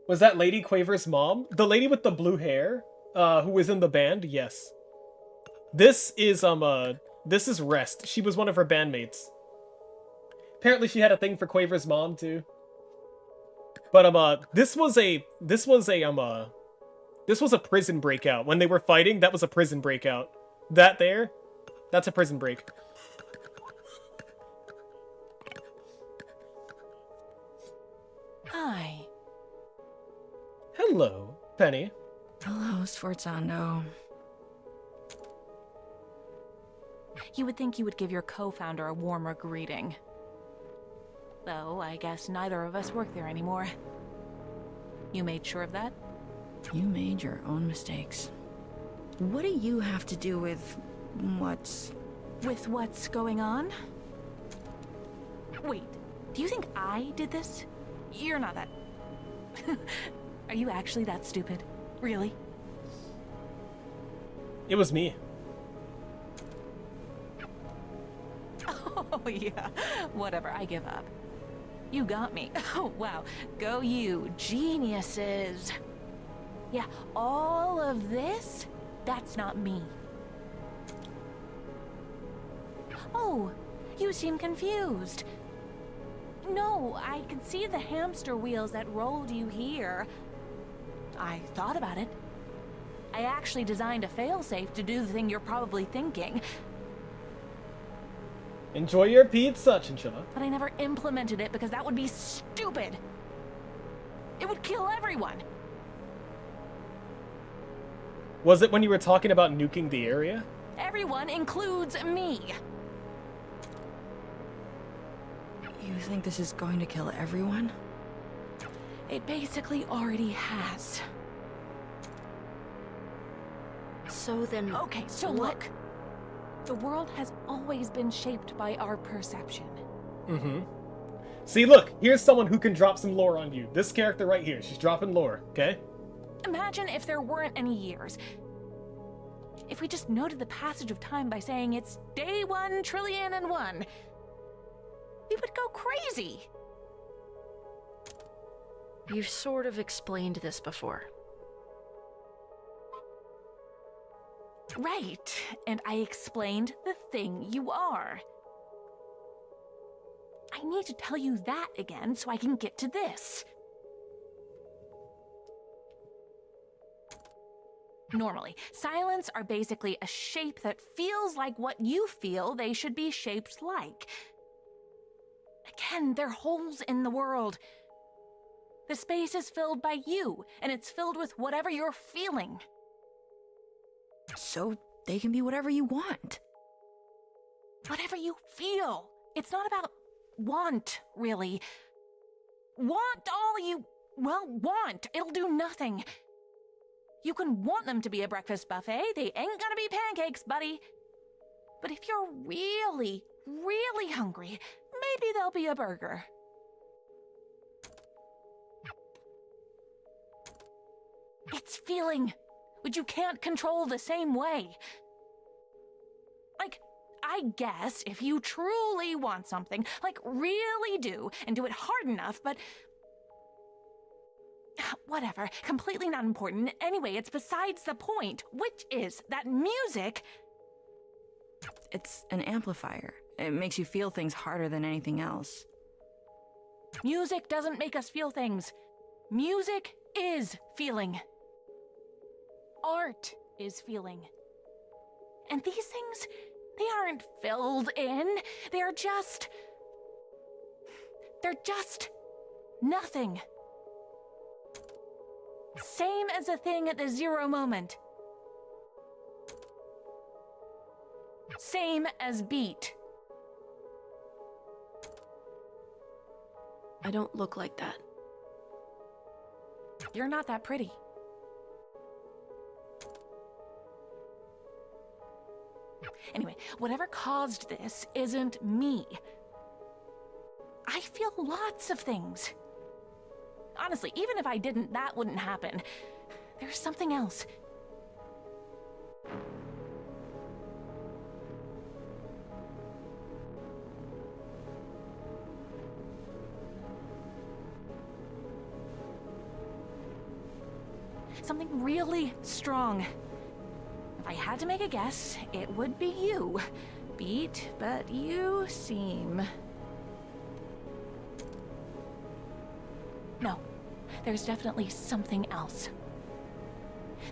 Was that Lady Quaver's mom? The lady with the blue hair? Who was in the band? Yes. This is Rest. She was one of her bandmates. Apparently she had a thing for Quaver's mom, too. But, this was a prison breakout. When they were fighting, that was a prison breakout. That there, that's a prison break. Hi. Hello, Penny. Hello, Sforzando. You would think you would give your co-founder a warmer greeting. Though, I guess neither of us work there anymore. You made sure of that? You made your own mistakes. What do you have to do with what's... With what's going on? Wait, do you think I did this? You're not that... Are you actually that stupid? Really? It was me. Oh, yeah. Whatever, I give up. You got me. Oh, wow. Go you, geniuses. Yeah, all of this? That's not me. Oh, you seem confused. No, I can see the hamster wheels that rolled you here. I thought about it. I actually designed a failsafe to do the thing you're probably thinking. Enjoy your pizza, Chinchilla. But I never implemented it because that would be stupid. It would kill everyone. Was it when you were talking about nuking the area? Everyone includes me. You think this is going to kill everyone? It basically already has. So then... Okay, so look. The world has always been shaped by our perception. Mm-hmm. See, look, here's someone who can drop some lore on you. This character right here, she's dropping lore, okay? Imagine if there weren't any years. If we just noted the passage of time by saying it's day 1,000,000,001. We would go crazy. You've sort of explained this before. Right, and I explained the thing you are. I need to tell you that again so I can get to this. Normally, silents are basically a shape that feels like what you feel they should be shaped like. Again, they're holes in the world. The space is filled by you, and it's filled with whatever you're feeling. So they can be whatever you want. Whatever you feel. It's not about want, really. Want all you, well, want. It'll do nothing. You can want them to be a breakfast buffet. They ain't gonna be pancakes, buddy. But if you're really, really hungry, maybe they'll be a burger. It's feeling, which you can't control the same way. Like, I guess if you truly want something, like really do, and do it hard enough, but... whatever, completely not important. Anyway, it's besides the point, which is that music... It's an amplifier. It makes you feel things harder than anything else. Music doesn't make us feel things. Music is feeling. Art is feeling. And these things, they aren't filled in. They're just nothing. Same as a thing at the zero moment. Same as beat. I don't look like that. You're not that pretty. Anyway, whatever caused this isn't me. I feel lots of things. Honestly, even if I didn't, that wouldn't happen. There's something else. Something really strong. If I had to make a guess, it would be you. Beat, but you seem... No, there's definitely something else.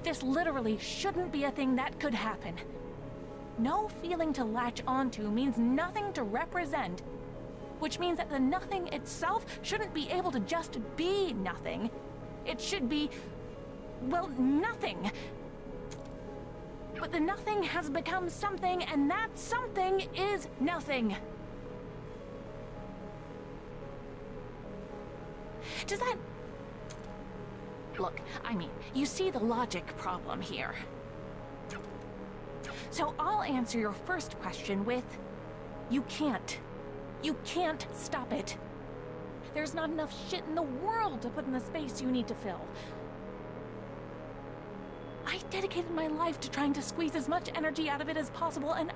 This literally shouldn't be a thing that could happen. No feeling to latch onto means nothing to represent, which means that the nothing itself shouldn't be able to just be nothing. It should be, well, nothing. But the nothing has become something, and that something is nothing. Does that... Look, I mean, you see the logic problem here. So I'll answer your first question with, you can't. You can't stop it. There's not enough shit in the world to put in the space you need to fill. I dedicated my life to trying to squeeze as much energy out of it as possible, and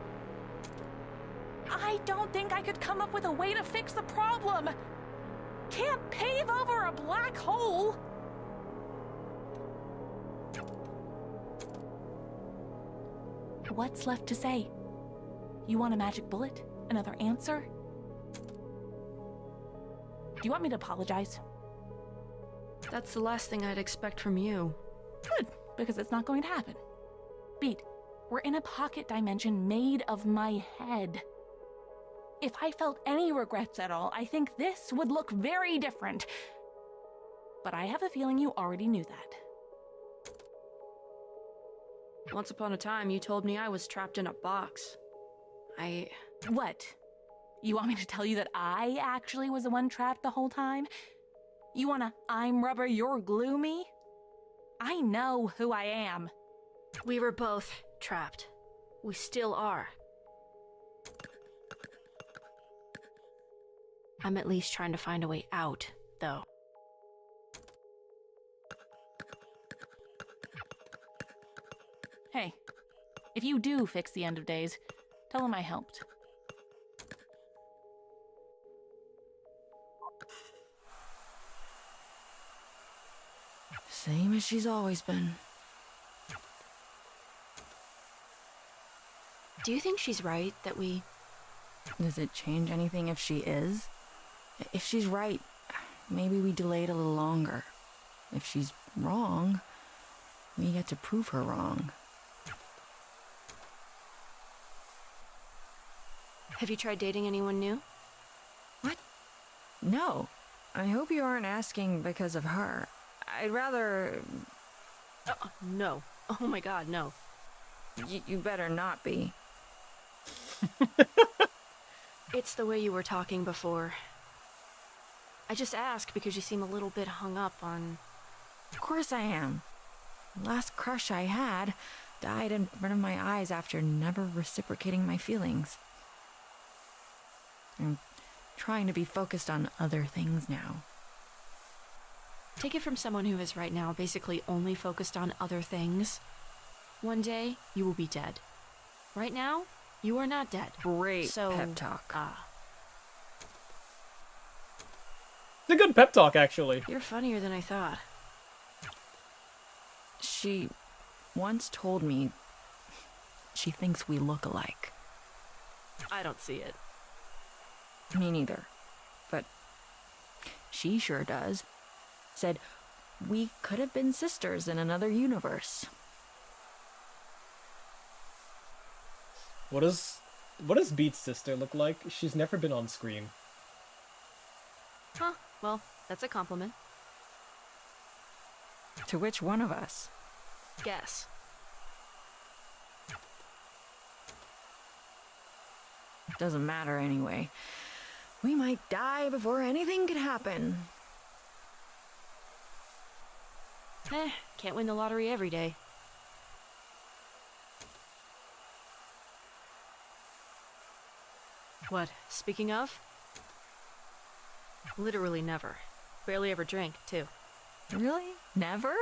I don't think I could come up with a way to fix the problem. Can't pave over a black hole. What's left to say? You want a magic bullet? Another answer? Do you want me to apologize? That's the last thing I'd expect from you. Good, because it's not going to happen. Beat, we're in a pocket dimension made of my head. If I felt any regrets at all, I think this would look very different. But I have a feeling you already knew that. Once upon a time, you told me I was trapped in a box. What? You want me to tell you that I actually was the one trapped the whole time? You wanna I'm rubber, you're glue me? I know who I am. We were both trapped. We still are. I'm at least trying to find a way out, though. Hey, if you do fix the end of days, tell him I helped. Same as she's always been. Do you think she's right that we... Does it change anything if she is? If she's right, maybe we delay it a little longer. If she's wrong, we get to prove her wrong. Have you tried dating anyone new? What? No. I hope you aren't asking because of her. I'd rather... No. Oh my god, no. You better not be. It's the way you were talking before. I just asked because you seem a little bit hung up on... Of course I am. The last crush I had died in front of my eyes after never reciprocating my feelings. I'm trying to be focused on other things now. Take it from someone who is right now basically only focused on other things. One day, you will be dead. Right now, you are not dead. Great so, pep talk. It's a good pep talk, actually. You're funnier than I thought. She once told me she thinks we look alike. I don't see it. Me neither. But she sure does. Said we could have been sisters in another universe. What does Beat's sister look like? She's never been on screen. Huh, well, that's a compliment. To which one of us? Guess. Doesn't matter anyway. We might die before anything could happen. Can't win the lottery every day. What, speaking of? Literally never. Barely ever drink, too. Really? Never?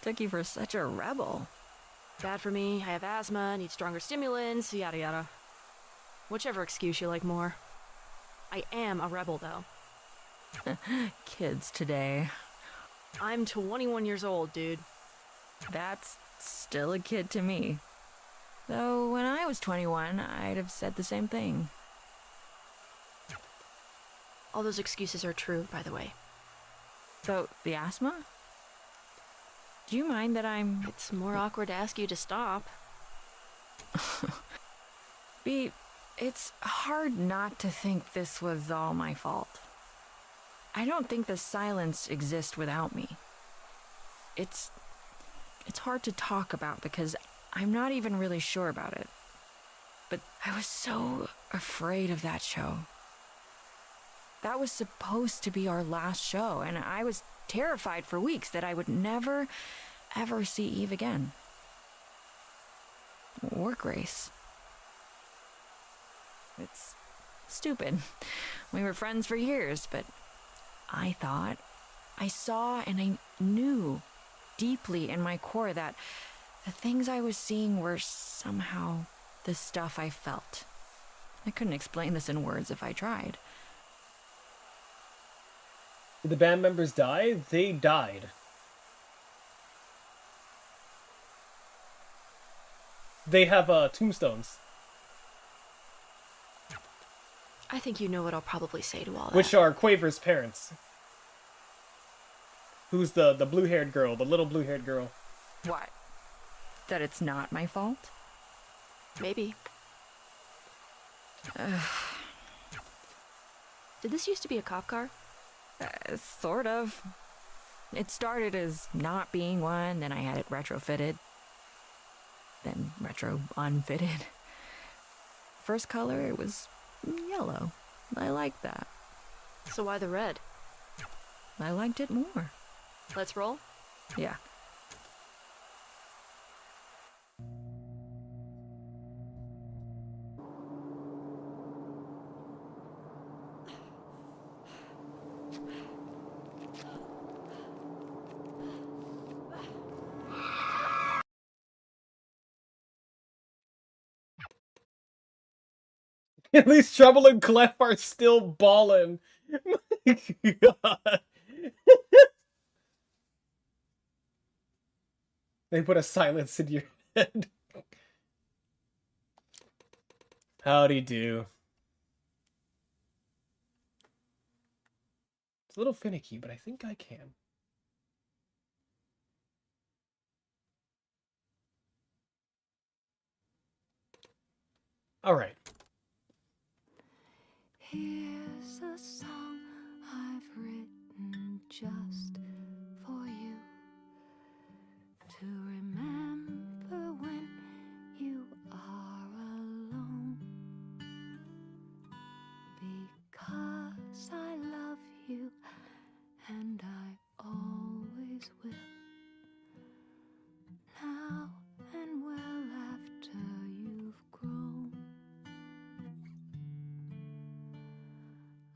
Took you for such a rebel. Bad for me, I have asthma, need stronger stimulants, yada yada. Whichever excuse you like more. I am a rebel, though. Kids today. I'm 21 years old, dude. That's still a kid to me. Though when I was 21, I'd have said the same thing. All those excuses are true, by the way. So, the asthma? Do you mind that I'm... It's more awkward to ask you to stop. B, it's hard not to think this was all my fault. I don't think the silence exists without me. It's hard to talk about because I'm not even really sure about it. But I was so afraid of that show. That was supposed to be our last show, and I was terrified for weeks that I would never, ever see Eve again. Or Grace. It's stupid. We were friends for years, but I thought, I saw, and I knew deeply in my core that the things I was seeing were somehow the stuff I felt. I couldn't explain this in words if I tried. Did the band members die? They died. They have tombstones. I think you know what I'll probably say to all that. Which are Quaver's parents. Who's the blue-haired girl, the little blue-haired girl. What? That it's not my fault? Maybe. Did this used to be a cop car? Sort of. It started as not being one, then I had it retrofitted. Then retro unfitted. First color, it was yellow. I liked that. So why the red? I liked it more. Let's roll? Yeah. At least Trouble and Clef are still ballin'. My God. They put a silence in your head. Howdy do. It's a little finicky, but I think I can. All right. Here's a song I've written just for you to remember when you are alone, because I love you and I always will, now and well after you've grown.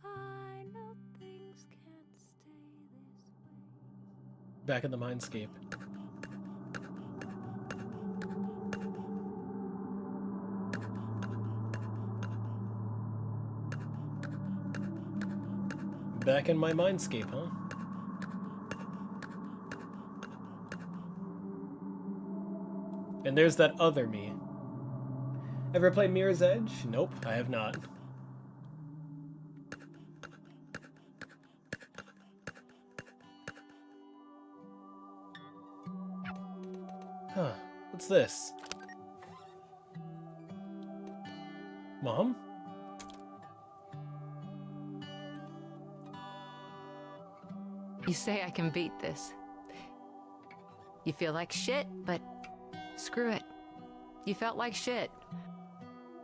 I know things can't stay this way. Back in the Mindscape. Back in my Mindscape, huh? And there's that other me. Ever play Mirror's Edge? Nope, I have not. Huh, what's this? Mom? You say I can beat this. You feel like shit, but screw it. You felt like shit.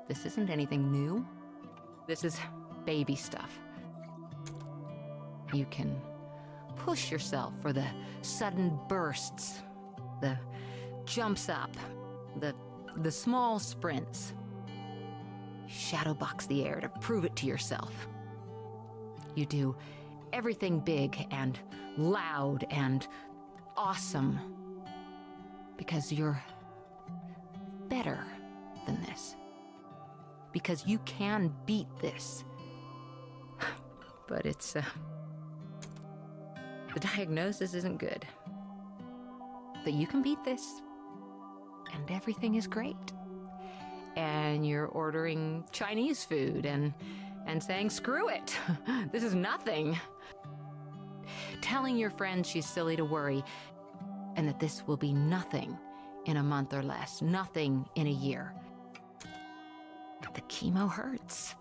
This isn't anything new. This is baby stuff. You can push yourself for the sudden bursts, the jumps up, the small sprints. Shadowbox the air to prove it to yourself. You do everything big and loud and awesome because you're better than this. Because you can beat this. But it's, the diagnosis isn't good. But you can beat this, and everything is great. And you're ordering Chinese food and saying, screw it, this is nothing. Telling your friend she's silly to worry, and that this will be nothing in a month or less, nothing in a year. But the chemo hurts.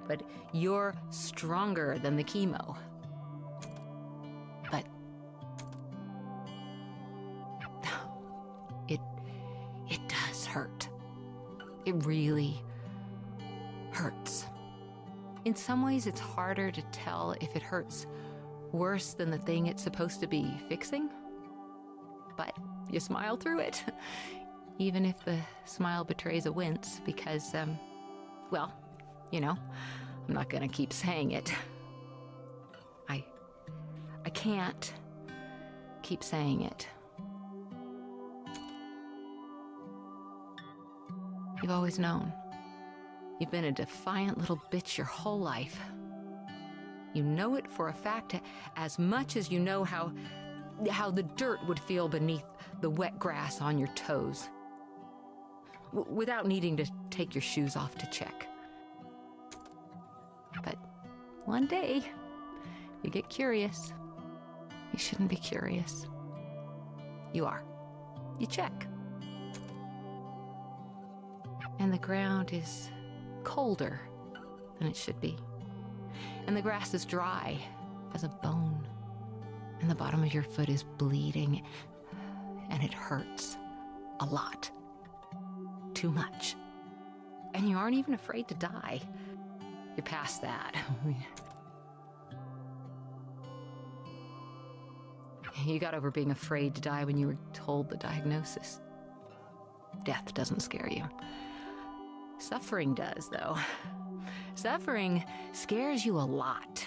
But you're stronger than the chemo. But it does hurt. It really hurts. In some ways, it's harder to tell if it hurts worse than the thing it's supposed to be fixing. But you smile through it, even if the smile betrays a wince, because, well, you know, I'm not gonna keep saying it. I can't keep saying it. You've always known. You've been a defiant little bitch your whole life. You know it for a fact as much as you know how the dirt would feel beneath the wet grass on your toes. Without needing to take your shoes off to check. But one day, you get curious. You shouldn't be curious. You are. You check. And the ground is colder than it should be. And the grass is dry as a bone. And the bottom of your foot is bleeding. And it hurts a lot. Too much. And you aren't even afraid to die. You're past that. You got over being afraid to die when you were told the diagnosis. Death doesn't scare you. Suffering does, though. Suffering scares you a lot.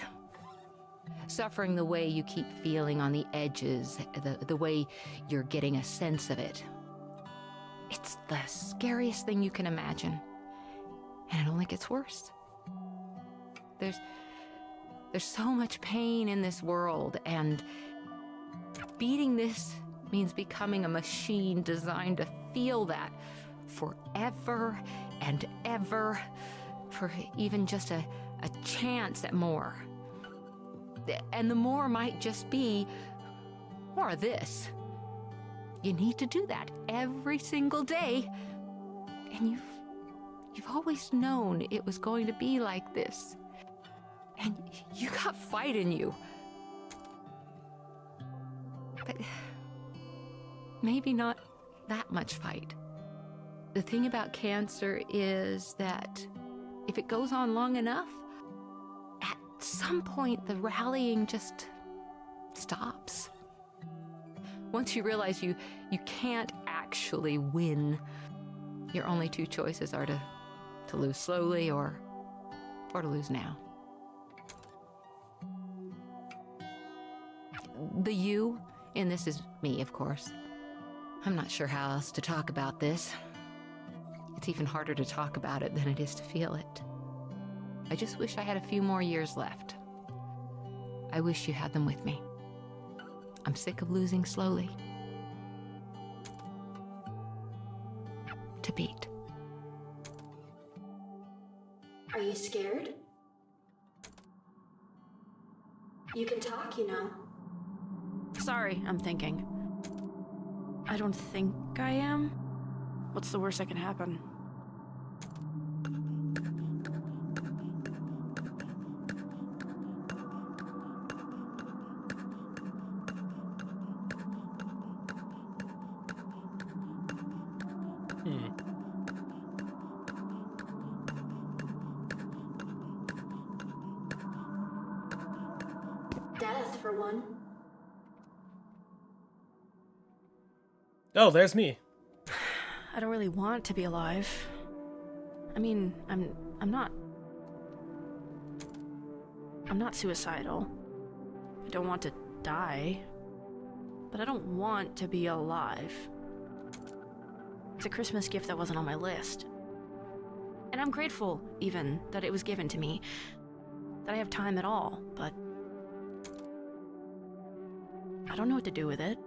Suffering the way you keep feeling on the edges, the way you're getting a sense of it. It's the scariest thing you can imagine. And it only gets worse. There's so much pain in this world, and beating this means becoming a machine designed to feel that forever and ever, for even just a chance at more. And the more might just be more of this. You need to do that every single day. And you've always known it was going to be like this. And you got fight in you. But maybe not that much fight. The thing about cancer is that if it goes on long enough, at some point the rallying just stops. Once you realize you can't actually win, your only two choices are to lose slowly or to lose now. The you in this is me, of course. I'm not sure how else to talk about this. It's even harder to talk about it than it is to feel it. I just wish I had a few more years left. I wish you had them with me. I'm sick of losing slowly. To beat. Are you scared? You can talk, you know. Sorry, I'm thinking. I don't think I am. What's the worst that can happen? Death, for one. Oh, there's me. I don't really want to be alive. I mean, I'm not suicidal. I don't want to die. But I don't want to be alive. It's a Christmas gift that wasn't on my list. And I'm grateful, even, that it was given to me. That I have time at all, but I don't know what to do with it.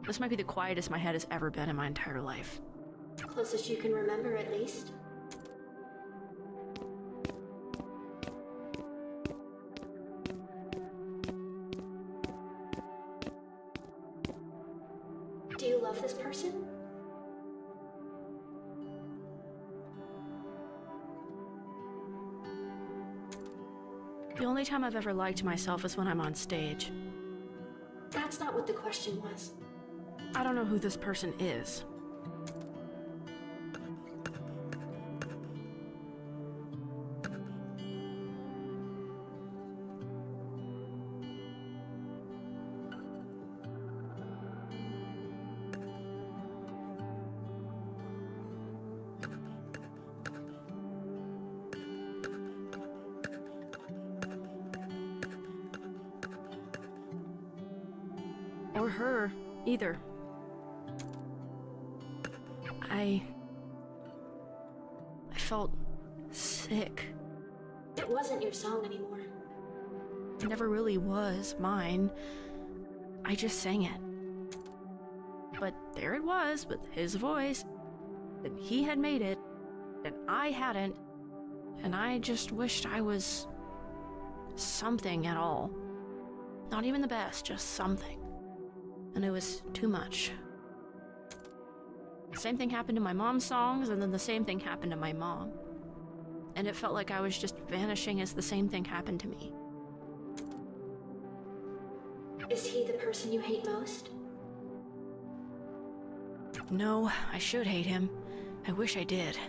This might be the quietest my head has ever been in my entire life. Closest you can remember, at least. Do you love this person? The only time I've ever liked myself is when I'm on stage. That's not what the question was. I don't know who this person is. Or her, either. I felt sick. It wasn't your song anymore. It never really was mine. I just sang it. But there it was, with his voice. And he had made it, and I hadn't. And I just wished I was something at all. Not even the best, just something. And it was too much. The same thing happened to my mom's songs, and then the same thing happened to my mom. And it felt like I was just vanishing as the same thing happened to me. Is he the person you hate most? No, I should hate him. I wish I did.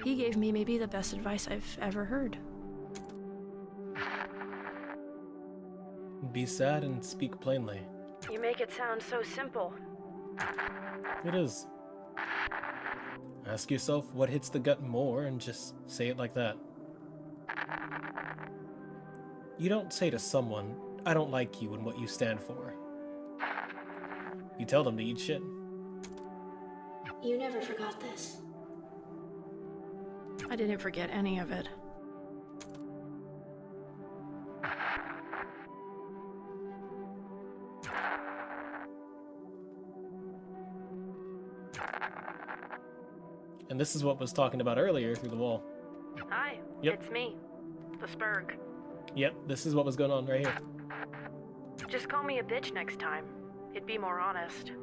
He gave me maybe the best advice I've ever heard. Be sad and speak plainly. You make it sound so simple. It is. Ask yourself what hits the gut more and just say it like that. You don't say to someone, I don't like you and what you stand for. You tell them to eat shit. You never forgot this. I didn't forget any of it. And this is what was talking about earlier through the wall. Hi, Yep. it's me, the Spurg. Yep, this is what was going on right here. Just call me a bitch next time. It'd be more honest.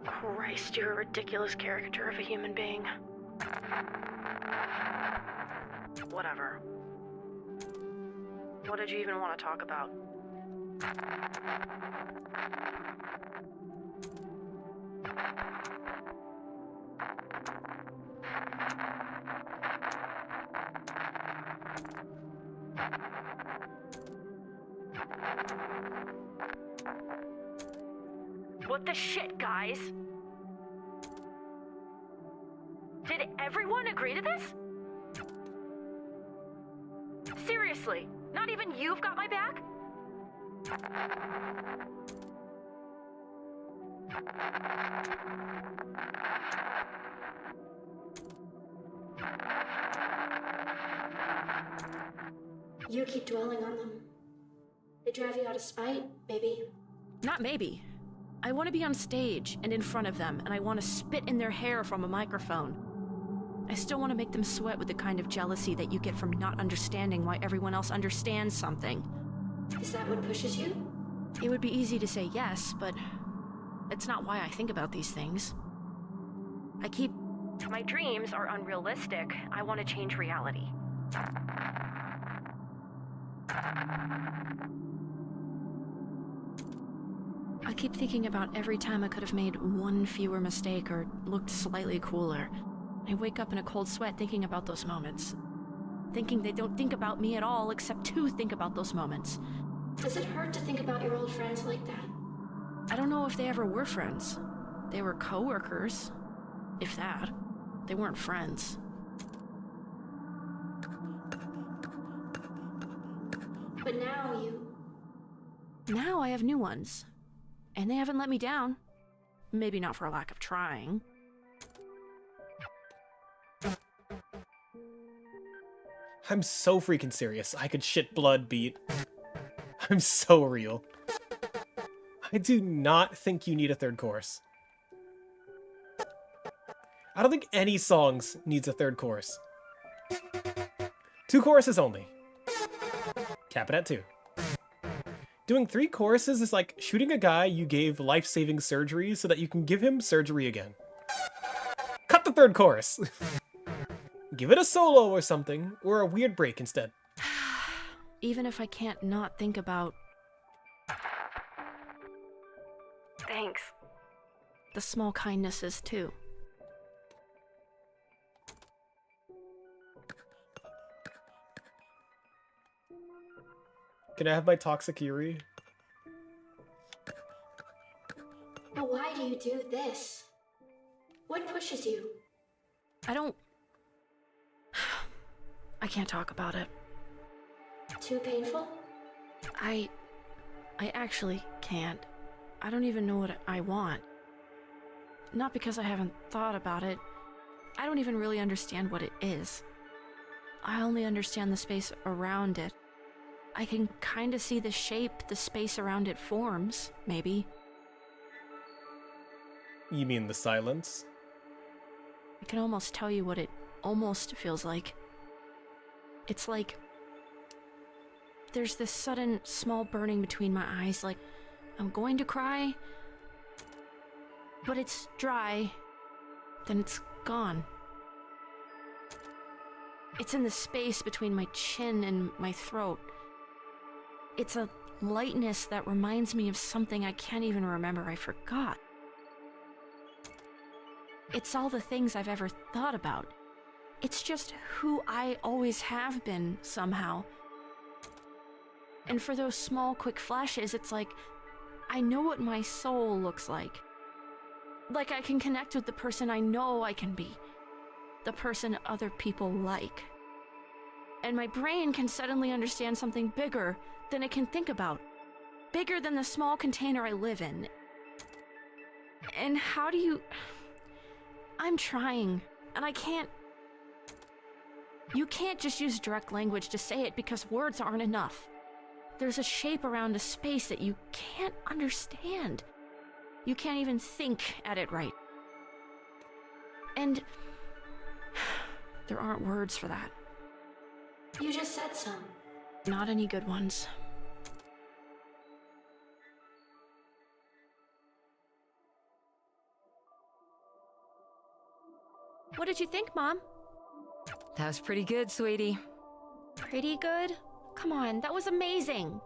Christ, you're a ridiculous caricature of a human being. Whatever. What did you even want to talk about? What the shit, guys? Did everyone agree to this? Seriously, not even you've got my back? You keep dwelling on them. They drive you out of spite, maybe. Not maybe. I want to be on stage and in front of them, and I want to spit in their hair from a microphone. I still want to make them sweat with the kind of jealousy that you get from not understanding why everyone else understands something. Is that what pushes you? It would be easy to say yes, but it's not why I think about these things. My dreams are unrealistic. I want to change reality. I keep thinking about every time I could have made one fewer mistake or looked slightly cooler. I wake up in a cold sweat thinking about those moments. Thinking they don't think about me at all except to think about those moments. Does it hurt to think about your old friends like that? I don't know if they ever were friends. They were coworkers. If that. They weren't friends. But now Now I have new ones. And they haven't let me down. Maybe not for a lack of trying. I'm so freaking serious. I could shit blood beat. I'm so real. I do not think you need a third chorus. I don't think any songs needs a third chorus. 2 choruses only. Cap it at 2. Doing 3 choruses is like shooting a guy you gave life-saving surgery so that you can give him surgery again. Cut the 3rd chorus! Give it a solo or something, or a weird break instead. Even if I can't not think about... Thanks. The small kindnesses, too. Can I have my toxic Yuri? But why do you do this? What pushes you? I can't talk about it. Too painful? I actually can't. I don't even know what I want. Not because I haven't thought about it. I don't even really understand what it is. I only understand the space around it. I can kind of see the shape the space around it forms, maybe. You mean the silence? I can almost tell you what it almost feels like. It's like there's this sudden small burning between my eyes, like I'm going to cry, but it's dry, then it's gone. It's in the space between my chin and my throat. It's a lightness that reminds me of something I can't even remember I forgot. It's all the things I've ever thought about. It's just who I always have been, somehow. And for those small, quick flashes, it's like I know what my soul looks like. Like I can connect with the person I know I can be. The person other people like. And my brain can suddenly understand something bigger than it can think about. Bigger than the small container I live in. And how do you... I'm trying, and I can't... You can't just use direct language to say it because words aren't enough. There's a shape around a space that you can't understand. You can't even think at it right. And there aren't words for that. You just said some. Not any good ones. What did you think, Mom? That was pretty good, sweetie. Pretty good? Come on, that was amazing.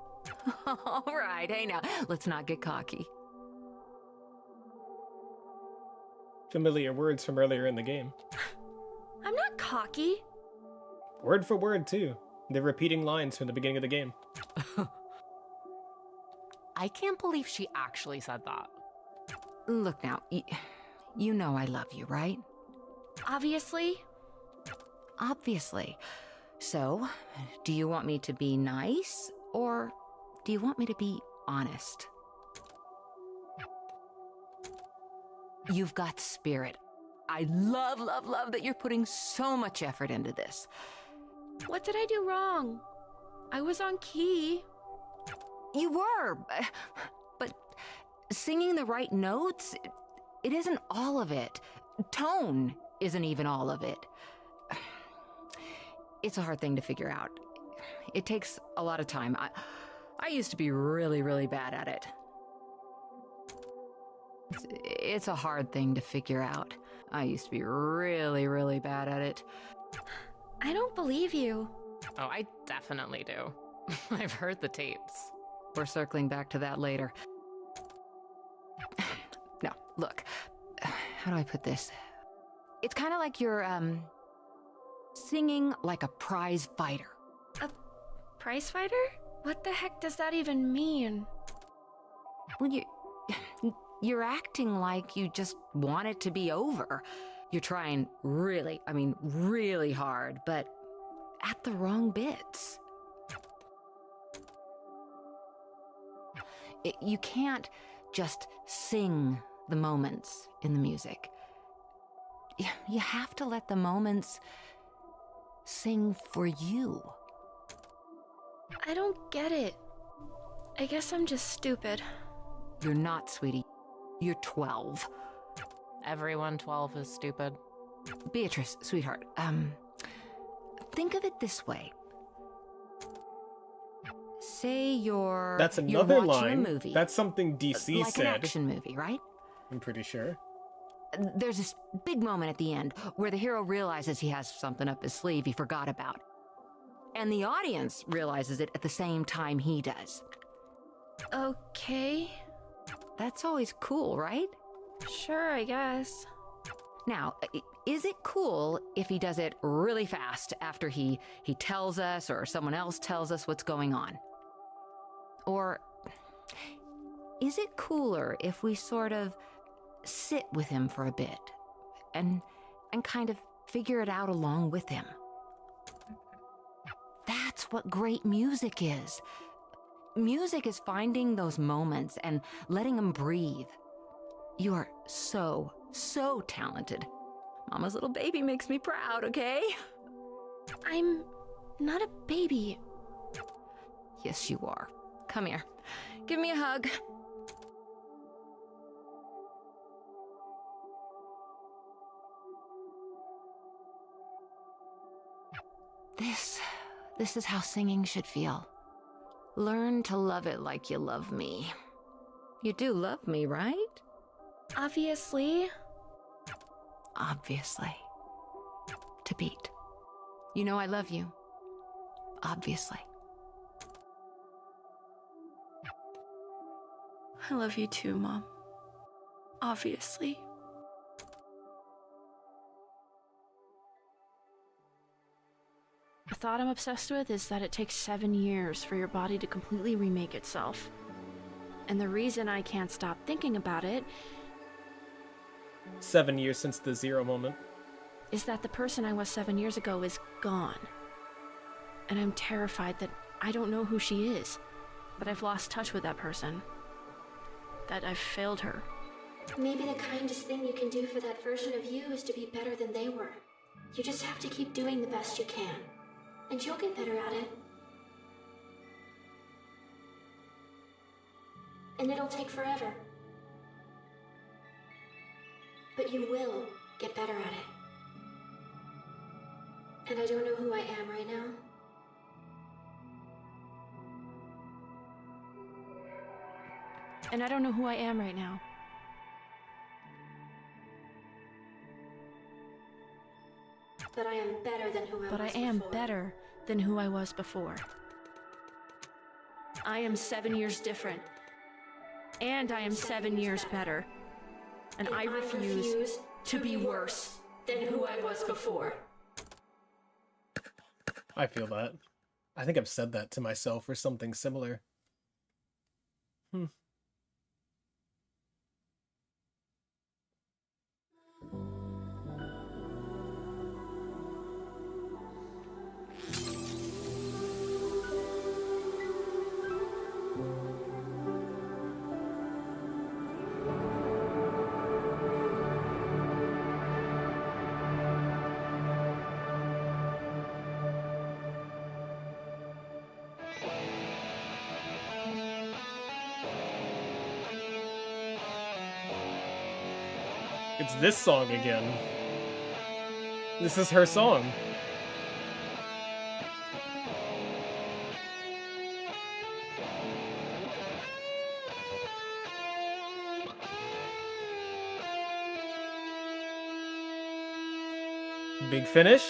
All right, hey now, let's not get cocky. Familiar words from earlier in the game. I'm not cocky. Word for word, too. They're repeating lines from the beginning of the game. I can't believe she actually said that. Look now, you know I love you, right? Obviously. Obviously. So, do you want me to be nice, or do you want me to be honest? You've got spirit. I love, love, love that you're putting so much effort into this. What did I do wrong? I was on key. You were, but singing the right notes, it isn't all of it. Tone isn't even all of it. It's a hard thing to figure out. It takes a lot of time. I used to be really, really bad at it. It's a hard thing to figure out. I used to be really, really bad at it. I don't believe you. Oh, I definitely do. I've heard the tapes. We're circling back to that later. No, look. How do I put this? It's kind of like you're, singing like a prize fighter. A prize fighter? What the heck does that even mean? Well, you're acting like you just want it to be over. You're trying really, I mean really hard, but at the wrong bits. You can't just sing the moments in the music. You have to let the moments sing for you. I don't get it. I guess I'm just stupid. You're not, sweetie. You're 12. Everyone 12 is stupid. Beatrice, sweetheart, think of it this way. Say That's another you're watching line. A movie. That's something DC like said. An action movie, right? I'm pretty sure. There's this big moment at the end where the hero realizes he has something up his sleeve he forgot about. And the audience realizes it at the same time he does. Okay. That's always cool, right? Sure, I guess. Now, is it cool if he does it really fast after he tells us or someone else tells us what's going on? Or is it cooler if we sort of sit with him for a bit and kind of figure it out along with him? That's That's what great music is. Music is finding those moments and letting them breathe. You are so, so talented. Mama's little baby makes me proud, okay? I'm not a baby. Yes, you are. Come here. Give me a hug. This is how singing should feel. Learn to love it like you love me. You do love me, right? Obviously. Obviously. To beat. You know I love you. Obviously. I love you too, Mom. Obviously. The thought I'm obsessed with is that it takes 7 years for your body to completely remake itself. And the reason I can't stop thinking about it 7 years since the Zero moment. is that the person I was 7 years ago is gone. And I'm terrified that I don't know who she is, that I've lost touch with that person, that I've failed her. Maybe the kindest thing you can do for that version of you is to be better than they were. You just have to keep doing the best you can, and you'll get better at it. And it'll take forever. But you will get better at it. And I don't know who I am right now. And I don't know who I am right now. But I am better than who I was But I before. am better than who I was before. I am 7 years different. And I am 7 years better. And I refuse to be worse than who I was before. I feel that. I think I've said that to myself or something similar. It's this song again. This is her song. Big finish.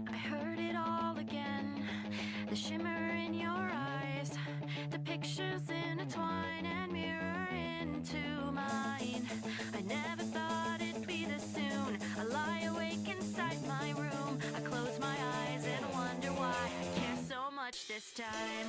I heard it all again. The shimmer in your eyes. The pictures intertwine and mirror into mine. I never thought it'd be this soon. I lie awake inside my room. I close my eyes and wonder why I care so much this time.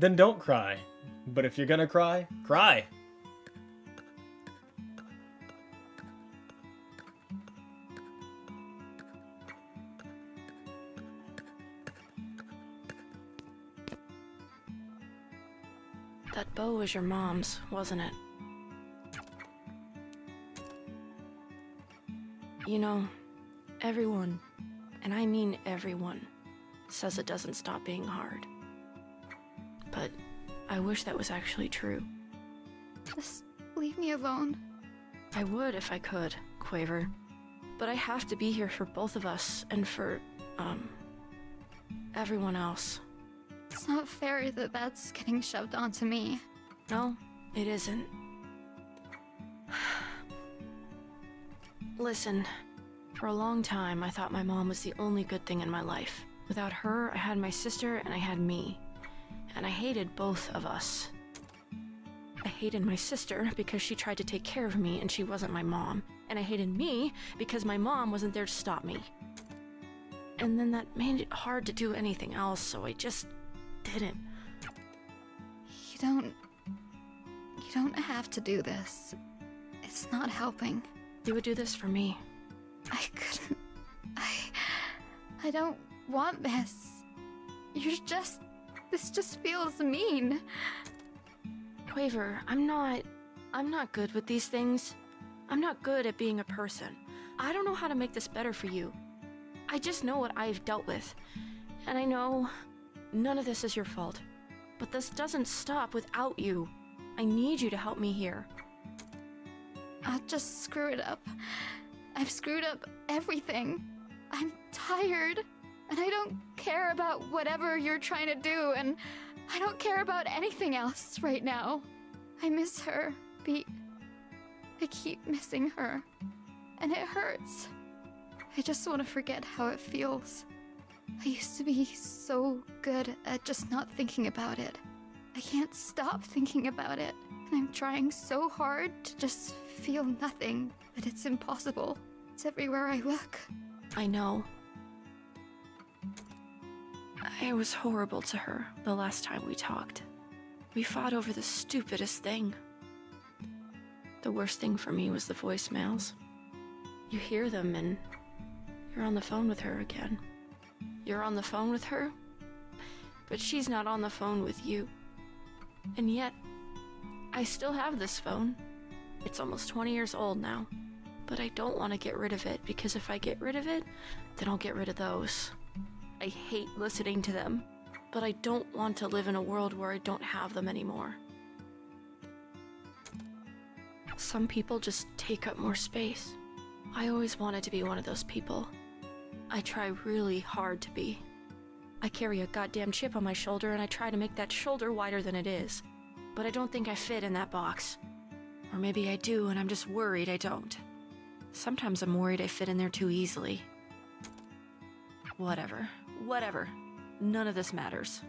then don't cry. But if you're gonna cry, cry. That bow was your mom's, wasn't it? You know, everyone, and I mean everyone, says it doesn't stop being hard. But I wish that was actually true. Just leave me alone. I would if I could, Quaver. But I have to be here for both of us and for, everyone else. It's not fair that that's getting shoved onto me. No, it isn't. Listen, for a long time I thought my mom was the only good thing in my life. Without her, I had my sister and I had me. And I hated both of us. I hated my sister because she tried to take care of me and she wasn't my mom. And I hated me because my mom wasn't there to stop me. And then that made it hard to do anything else, so I just didn't. You don't have to do this. It's not helping. You would do this for me. I couldn't. I don't want this. This just feels mean. Quaver, I'm not good with these things. I'm not good at being a person. I don't know how to make this better for you. I just know what I've dealt with. And I know none of this is your fault. But this doesn't stop without you. I need you to help me here. I'll just screw it up. I've screwed up everything. I'm tired. And I don't care about whatever you're trying to do, and I don't care about anything else right now. I miss her, Pete. I keep missing her. And it hurts. I just want to forget how it feels. I used to be so good at just not thinking about it. I can't stop thinking about it. And I'm trying so hard to just feel nothing, but it's impossible. It's everywhere I look. I know. I was horrible to her the last time we talked. We fought over the stupidest thing. The worst thing for me was the voicemails. You hear them and you're on the phone with her again. You're on the phone with her, but she's not on the phone with you. And yet, I still have this phone. It's almost 20 years old now. But I don't want to get rid of it, because if I get rid of it, then I'll get rid of those. I hate listening to them, but I don't want to live in a world where I don't have them anymore. Some people just take up more space. I always wanted to be one of those people. I try really hard to be. I carry a goddamn chip on my shoulder and I try to make that shoulder wider than it is. But I don't think I fit in that box. Or maybe I do and I'm just worried I don't. Sometimes I'm worried I fit in there too easily. Whatever. None of this matters.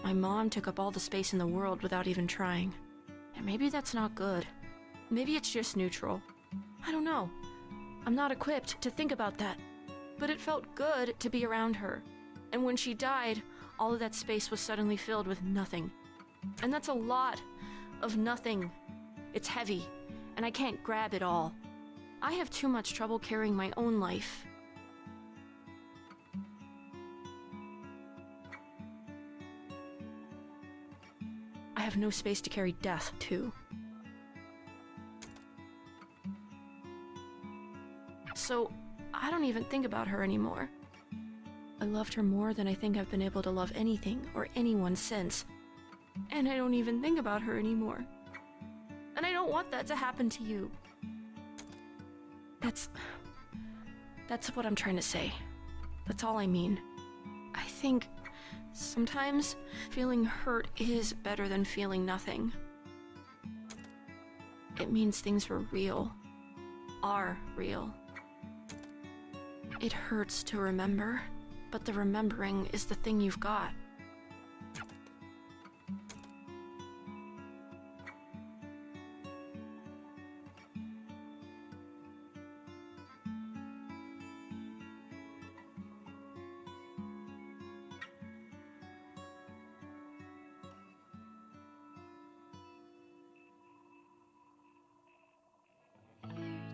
My mom took up all the space in the world without even trying. And maybe that's not good. Maybe it's just neutral. I don't know. I'm not equipped to think about that. But it felt good to be around her. And when she died, all of that space was suddenly filled with nothing. And that's a lot of nothing. It's heavy, and I can't grab it all. I have too much trouble carrying my own life. I have no space to carry death, too. So, I don't even think about her anymore. I loved her more than I think I've been able to love anything or anyone since. And I don't even think about her anymore. And I don't want that to happen to you. That's what I'm trying to say. That's all I mean. I think sometimes feeling hurt is better than feeling nothing. It means things were real. Are real. It hurts to remember, but the remembering is the thing you've got.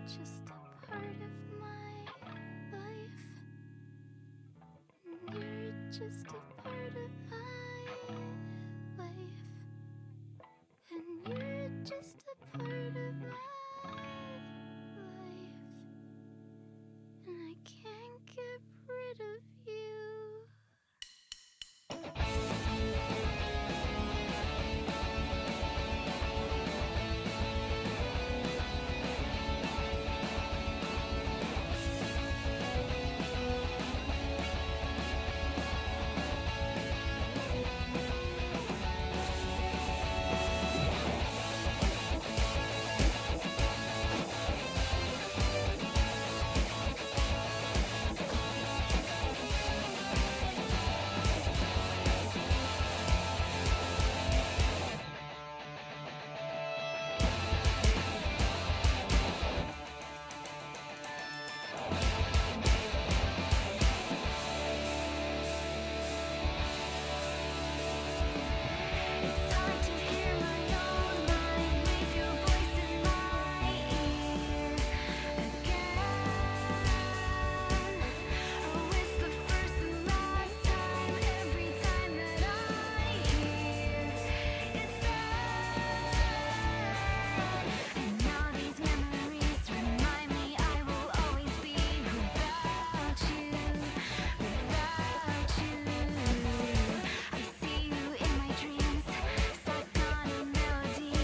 just a part of my life. You're just a part of my life. And you're just a part of my life. And I can't get rid of you.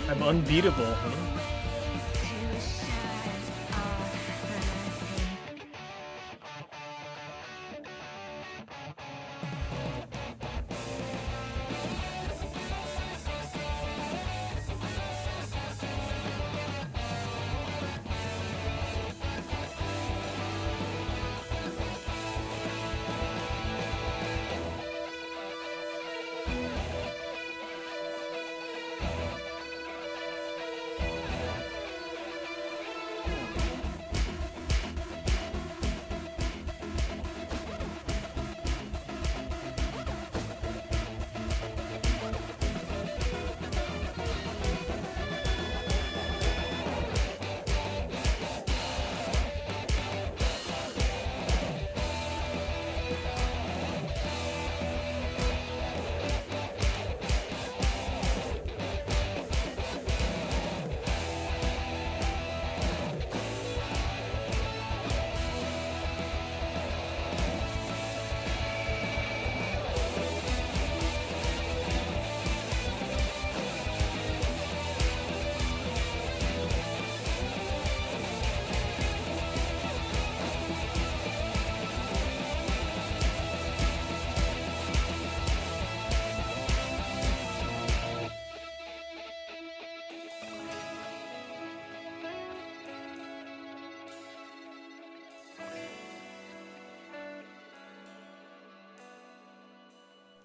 I'm unbeatable, huh?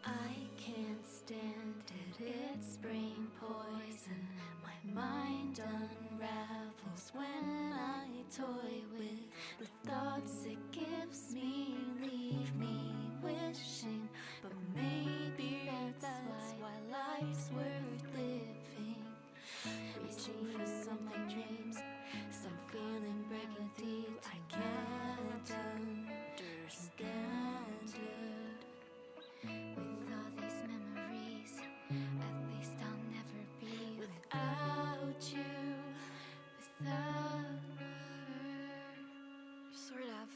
I can't stand it, it's brain poison. My mind unravels when I toy with the thoughts it gives me, leave me wishing. But maybe that's why life's worth living. Reaching for something dreams, stop feeling breaking deep. I can't understand it. With all these memories, at least I'll never be without you, without her. Sort of.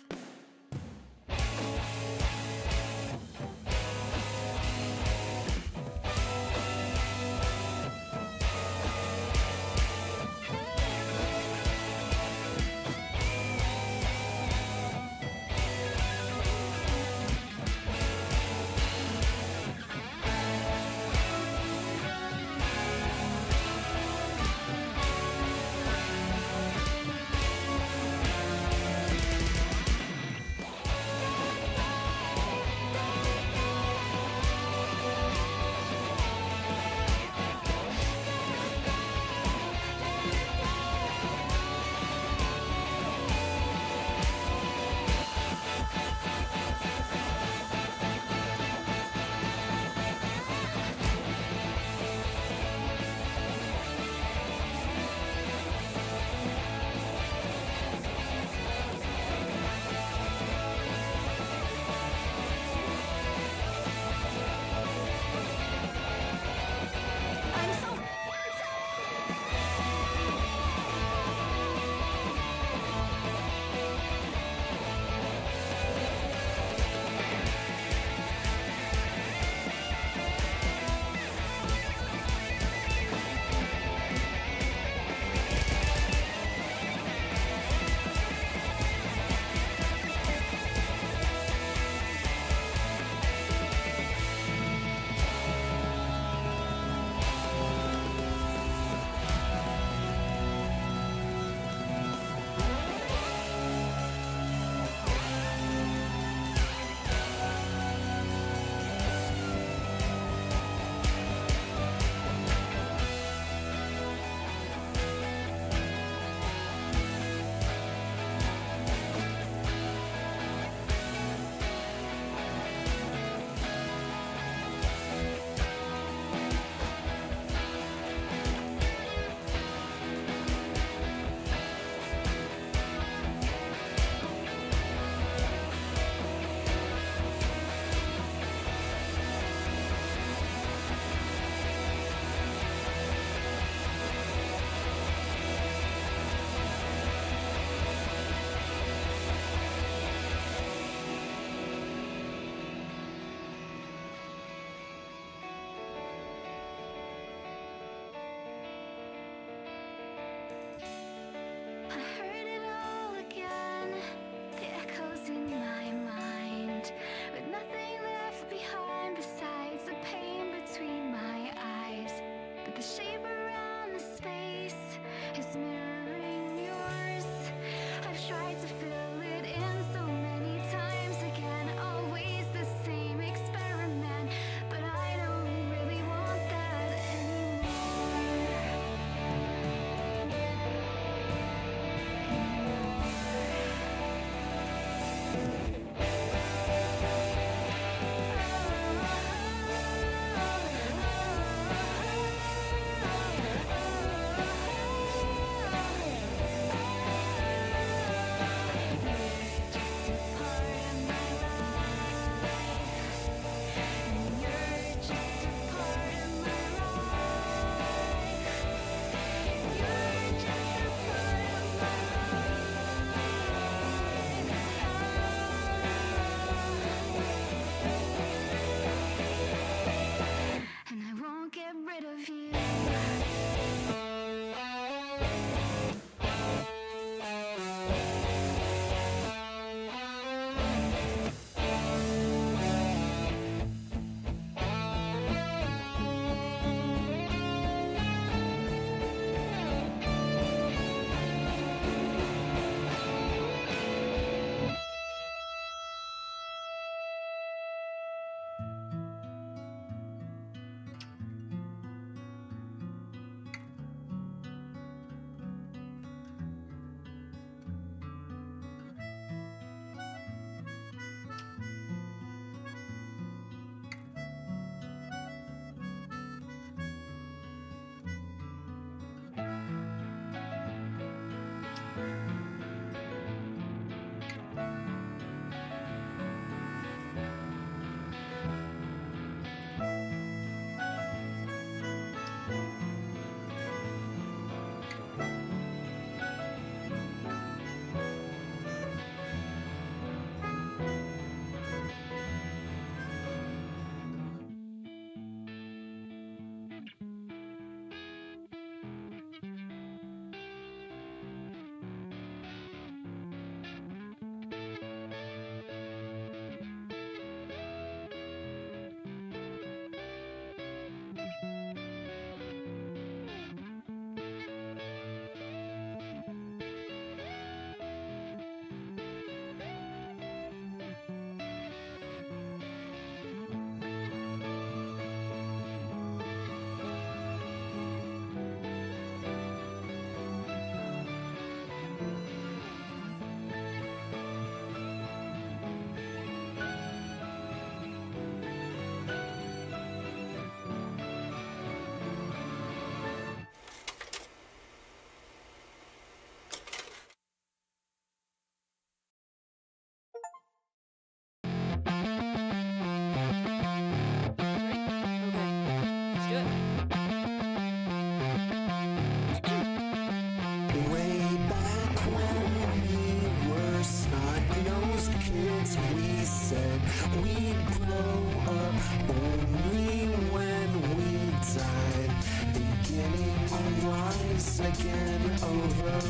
taken over.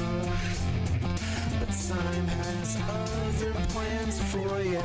But time has other plans for you.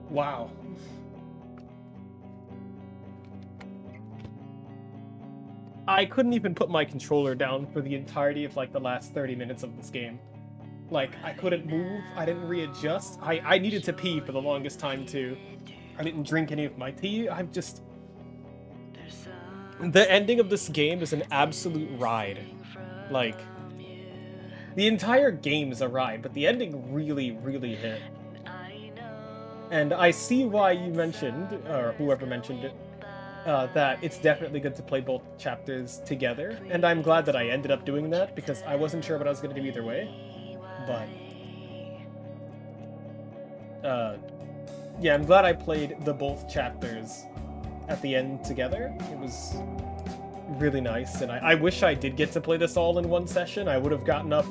Wow. I couldn't even put my controller down for the entirety of like the last 30 minutes of this game. Like, I couldn't move, I didn't readjust, I needed to pee for the longest time too. I didn't drink any of my tea, I'm just... The ending of this game is an absolute ride. Like, the entire game is a ride, but the ending really, really hit. And I see why you mentioned, or whoever mentioned it, that it's definitely good to play both chapters together, and I'm glad that I ended up doing that, because I wasn't sure what I was going to do either way. But, yeah, I'm glad I played the both chapters at the end together. It was really nice, and I wish I did get to play this all in one session. I would have gotten up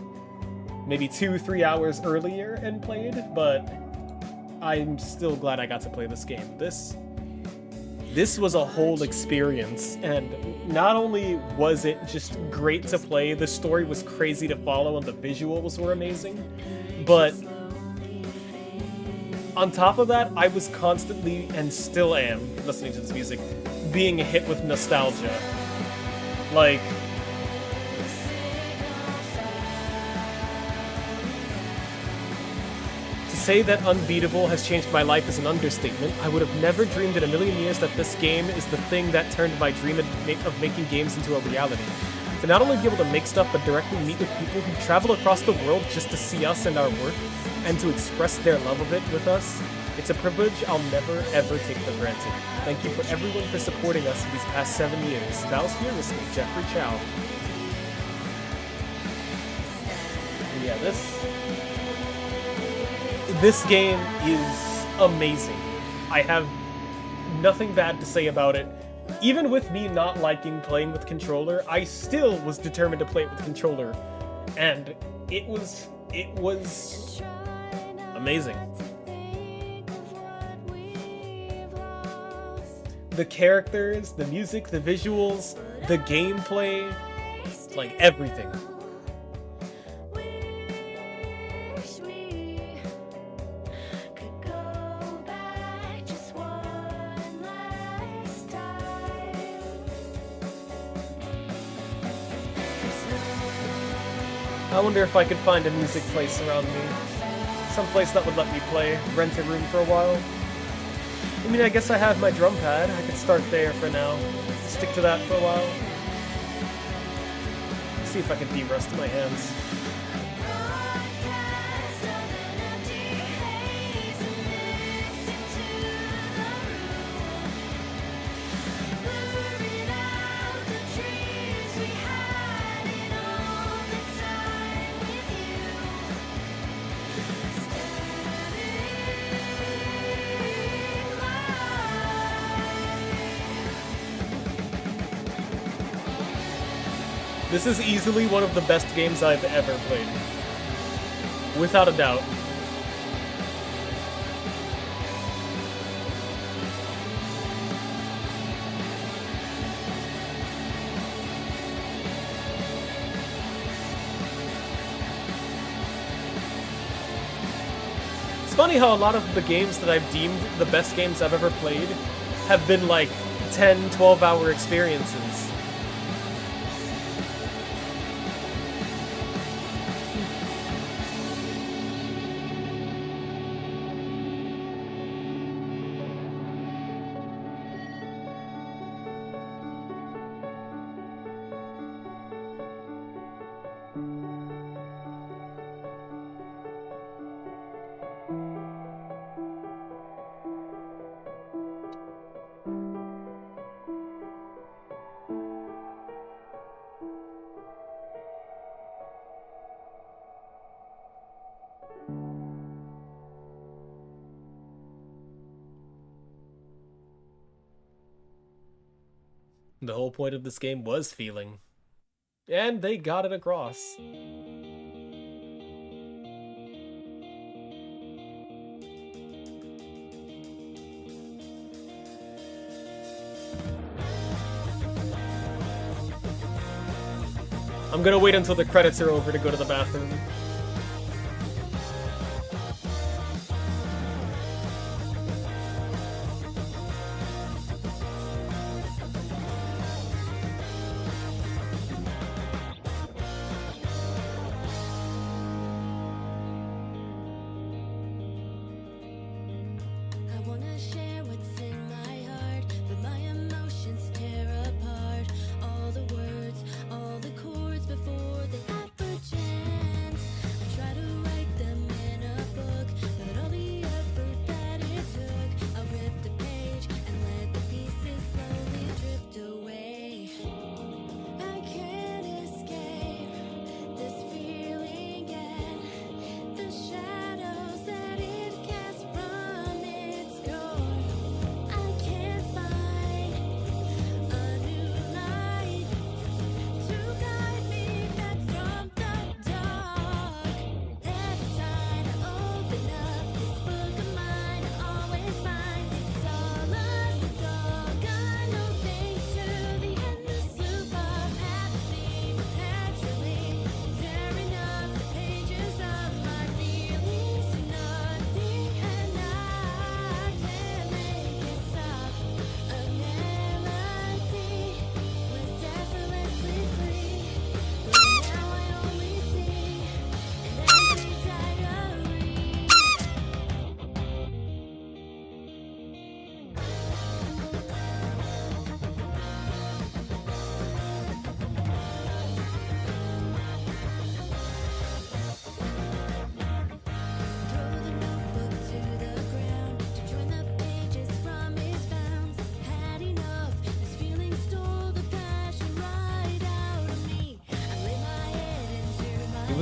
maybe 2-3 hours earlier and played, but I'm still glad I got to play this game. This was a whole experience, and not only was it just great to play, the story was crazy to follow and the visuals were amazing, but on top of that, I was constantly, and still am, listening to this music, being hit with nostalgia. Like, to say that Unbeatable has changed my life is an understatement. I would have never dreamed in a million years that this game is the thing that turned my dream of making games into a reality. To not only be able to make stuff, but directly meet with people who travel across the world just to see us and our work, and to express their love of it with us, it's a privilege I'll never, ever take for granted. Thank you for everyone for supporting us these past 7 years. Vows fearlessly, Jeffrey Chow. And yeah, this game is amazing. I have nothing bad to say about it. Even with me not liking playing with controller, I still was determined to play it with controller. And it was amazing. The characters, the music, the visuals, the gameplay, like everything. I wonder if I could find a music place around me. Some place that would let me play, rent a room for a while. I mean, I guess I have my drum pad. I could start there for now. Stick to that for a while. See if I can de-rust my hands. This is easily one of the best games I've ever played. Without a doubt. It's funny how a lot of the games that I've deemed the best games I've ever played have been like 10, 12-hour experiences. The whole point of this game was feeling. And they got it across. I'm gonna wait until the credits are over to go to the bathroom.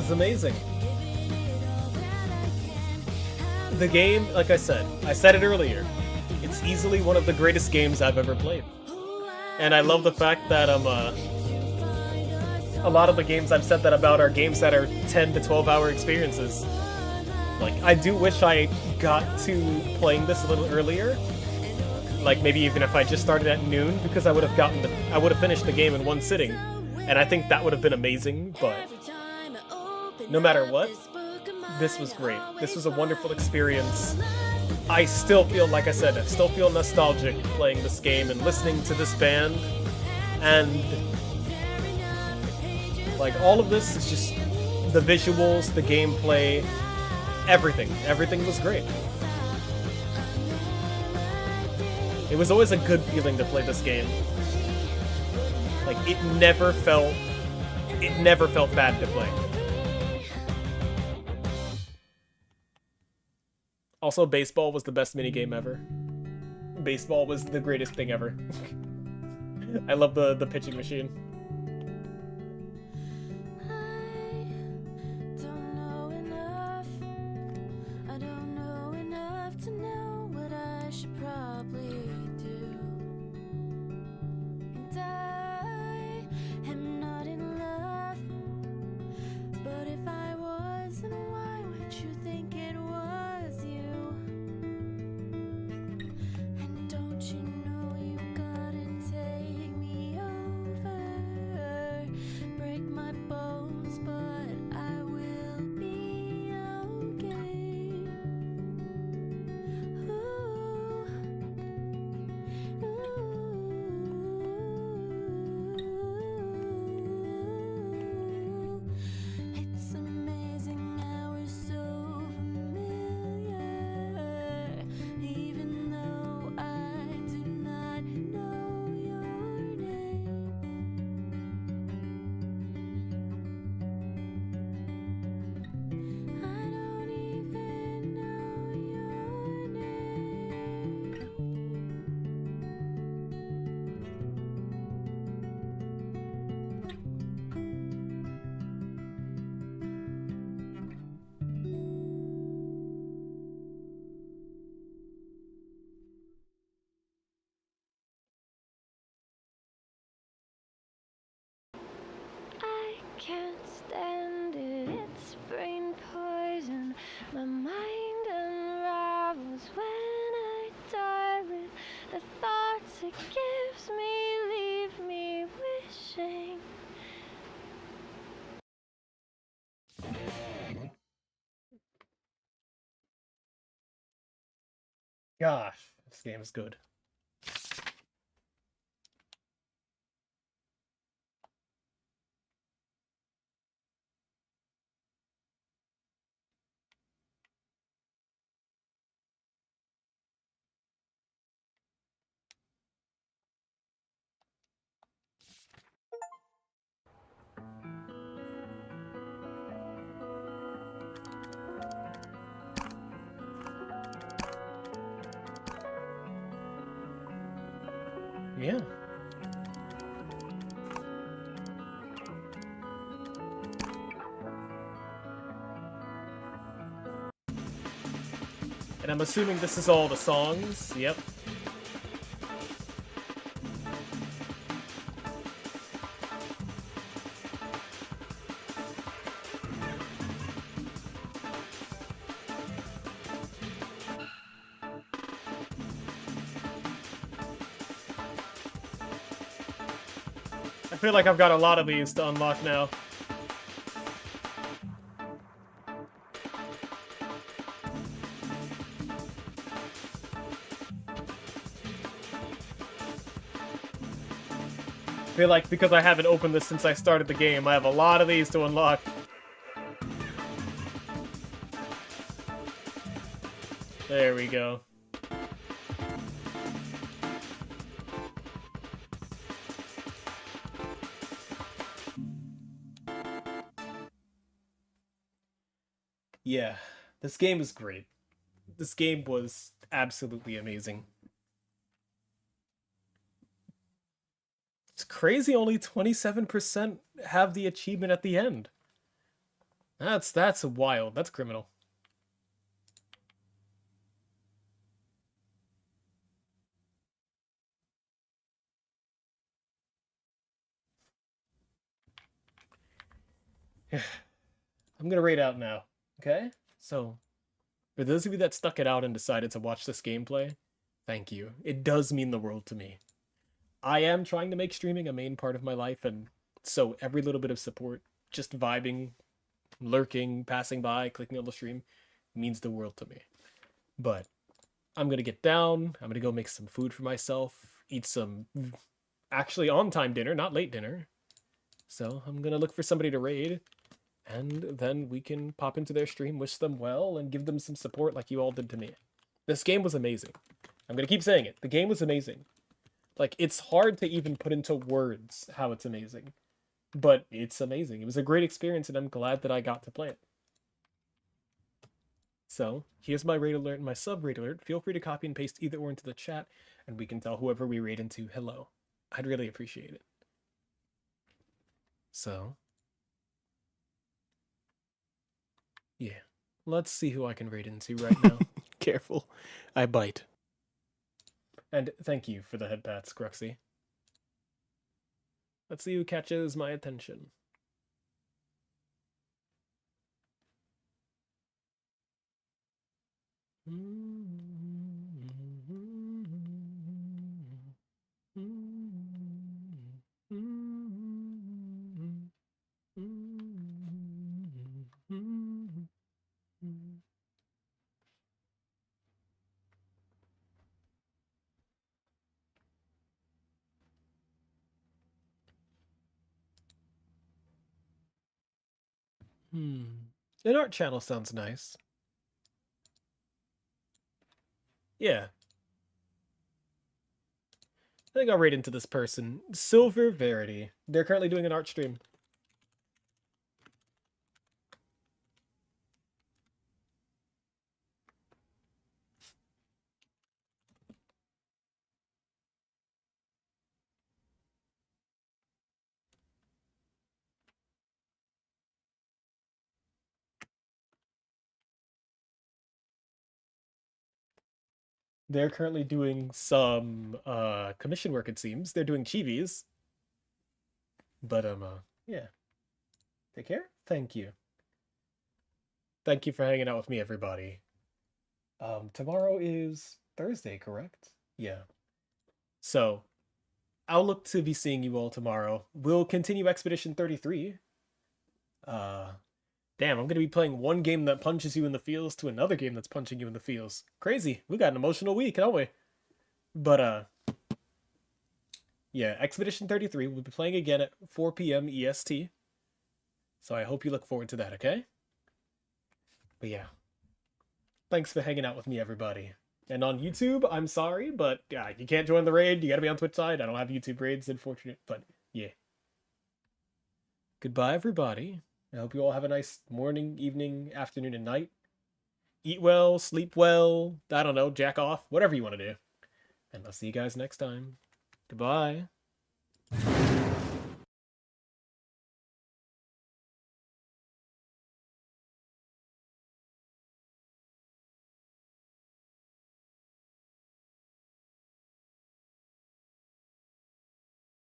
was amazing. The game, like I said it earlier, it's easily one of the greatest games I've ever played. And I love the fact that a lot of the games I've said that about are games that are 10 to 12 hour experiences. Like, I do wish I got to playing this a little earlier. Like, maybe even if I just started at noon, because I would have finished the game in one sitting. And I think that would have been amazing, but no matter what, this was great. This was a wonderful experience. I still feel, like I said, I still feel nostalgic playing this game and listening to this band. And like, all of this is just the visuals, the gameplay, everything. Everything was great. It was always a good feeling to play this game. Like, it never felt bad to play. Also, baseball was the best minigame ever. Baseball was the greatest thing ever. I love the pitching machine. I don't know enough to know what I should probably do. And I am not in love. But if I was, then why would you think it was you? And don't you know you gotta take me over, break my bones, but I will be okay. It's amazing how we're so familiar, even though I do not know your name. I don't even know your name. I can't stand it, it's brain poison. My mind unravels when I die with the thoughts it gives me, leave me wishing. Gosh, this game is good. Yeah. And I'm assuming this is all the songs. Yep. I feel like I've got a lot of these to unlock now. I feel like because I haven't opened this since I started the game, I have a lot of these to unlock. There we go. Yeah, this game is great. This game was absolutely amazing. It's crazy only 27% have the achievement at the end. That's wild. That's criminal. I'm gonna rate out now. Okay? So, for those of you that stuck it out and decided to watch this gameplay, thank you. It does mean the world to me. I am trying to make streaming a main part of my life, and so every little bit of support, just vibing, lurking, passing by, clicking on the stream, means the world to me. But I'm gonna get down, I'm gonna go make some food for myself, eat some actually on-time dinner, not late dinner. So I'm gonna look for somebody to raid, and then we can pop into their stream, wish them well, and give them some support like you all did to me. This game was amazing. I'm gonna keep saying it. The game was amazing. Like, it's hard to even put into words how it's amazing. But it's amazing. It was a great experience, and I'm glad that I got to play it. So, here's my raid alert and my sub-raid alert. Feel free to copy and paste either or into the chat, and we can tell whoever we raid into hello. I'd really appreciate it. So, yeah. Let's see who I can raid into right now. Careful. I bite. And thank you for the head pats, Gruxy. Let's see who catches my attention. An art channel sounds nice. Yeah. I think I'll raid into this person. Silver Verity. They're currently doing an art stream. They're currently doing some commission work, it seems. They're doing chivis. But yeah. Take care. Thank you. Thank you for hanging out with me, everybody. Tomorrow is Thursday, correct? Yeah. So, I'll look to be seeing you all tomorrow. We'll continue Expedition 33. Damn, I'm gonna be playing one game that punches you in the feels to another game that's punching you in the feels. Crazy. We got an emotional week, don't we? But, yeah, Expedition 33. We'll be playing again at 4 p.m. EST. So I hope you look forward to that, okay? But yeah. Thanks for hanging out with me, everybody. And on YouTube, I'm sorry, but yeah, you can't join the raid. You gotta be on Twitch side. I don't have YouTube raids, unfortunate, but yeah. Goodbye, everybody. I hope you all have a nice morning, evening, afternoon, and night. Eat well, sleep well, I don't know, jack off, whatever you want to do. And I'll see you guys next time. Goodbye.